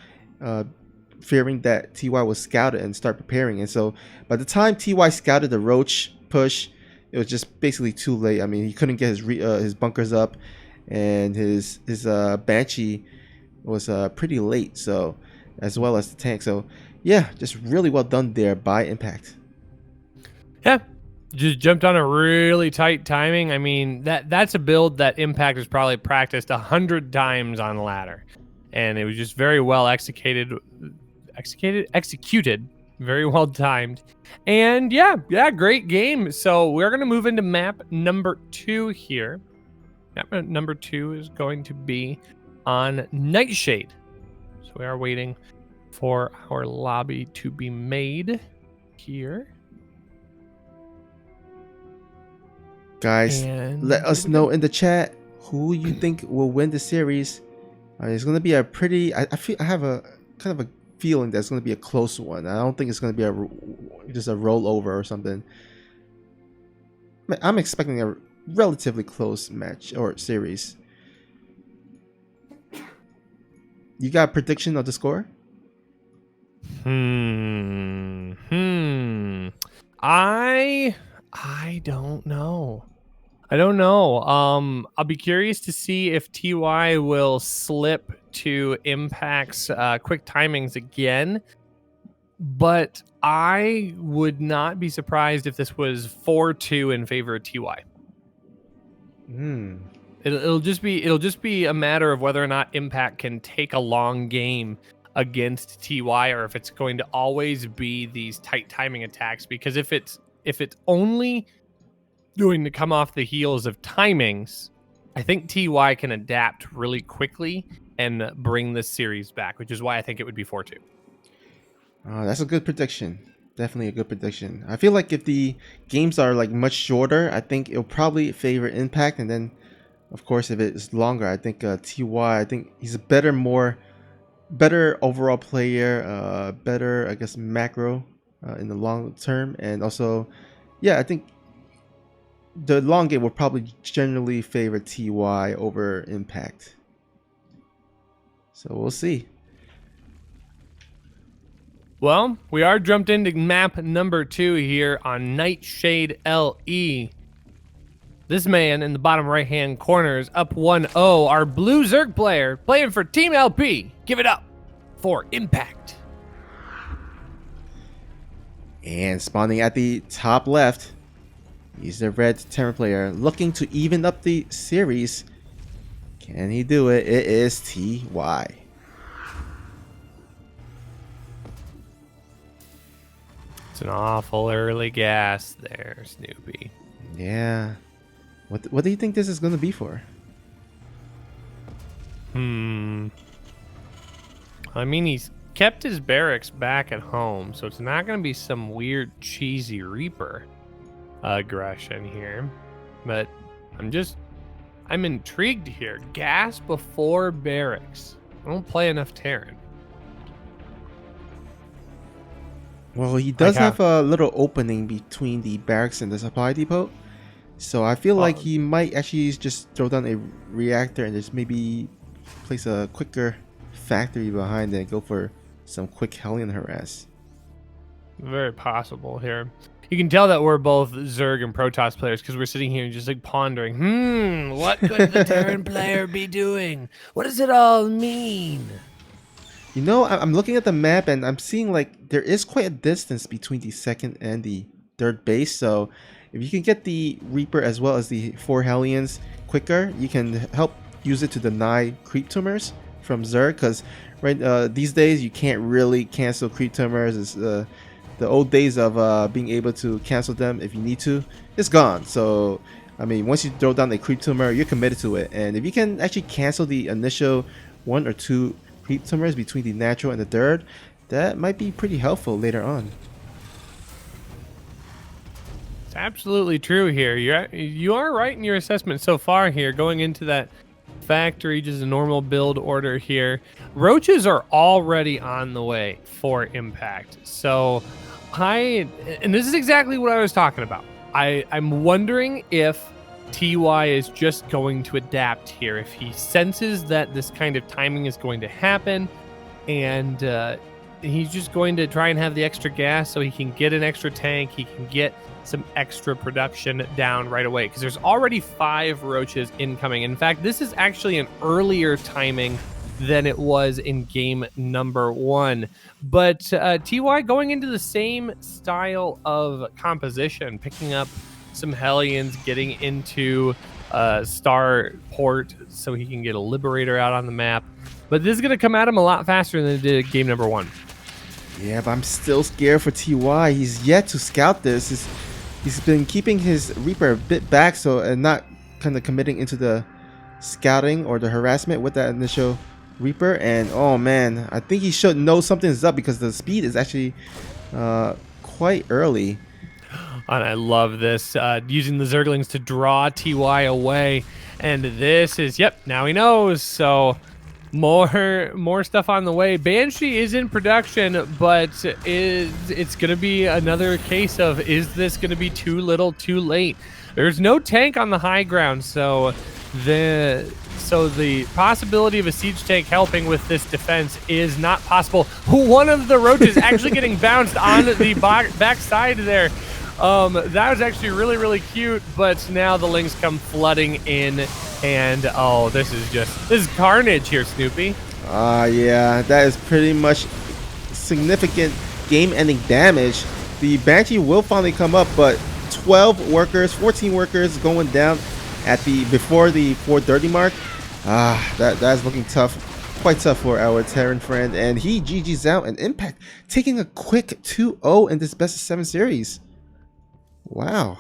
fearing that TY was scouted and start preparing. And so by the time TY scouted the Roach push, it was just basically too late. I mean, he couldn't get his bunkers up, and his Banshee was pretty late, so as well as the tank. So yeah, just really well done there by Impact. Yeah, just jumped on a really tight timing. I mean, that's a build that Impact has probably practiced 100 times on ladder, and it was just very well executed, very well timed. And yeah, great game. So we're gonna move into map number 2 here. Map number 2 is going to be on Nightshade. So we are waiting for our lobby to be made here. Guys, And let us know in the chat who you think will win the series. It's going to be a pretty... I have a kind of a feeling that it's going to be a close one. I don't think it's going to be just a rollover or something. I'm expecting a relatively close match or series. You got a prediction of the score? I don't know. I'll be curious to see if TY will slip to Impact's quick timings again. But I would not be surprised if this was 4-2 in favor of TY. It'll just be a matter of whether or not Impact can take a long game against TY, or if it's going to always be these tight timing attacks. Because if it's only going to come off the heels of timings, I think TY can adapt really quickly and bring this series back, which is why I think it would be 4-2. That's a good prediction. Definitely a good prediction. I feel like if the games are like much shorter, I think it'll probably favor Impact, and then of course if it's longer, I think TY. I think he's a better overall player, better I guess macro in the long term, and also yeah, I think the long game will probably generally favor TY over Impact. So we'll see. Well, we are jumped into map number 2 here on Nightshade LE. This man in the bottom right-hand corner is up 1-0. Our blue Zerg player playing for Team LP. Give it up for Impact. And spawning at the top left, he's the red Terran player looking to even up the series. Can he do it? It is TY. It's an awful early gas there, Snoopy. Yeah. What do you think this is going to be for? I mean, he's kept his barracks back at home, so it's not going to be some weird cheesy Reaper aggression here. But I'm intrigued here. Gas before barracks. I don't play enough Terran. Well, he does have a little opening between the barracks and the supply depot. So I feel like he might actually just throw down a reactor and just maybe place a quicker factory behind it and go for some quick Hellion harass. Very possible here. You can tell that we're both Zerg and Protoss players because we're sitting here just like pondering, what could the Terran player be doing? What does it all mean? You know, I'm looking at the map and I'm seeing like there is quite a distance between the second and the third base. So if you can get the Reaper as well as the 4 Hellions quicker, you can help use it to deny creep tumors from Zerg. Because these days you can't really cancel creep tumors. It's, the old days of being able to cancel them if you need to, it's gone. So I mean, once you throw down a creep tumor, you're committed to it. And if you can actually cancel the initial 1 or 2 creep tumors between the natural and the third, that might be pretty helpful later on. It's absolutely true here. You are right in your assessment so far here. Going into that factory, just a normal build order here. Roaches are already on the way for Impact. So and this is exactly what I was talking about. I'm wondering if TY is just going to adapt here. If he senses that this kind of timing is going to happen, and he's just going to try and have the extra gas so he can get an extra tank, he can get some extra production down right away, because there's already 5 roaches incoming. In fact, this is actually an earlier timing than it was in game number 1. But TY going into the same style of composition, picking up some Hellions, getting into Starport so he can get a Liberator out on the map. But this is going to come at him a lot faster than it did game number 1. Yeah, but I'm still scared for TY. He's yet to scout this. He's been keeping his Reaper a bit back, and not kind of committing into the scouting or the harassment with that initial Reaper. And oh man, I think he should know something's up because the speed is actually quite early. And I love this, using the Zerglings to draw TY away. And this is, now he knows. So more stuff on the way. Banshee is in production, but it's going to be another case of, is this going to be too little too late? There's no tank on the high ground, so the possibility of a siege tank helping with this defense is not possible. One of the roaches actually getting bounced on the back side there. That was actually really, really cute, but now the Lings come flooding in, and this is carnage here, Snoopy. Yeah, that is pretty much significant game-ending damage. The Banshee will finally come up, but 14 workers going down at before the 430 mark. That's looking tough, quite tough for our Terran friend, and he GG's out, and Impact taking a quick 2-0 in this best of 7 series. Wow.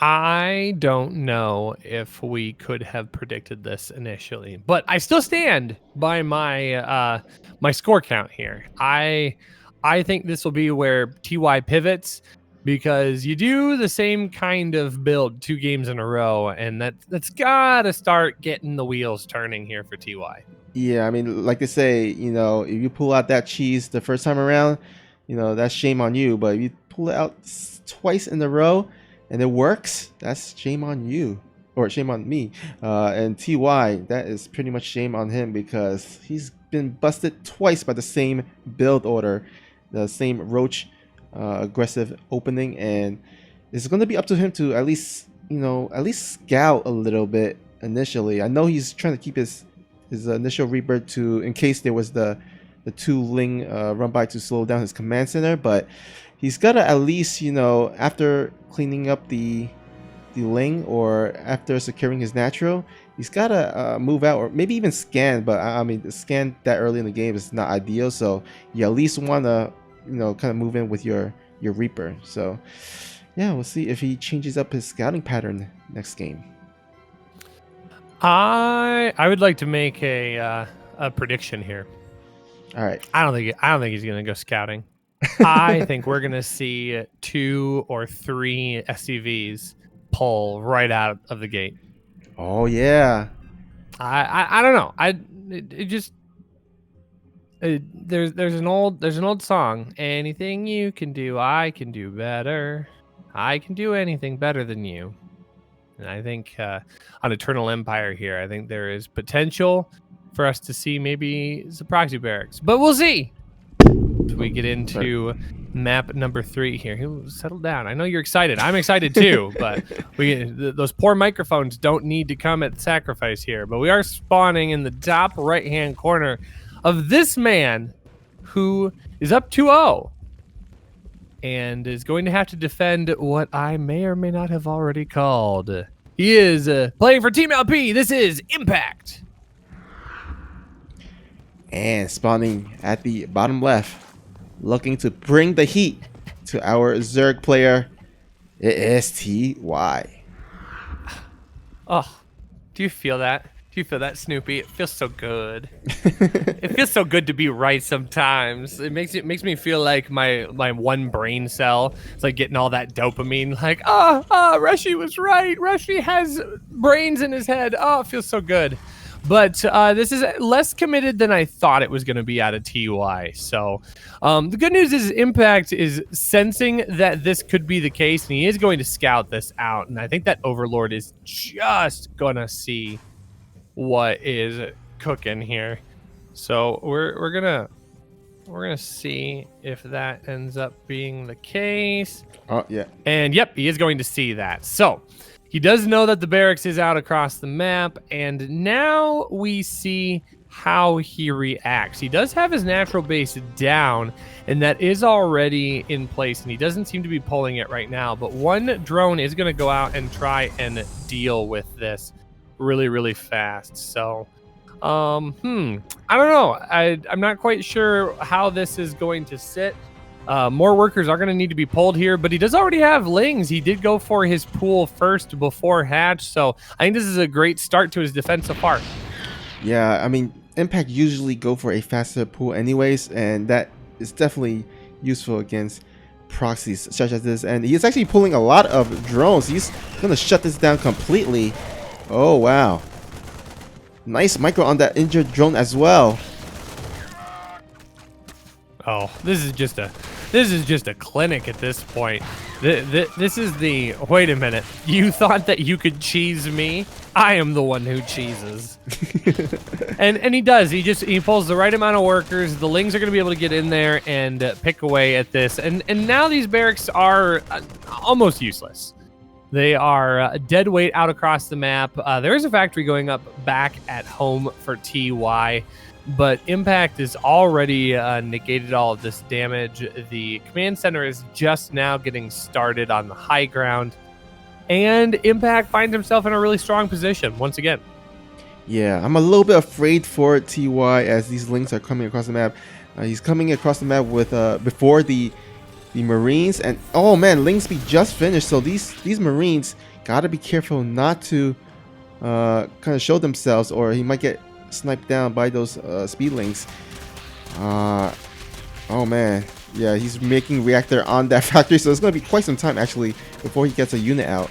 I don't know if we could have predicted this initially, but I still stand by my my score count here. I think this will be where TY pivots because you do the same kind of build 2 games in a row, and that's gotta start getting the wheels turning here for TY. Yeah, I mean, like they say, if you pull out that cheese the first time around, that's shame on you. But if you pull it out twice in a row and it works, that's shame on you or shame on me. And TY, that is pretty much shame on him because he's been busted twice by the same build order, the same roach aggressive opening, and it's going to be up to him to at least scout a little bit initially. I know he's trying to keep his initial rebirth to in case there was the 2 Ling run by to slow down his command center, but he's got to at least after cleaning up the Ling or after securing his natural, he's got to move out or maybe even scan. But I mean, scan that early in the game is not ideal, so you at least want to kind of move in with your Reaper. So yeah, we'll see if he changes up his scouting pattern next game. I would like to make a prediction here. All right. I don't think he's gonna go scouting. I think we're gonna see 2 or 3 SCVs pull right out of the gate. Oh yeah. I don't know. There's an old song. Anything you can do, I can do better. I can do anything better than you. And I think on Eternal Empire here, I think there is potential for us to see maybe some proxy barracks, but we'll see. As we get into map number 3 here, settle down. I know you're excited. I'm excited too, but those poor microphones don't need to come at sacrifice here. But we are spawning in the top right-hand corner of this man who is up 2-0 and is going to have to defend what I may or may not have already called. He is playing for Team LP. This is Impact. And spawning at the bottom left, looking to bring the heat to our Zerg player, it is TY. Oh, do you feel that? Do you feel that, Snoopy? It feels so good. It feels so good to be right sometimes. It makes me feel like my one brain cell. It's like getting all that dopamine. Like, Rushy was right. Rushy has brains in his head. Oh, it feels so good. But this is less committed than I thought it was going to be out of TUI. So the good news is Impact is sensing that this could be the case, and he is going to scout this out. And I think that Overlord is just going to see what is cooking here. So we're gonna see if that ends up being the case. Oh yeah. And yep, he is going to see that. So he does know that the barracks is out across the map, and now we see how he reacts. He does have his natural base down, and that is already in place, and he doesn't seem to be pulling it right now. But one drone is going to go out and try and deal with this really, really fast. So, I don't know. I'm not quite sure how this is going to sit. More workers are going to need to be pulled here, but he does already have Lings. He did go for his pool first before Hatch, so I think this is a great start to his defense so far. Yeah, I mean, Impact usually go for a faster pool anyways, and that is definitely useful against proxies such as this. And he's actually pulling a lot of drones. He's going to shut this down completely. Oh, wow. Nice micro on that injured drone as well. Oh, this is just a clinic at this point. This is the, wait a minute. You thought that you could cheese me? I am the one who cheeses. and he does. He pulls the right amount of workers. The Lings are going to be able to get in there and pick away at this. And now these barracks are almost useless. They are dead weight out across the map. There is a factory going up back at home for TY, but Impact has already negated all of this damage. The command center is just now getting started on the high ground, and Impact finds himself in a really strong position once again. Yeah, I'm a little bit afraid for TY as these Lings are coming across the map. He's coming across the map with before the the Marines. And oh man, Lingsby just finished, so these Marines gotta be careful not to kind of show themselves, or he might get sniped down by those speedlings. Oh man, yeah, he's making reactor on that factory, so it's gonna be quite some time actually before he gets a unit out.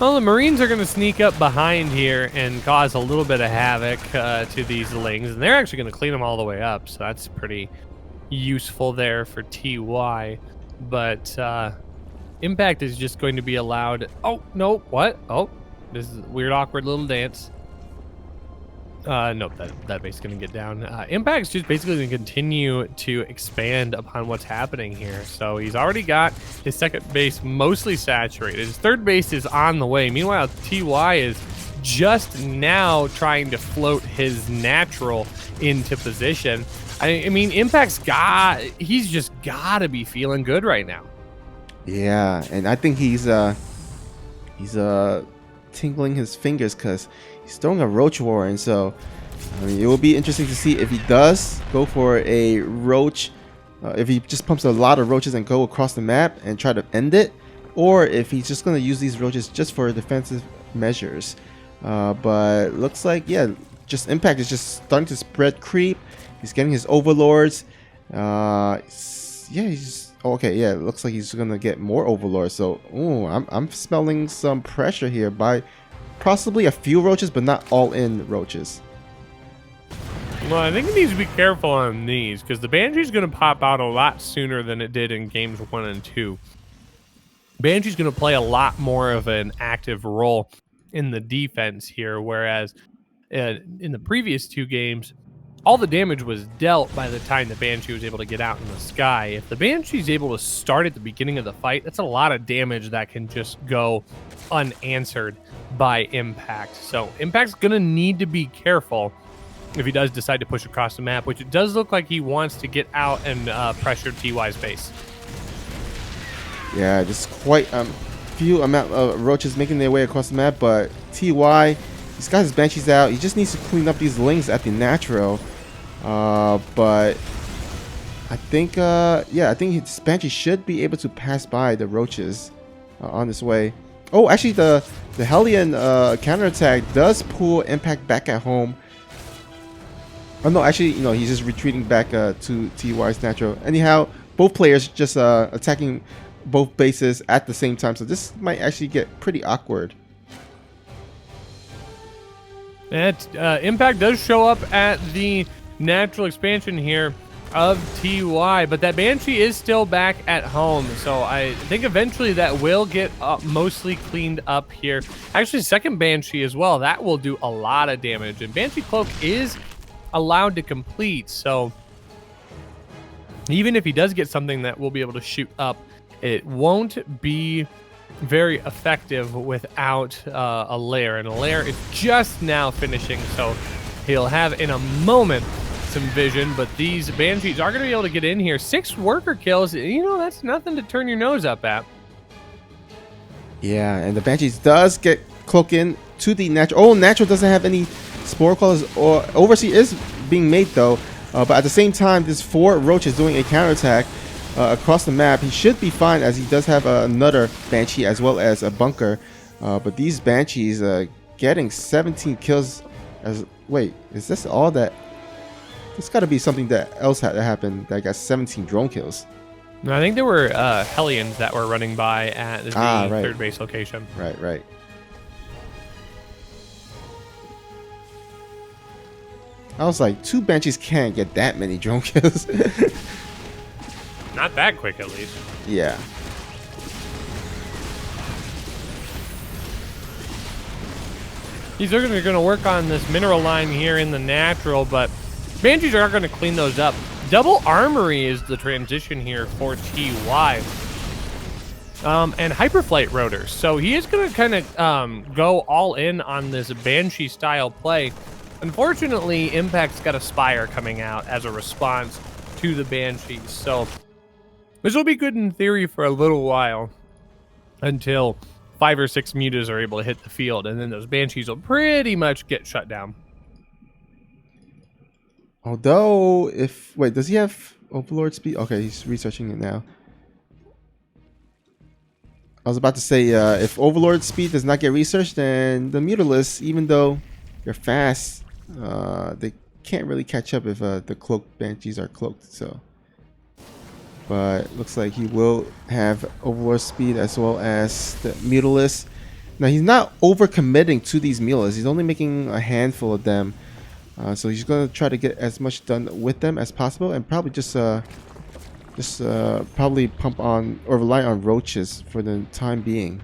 Well, the Marines are going to sneak up behind here and cause a little bit of havoc to these Lings, and they're actually going to clean them all the way up, so that's pretty useful there for TY. But Impact is just going to be allowed... Oh, no, what? Oh, this is a weird, awkward little dance. Nope, that base is going to get down. Impact's just basically going to continue to expand upon what's happening here. So he's already got his second base mostly saturated. His third base is on the way. Meanwhile, TY is just now trying to float his natural into position. I mean, he's just got to be feeling good right now. Yeah, and I think he's tingling his fingers because he's throwing a Roach War, and so I mean, it will be interesting to see if he does go for a Roach, if he just pumps a lot of Roaches and go across the map and try to end it, or if he's just going to use these Roaches just for defensive measures. But looks like, yeah, just Impact is just starting to spread creep. He's getting his Overlords. Yeah, he's okay. Yeah, it looks like he's gonna get more Overlords. So, ooh, I'm smelling some pressure here by possibly a few Roaches, but not all in Roaches. Well, I think he needs to be careful on these because the Banshee's going to pop out a lot sooner than it did in games 1 and 2. Banshee's going to play a lot more of an active role in the defense here, whereas in the previous 2 games, all the damage was dealt by the time the Banshee was able to get out in the sky. If the Banshee's able to start at the beginning of the fight, that's a lot of damage that can just go unanswered by Impact. So Impact's going to need to be careful if he does decide to push across the map, which it does look like he wants to get out and pressure TY's base. Yeah, there's quite a few amount of Roaches making their way across the map, but TY, he's got his Banshees out. He just needs to clean up these Lings at the natural. But I think, yeah, I think his Banshee should be able to pass by the Roaches on this way. Oh, actually, the Hellion counterattack does pull Impact back at home. Oh no, actually, you know, he's just retreating back to TY's natural. Anyhow, both players just attacking both bases at the same time, so this might actually get pretty awkward. And Impact does show up at the natural expansion here of TY, but that Banshee is still back at home, so I think eventually that will get mostly cleaned up here. Actually, second Banshee as well, that will do a lot of damage, and Banshee Cloak is allowed to complete, so even if he does get something that will be able to shoot up, it won't be very effective without a lair, and a lair is just now finishing, so he'll have in a moment some vision, but these Banshees are going to be able to get in here. 6 worker kills, you know, that's nothing to turn your nose up at. Yeah, and the Banshees does get cloaked in to the natural. Oh, natural doesn't have any Spore Callers, or Overseer is being made though, but at the same time, this 4 Roaches doing a counterattack across the map. He should be fine as he does have another Banshee as well as a bunker, but these Banshees getting 17 kills. Wait, is this all that? There's got to be something that else had to happen that got 17 drone kills. No, I think there were Hellions that were running by at the right. third base location. Right. I was like, 2 Banshees can't get that many drone kills. Not that quick, at least. Yeah. These are going to work on this mineral line here in the natural, but Banshees are going to clean those up. Double Armory is the transition here for TY. And Hyperflight Rotors. So he is going to kind of go all in on this Banshee style play. Unfortunately, Impact's got a Spire coming out as a response to the Banshees. So this will be good in theory for a little while until 5 or 6 mutas are able to hit the field, and then those Banshees will pretty much get shut down. Although, wait, does he have Overlord speed. Okay, he's researching it now. I was about to say, if Overlord speed does not get researched, then the Mutalisk, even though they're fast, they can't really catch up if the cloaked Banshees are cloaked. So, but looks like he will have Overlord speed as well as the Mutalisk. Now he's not overcommitting to these Mutalisks. He's only making a handful of them, so he's gonna try to get as much done with them as possible, and probably just probably pump on or rely on roaches for the time being.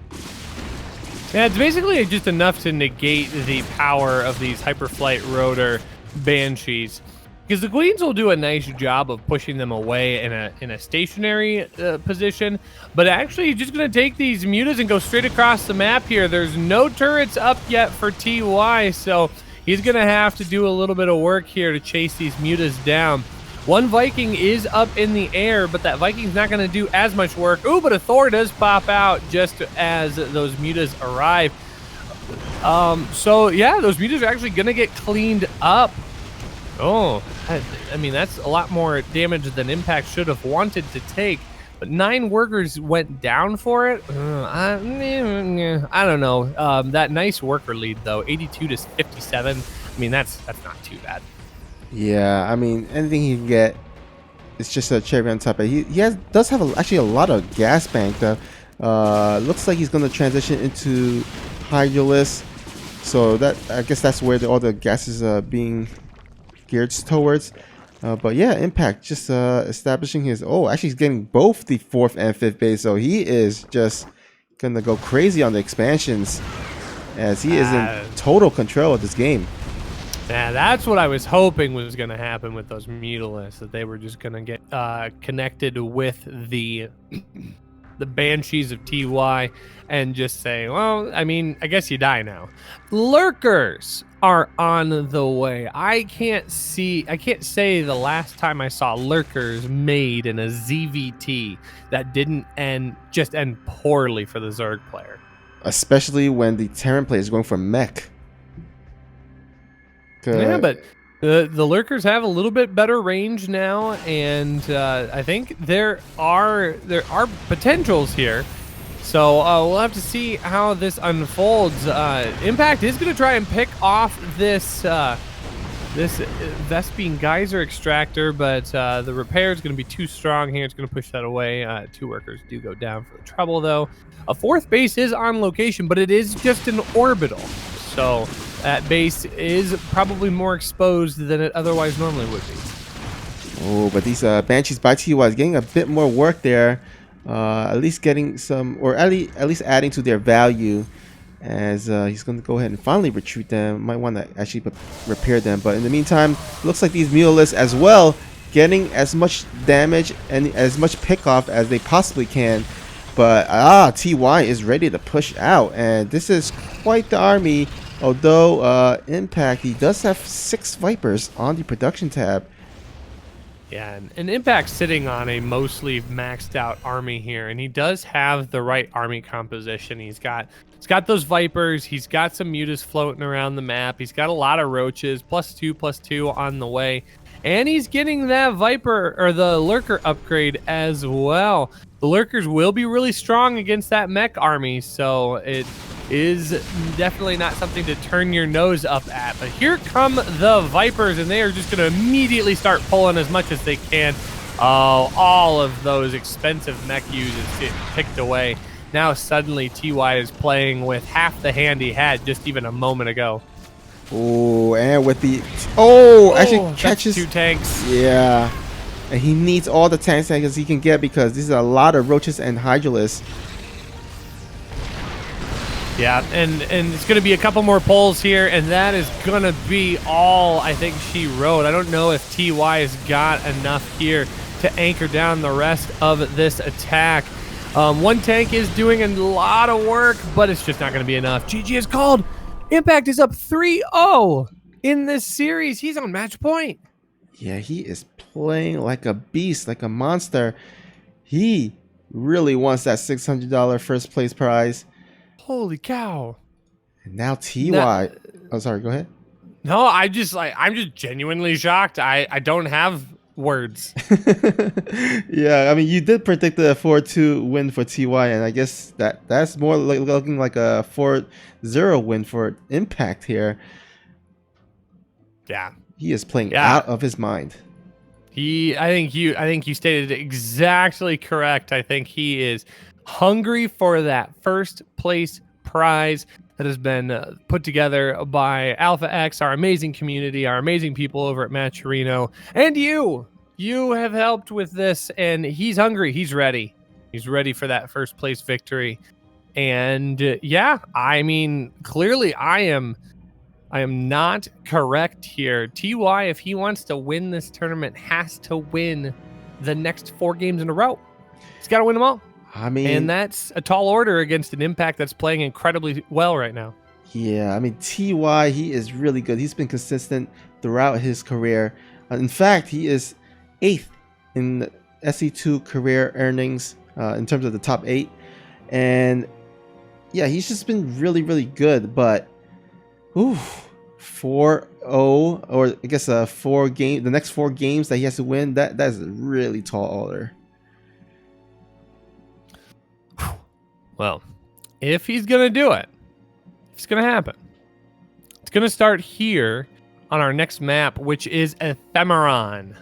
Yeah, it's basically just enough to negate the power of these Hyperflight Rotor Banshees. Because the Queens will do a nice job of pushing them away in a stationary position, but actually just going to take these Mutas and go straight across the map here. There's no turrets up yet for TY, so he's going to have to do a little bit of work here to chase these Mutas down. One Viking is up in the air, but that Viking's not going to do as much work. Ooh, but a Thor does pop out just as those Mutas arrive. So, yeah, those Mutas are actually going to get cleaned up. Oh, I mean, that's a lot more damage than Impact should have wanted to take. But 9 workers went down for it. I don't know. That nice worker lead, though, 82 to 57. I mean, that's not too bad. Yeah, I mean, anything he can get, it's just a cherry on top. He does have actually a lot of gas bank, though. Looks like he's going to transition into Hydralisk. So that I guess that's where all the gases are being geared towards. But yeah, Impact just establishing his... Oh, actually he's getting both the 4th and 5th base. So he is just going to go crazy on the expansions as he is in total control of this game. Yeah, that's what I was hoping was going to happen with those Mutalisks, that they were just going to get connected with the Banshees of TY and just say, well, I mean, I guess you die now. Lurkers are on the way. I can't say the last time I saw Lurkers made in a ZVT that didn't end poorly for the Zerg player. Especially when the Terran player is going for mech. Yeah, but the Lurkers have a little bit better range now, and I think there are potentials here. So we'll have to see how this unfolds. Impact is going to try and pick off this Vespine Geyser Extractor, but the repair is going to be too strong here. It's going to push that away. 2 workers do go down for the trouble, though. A 4th base is on location, but it is just an orbital. So that base is probably more exposed than it otherwise normally would be. Oh, but these Banshees by TY is getting a bit more work there. At least getting some, or at least adding to their value, as he's going to go ahead and finally retreat them. Might want to actually repair them, but in the meantime, looks like these Mutalisks as well getting as much damage and as much pickoff as they possibly can. But TY is ready to push out, and this is quite the army. Although Impact, he does have 6 Vipers on the production tab. Yeah, and Impact's sitting on a mostly maxed out army here, and he does have the right army composition. He's got those Vipers, he's got some Mutas floating around the map, he's got a lot of Roaches, +2/+2 on the way, and he's getting that Viper or the Lurker upgrade as well. The Lurkers will be really strong against that mech army, so it is definitely not something to turn your nose up at. But here come the Vipers, and they are just going to immediately start pulling as much as they can. Oh, all of those expensive mech uses get picked away. Now suddenly TY is playing with half the hand he had just even a moment ago. Oh, and with the... actually catches 2 tanks. Yeah. And he needs all the tanks he can get because these are a lot of Roaches and Hydralisks. Yeah, and it's going to be a couple more pulls here, and that is going to be all I think she wrote. I don't know if TY has got enough here to anchor down the rest of this attack. 1 tank is doing a lot of work, but it's just not going to be enough. GG is called. Impact is up 3-0 in this series. He's on match point. Yeah, he is playing like a beast, like a monster. He really wants that $600 first place prize. Holy cow. And now TY. Oh, sorry, go ahead. No, I'm just genuinely shocked. I don't have words. Yeah, I mean, you did predict a 4-2 win for TY, and I guess that's more looking like a 4-0 win for Impact here. Yeah. He is playing Yeah. out of his mind. I think you stated it exactly correct. I think he is hungry for that first place prize that has been put together by Alpha X, our amazing community, our amazing people over at Matcherino, and you. You have helped with this, and he's hungry. He's ready. He's ready for that first place victory. And yeah, I mean, clearly I am not correct here. TY, if he wants to win this tournament, has to win the next 4 games in a row. He's got to win them all. I mean, And that's a tall order against an Impact that's playing incredibly well right now. yeah, I mean, TY, he is really good. He's been consistent throughout his career. In fact, he is 8th in SC2 career earnings in terms of the top 8. And yeah, he's just been really, really good. But, ooh, 4-0, or I guess the next 4 games that he has to win, that's a really tall order. Well, if he's going to do it, it's going to happen. It's going to start here on our next map, which is Ephemeron.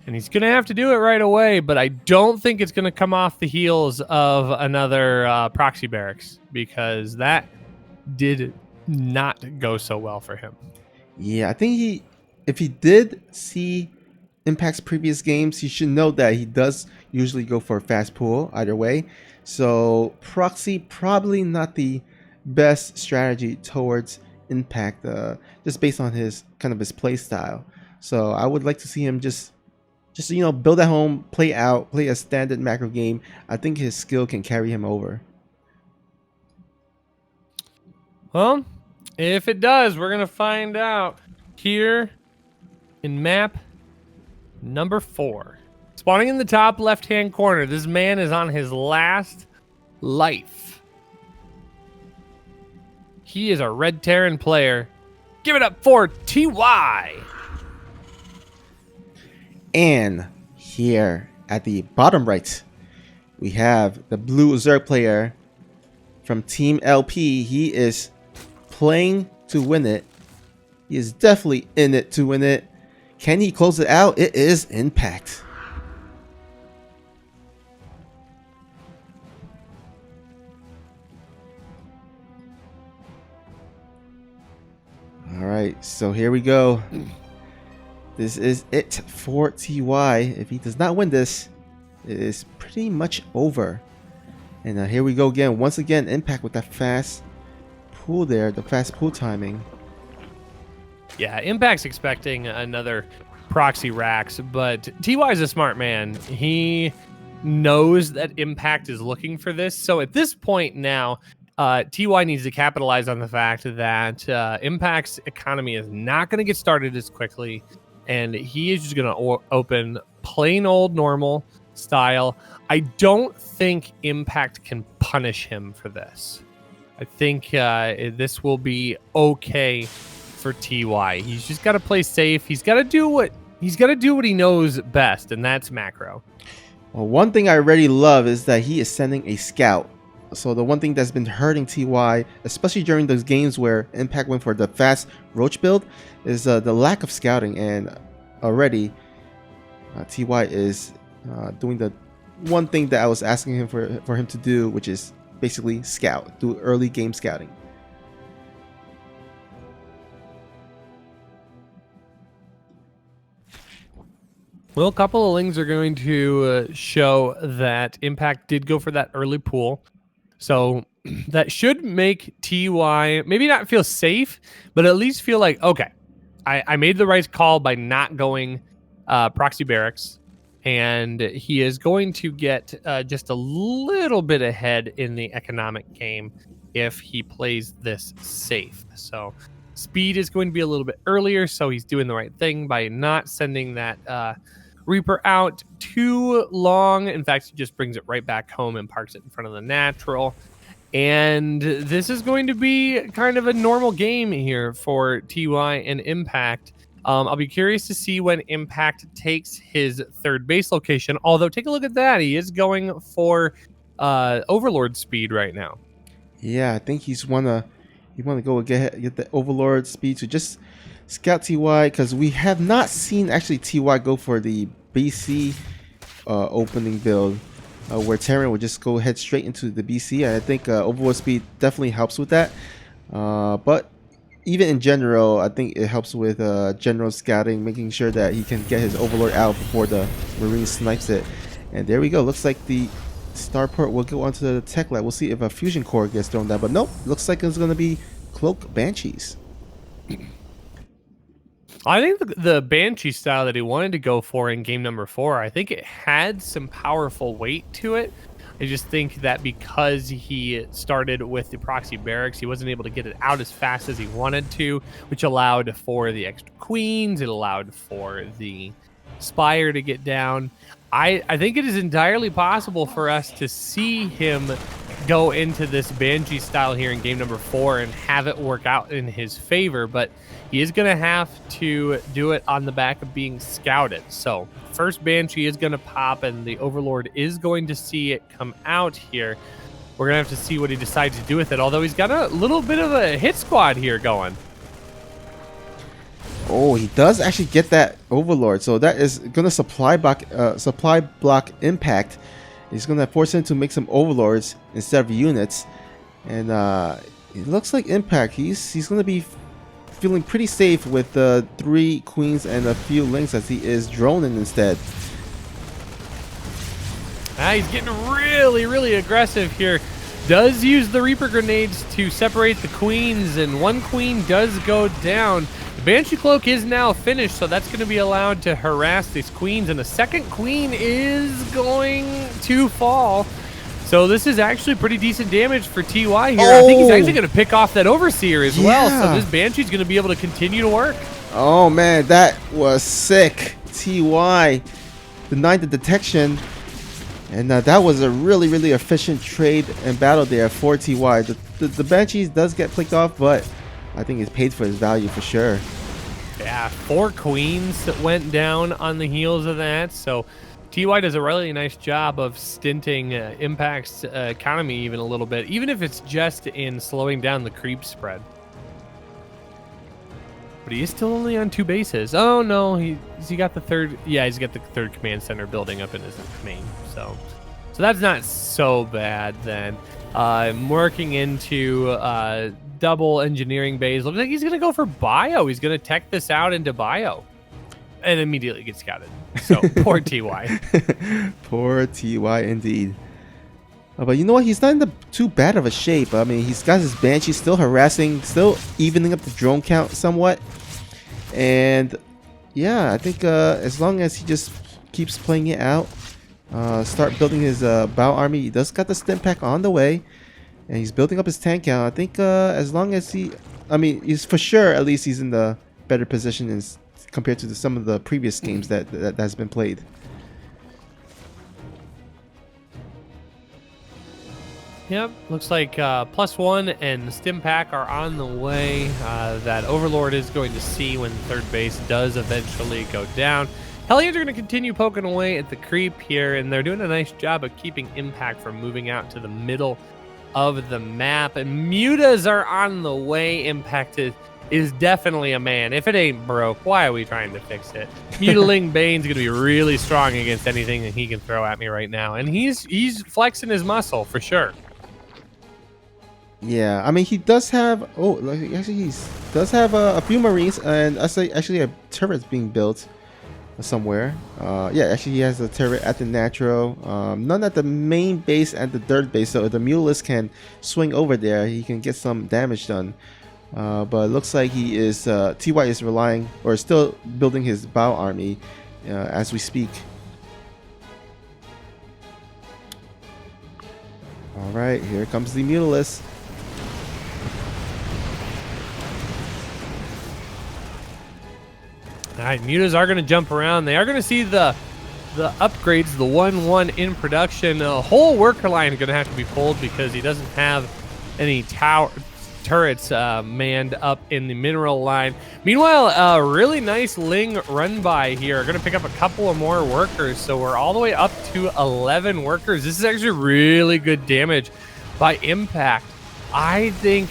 And he's going to have to do it right away, but I don't think it's going to come off the heels of another proxy barracks, because that did not go so well for him. Yeah, I think if he did see Impact's previous games, he should know that he does usually go for a fast pull either way. So proxy probably not the best strategy towards Impact, just based on his play style. So I would like to see him just build at home, play a standard macro game. I think his skill can carry him over. Well, if it does, we're going to find out here in map number 4. Spawning in the top left-hand corner, this man is on his last life. He is a Red Terran player. Give it up for TY. And here at the bottom right, we have the blue Zerg player from Team LP. He is playing to win it. He is definitely in it to win it. Can he close it out? It is Impact. All right, so here we go. This is it for TY. If he does not win this, it is pretty much over. And here we go again. Once again, Impact with that fast pull there, the fast pull timing. Yeah, Impact's expecting another proxy racks, but TY is a smart man. He knows that Impact is looking for this. So at this point now, TY needs to capitalize on the fact that Impact's economy is not going to get started as quickly, and he is just going to open plain old normal style. I don't think Impact can punish him for this. I think this will be okay for TY. He's just got to play safe. He's got to do what he knows best, and that's macro. Well, one thing I already love is that he is sending a scout. So the one thing that's been hurting TY, especially during those games where Impact went for the fast roach build, is the lack of scouting. And already TY is doing the one thing that I was asking him for him to do, which is basically scout, do early game scouting. Well, a couple of things are going to show that Impact did go for that early pool. So that should make TY maybe not feel safe, but at least feel like, okay, I made the right call by not going proxy barracks. And he is going to get just a little bit ahead in the economic game if he plays this safe. So speed is going to be a little bit earlier, so he's doing the right thing by not sending that Reaper out too long. In fact, he just brings it right back home and parks it in front of the natural. And this is going to be kind of a normal game here for TY and Impact. I'll be curious to see when Impact takes his third base location. Although, take a look at that. He is going for Overlord speed right now. Yeah, I think he wanna go get the Overlord speed to just scout TY, because we have not seen actually TY go for the BC opening build, where Terran would just go head straight into the BC. And I think Overlord speed definitely helps with that. But even in general, I think it helps with general scouting, making sure that he can get his Overlord out before the Marine snipes it. And there we go. Looks like the Starport will go onto the tech lab. We'll see if a fusion core gets thrown down. But nope, looks like it's going to be Cloak Banshees. I think the Banshee style that he wanted to go for in game number 4, I think it had some powerful weight to it. I just think that because he started with the proxy barracks, he wasn't able to get it out as fast as he wanted to, which allowed for the extra queens. It allowed for the Spire to get down. I think it is entirely possible for us to see him go into this Banshee style here in game number 4 and have it work out in his favor, but he is going to have to do it on the back of being scouted. So first Banshee is going to pop, and the Overlord is going to see it come out here. We're going to have to see what he decides to do with it, although he's got a little bit of a hit squad here going. Oh, he does actually get that Overlord, so that is going to supply block Impact. He's going to force him to make some Overlords instead of units. And it looks like Impact, he's going to be feeling pretty safe with 3 queens and a few links, as he is droning instead. He's getting really aggressive here. Does use the Reaper grenades to separate the queens, and 1 queen does go down. The Banshee Cloak is now finished, so that's going to be allowed to harass these queens, and the second queen is going to fall. So this is actually pretty decent damage for TY here. I think he's actually going to pick off that Overseer as well, so this Banshee's going to be able to continue to work. Oh man, that was sick. TY denied the detection, and that was a really efficient trade and battle there for TY. The Banshees does get picked off, but I think it's paid for his value for sure. Yeah, 4 queens that went down on the heels of that, so TY does a really nice job of stinting Impact's economy even a little bit, even if it's just in slowing down the creep spread. But he is still only on 2 bases. Oh no, he got the third. Yeah, he's got the 3rd command center building up in his main. So that's not so bad then. Working into double engineering bays. Looks like he's gonna go for bio. He's gonna tech this out into bio, and immediately get scouted. So poor TY. Poor TY indeed. But you know what? He's not in too bad of a shape. I mean, he's got his Banshee still harassing, still evening up the drone count somewhat. And yeah, I think as long as he just keeps playing it out, start building his bow army. He does got the stim pack on the way, and he's building up his tank count. I think as long as he's for sure, at least he's in the better position compared to some of the previous games that has been played. Yep, looks like +1 and Stim Pack are on the way. That Overlord is going to see when third base does eventually go down. Hellions are going to continue poking away at the creep here, and they're doing a nice job of keeping Impact from moving out to the middle of the map. And Mutas are on the way. Impact is definitely a man. If it ain't broke, why are we trying to fix it? Mutiling Bane's going to be really strong against anything that he can throw at me right now, and he's flexing his muscle for sure. Yeah, I mean, he does have he does have a few Marines, and actually a turret's being built somewhere. Yeah, actually he has a turret at the Natural, none at the main base and the third base, so if the Mulist can swing over there, he can get some damage done. But it looks like he is TY is relying or still building his bow army as we speak. All right, here comes the Mulist. All right, Mutas are going to jump around. They are going to see the upgrades, the 1-1 in production. A whole worker line is going to have to be pulled because he doesn't have any turrets manned up in the mineral line. Meanwhile, a really nice Ling run by here. Going to pick up a couple of more workers, so we're all the way up to 11 workers. This is actually really good damage by Impact. I think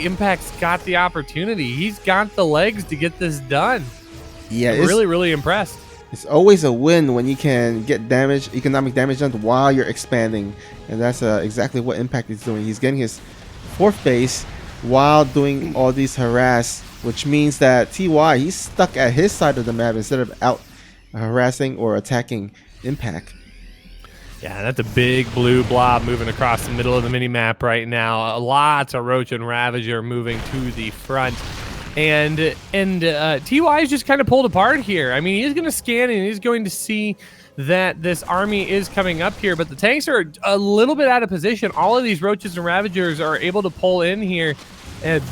Impact's got the opportunity. He's got the legs to get this done. Yeah, I'm really impressed. It's always a win when you can get economic damage done while you're expanding, and that's exactly what Impact is doing. He's getting his 4th base while doing all these harass, which means that TY, he's stuck at his side of the map instead of out harassing or attacking Impact. Yeah, that's a big blue blob moving across the middle of the mini map right now. Lots of Roach and Ravager moving to the front. And TY is just kind of pulled apart here. I mean, he's going to scan and he's going to see that this army is coming up here, but the tanks are a little bit out of position. All of these Roaches and Ravagers are able to pull in here. And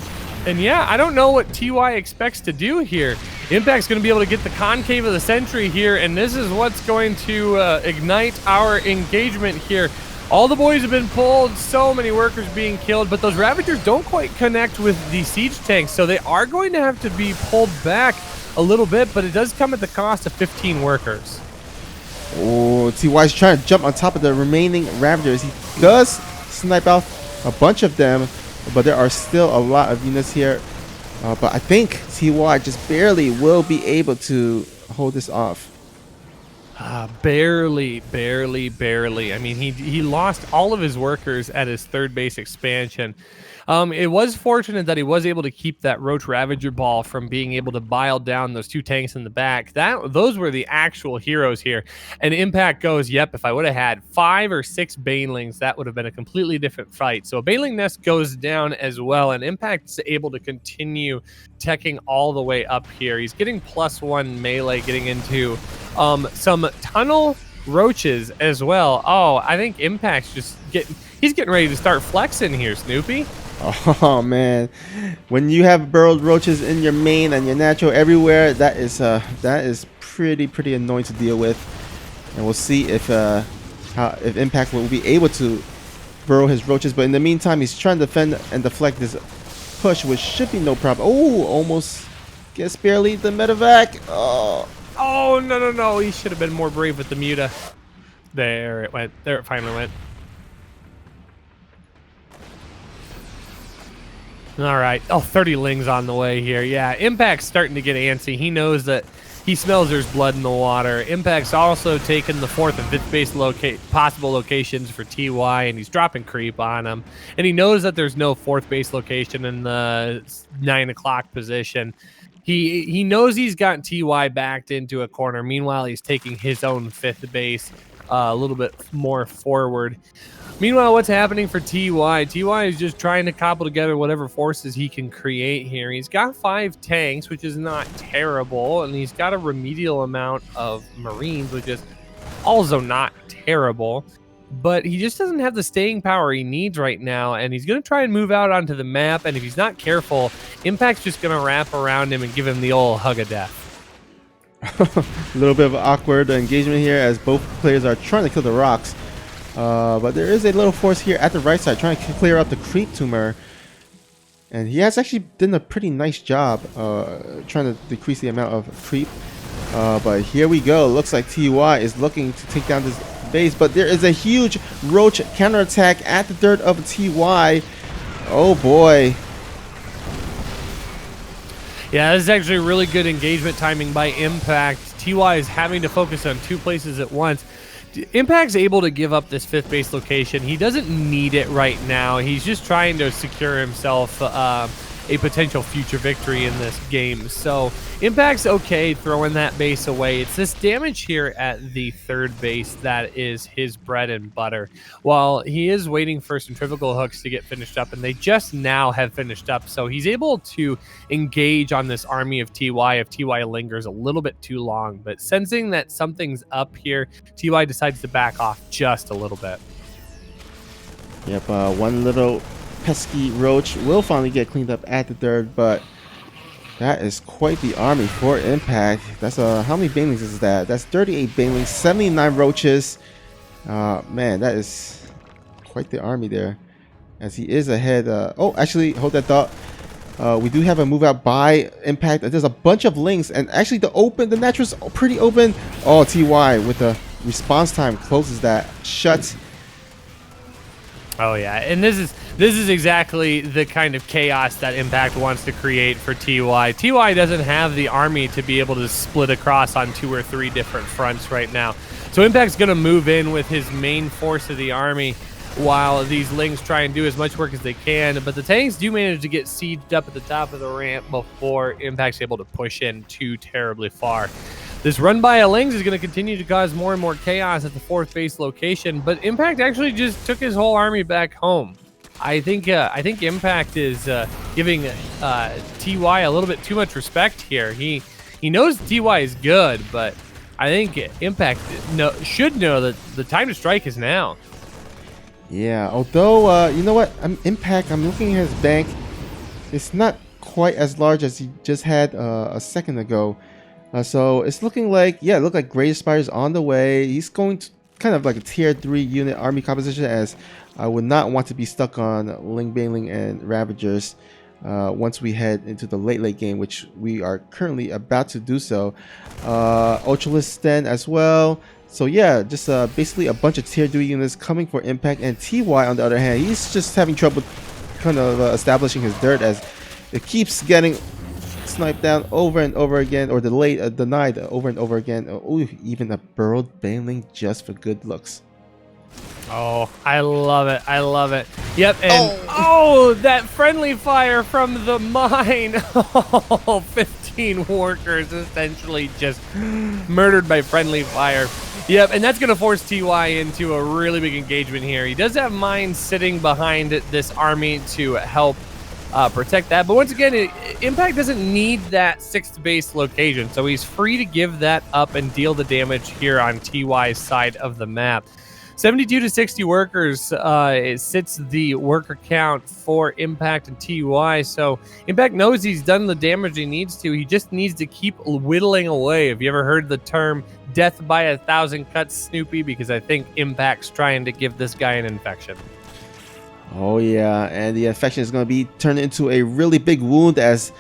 yeah, I don't know what TY expects to do here. Impact's going to be able to get the Concave of the Century here, and this is what's going to ignite our engagement here. All the boys have been pulled, so many workers being killed, but those Ravagers don't quite connect with the siege tanks, so they are going to have to be pulled back a little bit, but it does come at the cost of 15 workers. Oh, TY's trying to jump on top of the remaining Ravagers. He does snipe out a bunch of them, but there are still a lot of units here. But I think TY just barely will be able to hold this off. Barely. I mean, he lost all of his workers at his 3rd base expansion. It was fortunate that he was able to keep that Roach Ravager ball from being able to bile down those 2 tanks in the back. Those were the actual heroes here. And Impact goes, yep, if I would have had 5 or 6 Banelings, that would have been a completely different fight. So a Baneling nest goes down as well, and Impact's able to continue teching all the way up here. He's getting +1 melee, getting into some tunnel Roaches as well. Oh, I think Impact's just he's getting ready to start flexing here, Snoopy. Oh man, when you have burrowed Roaches in your main and your natural everywhere, that is pretty annoying to deal with. And we'll see if Impact will be able to burrow his Roaches. But in the meantime, he's trying to defend and deflect this push, which should be no problem. Oh, almost gets barely the medevac. Oh, no. He should have been more brave with the Muta. There it went. There it finally went. All right. Oh, 30 Lings on the way here. Yeah, Impact's starting to get antsy. He knows that he smells there's blood in the water. Impact's also taken the 4th and 5th base possible locations for TY, and he's dropping creep on him. And he knows that there's no 4th base location in the 9 o'clock position. He knows he's gotten TY backed into a corner. Meanwhile, he's taking his own 5th base a little bit more forward. Meanwhile, what's happening for TY? TY is just trying to cobble together whatever forces he can create here. He's got 5 tanks, which is not terrible, and he's got a remedial amount of Marines, which is also not terrible. But he just doesn't have the staying power he needs right now, and he's going to try and move out onto the map, and if he's not careful, Impact's just going to wrap around him and give him the old hug of death. A little bit of awkward engagement here as both players are trying to kill the rocks. But there is a little force here at the right side trying to clear out the creep tumor. And he has actually done a pretty nice job trying to decrease the amount of creep. But here we go. Looks like TY is looking to take down this base. But there is a huge Roach counterattack at the dirt of TY. Oh boy. Yeah, this is actually really good engagement timing by Impact. TY is having to focus on 2 places at once. Impact's able to give up this 5th base location. He doesn't need it right now. He's just trying to secure himself a potential future victory in this game. So Impact's okay throwing that base away. It's this damage here at the 3rd base that is his bread and butter. While he is waiting for centrifugal hooks to get finished up, and they just now have finished up, so he's able to engage on this army of TY if TY lingers a little bit too long. But sensing that something's up here, TY decides to back off just a little bit. Yep, one little pesky Roach will finally get cleaned up at the dirt, but that is quite the army for Impact. That's how many Banelings is that? That's 38 Banelings, 79 Roaches. Man, that is quite the army there. as he is ahead. Oh, actually, hold that thought. We do have a move out by Impact. There's a bunch of links, and actually the natural's pretty open. Oh, TY with the response time closes that shut. Oh yeah, and this is exactly the kind of chaos that Impact wants to create for TY. TY doesn't have the army to be able to split across on 2 or 3 different fronts right now. So Impact's going to move in with his main force of the army while these Lings try and do as much work as they can. But the tanks do manage to get sieged up at the top of the ramp before Impact's able to push in too terribly far. This run by a Lings is going to continue to cause more and more chaos at the 4th base location, but Impact actually just took his whole army back home. I think Impact is giving TY a little bit too much respect here. He knows TY is good, but I think Impact should know that the time to strike is now. Yeah, although you know what, Impact, I'm looking at his bank. It's not quite as large as he just had a second ago. So it's looking like, yeah, it looked like Great Aspire's on the way. He's going to kind of like a tier 3 unit army composition, as I would not want to be stuck on Ling Bailing and Ravagers once we head into the late game, which we are currently about to do so. Ultralist Sten as well. So yeah, just basically a bunch of tier 3 units coming for Impact, and TY on the other hand, he's just having trouble kind of establishing his dirt, as it keeps getting sniped down over and over again, or denied over and over again. Ooh, even a burrowed Bailing just for good looks. Oh, I love it. I love it. Yep, and oh, that friendly fire from the mine. Oh, 15 workers essentially just murdered by friendly fire. Yep, and that's going to force TY into a really big engagement here. He does have mines sitting behind this army to help protect that. But once again, Impact doesn't need that 6th base location, so he's free to give that up and deal the damage here on TY's side of the map. 72 to 60 workers it sits the worker count for Impact and TY. So Impact knows he's done the damage he needs to. He just needs to keep whittling away. Have you ever heard the term death by 1,000 cuts, Snoopy? Because I think Impact's trying to give this guy an infection. Oh yeah, and the infection is going to be turned into a really big wound, as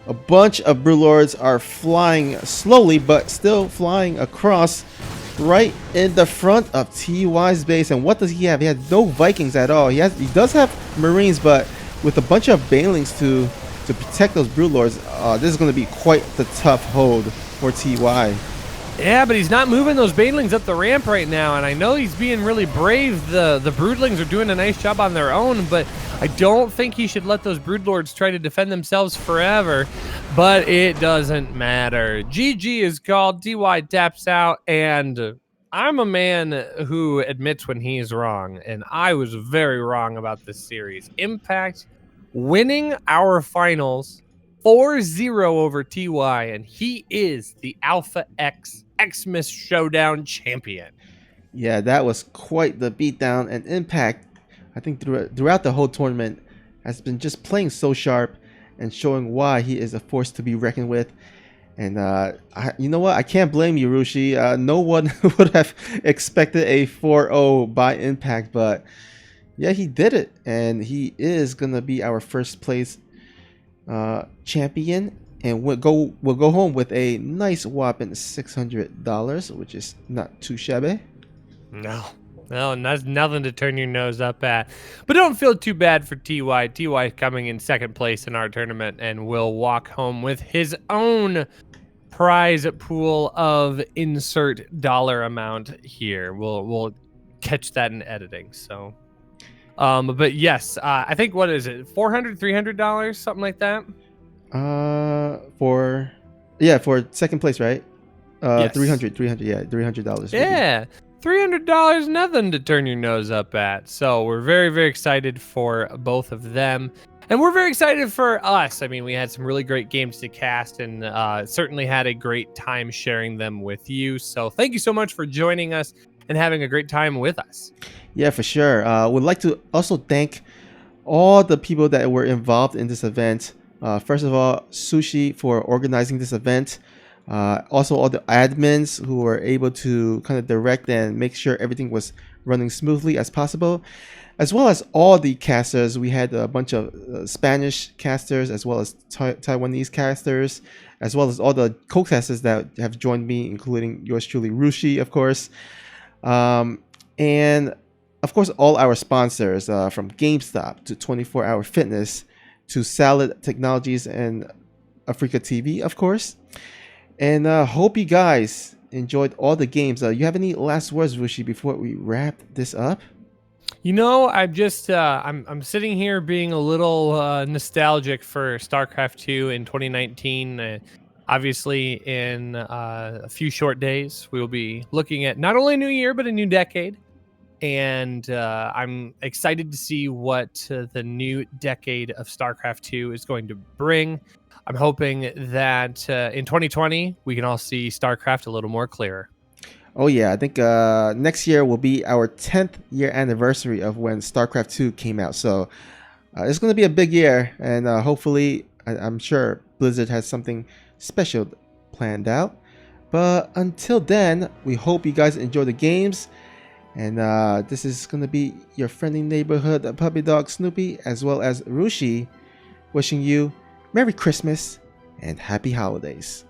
a bunch of Broodlords are flying slowly, but still flying across right in the front of TY's base. And what does he have? He has no Vikings at all. He does have Marines, but with a bunch of Bailings to protect those Broodlords, this is going to be quite the tough hold for TY. Yeah, but he's not moving those Banelings up the ramp right now, and I know he's being really brave. The Broodlings are doing a nice job on their own, but I don't think he should let those Broodlords try to defend themselves forever. But it doesn't matter. GG is called, TY taps out, and I'm a man who admits when he's wrong, and I was very wrong about this series. Impact winning our finals 4-0 over TY, and he is the Alpha X Xmas Showdown champion. Yeah, that was quite the beatdown, and Impact, I think throughout the whole tournament, has been just playing so sharp and showing why he is a force to be reckoned with. And you know what? I can't blame you, Rushi. No one would have expected a 4-0 by Impact, but yeah, he did it, and he is gonna be our first place champion, and we'll go home with a nice whopping $600, which is not too shabby. No, that's nothing to turn your nose up at. But don't feel too bad for TY. TY coming in 2nd place in our tournament, and will walk home with his own prize pool of insert dollar amount here. We'll catch that in editing. So, but yes, I think, what is it, $400, $300, something like that. For 2nd place, right? Yes. $300, yeah, $300. Yeah. $300, nothing to turn your nose up at. So we're very, very excited for both of them. And we're very excited for us. I mean, we had some really great games to cast, and certainly had a great time sharing them with you. So thank you so much for joining us and having a great time with us. Yeah, for sure. Would like to also thank all the people that were involved in this event. First of all, Sushi for organizing this event. Also, all the admins who were able to kind of direct and make sure everything was running smoothly as possible. as well as all the casters. We had a bunch of Spanish casters, as well as Taiwanese casters, as well as all the co-casters that have joined me, including yours truly, Rushi, of course. And of course, all our sponsors, from GameStop to 24 Hour Fitness to Salad Technologies and Africa TV, of course. And hope you guys enjoyed all the games. You have any last words, Rushi, before we wrap this up? You know, I'm just I'm sitting here being a little nostalgic for StarCraft 2 in 2019. Obviously, in a few short days, we will be looking at not only a new year but a new decade, and I'm excited to see what the new decade of StarCraft 2 is going to bring. I'm hoping that in 2020 we can all see StarCraft a little more clearer. Oh yeah, I think next year will be our 10th year anniversary of when StarCraft 2 came out. So it's going to be a big year, and hopefully, I'm sure Blizzard has something special planned out. But until then, we hope you guys enjoy the games. And this is going to be your friendly neighborhood puppy dog Snoopy, as well as Rushi, wishing you Merry Christmas and Happy Holidays.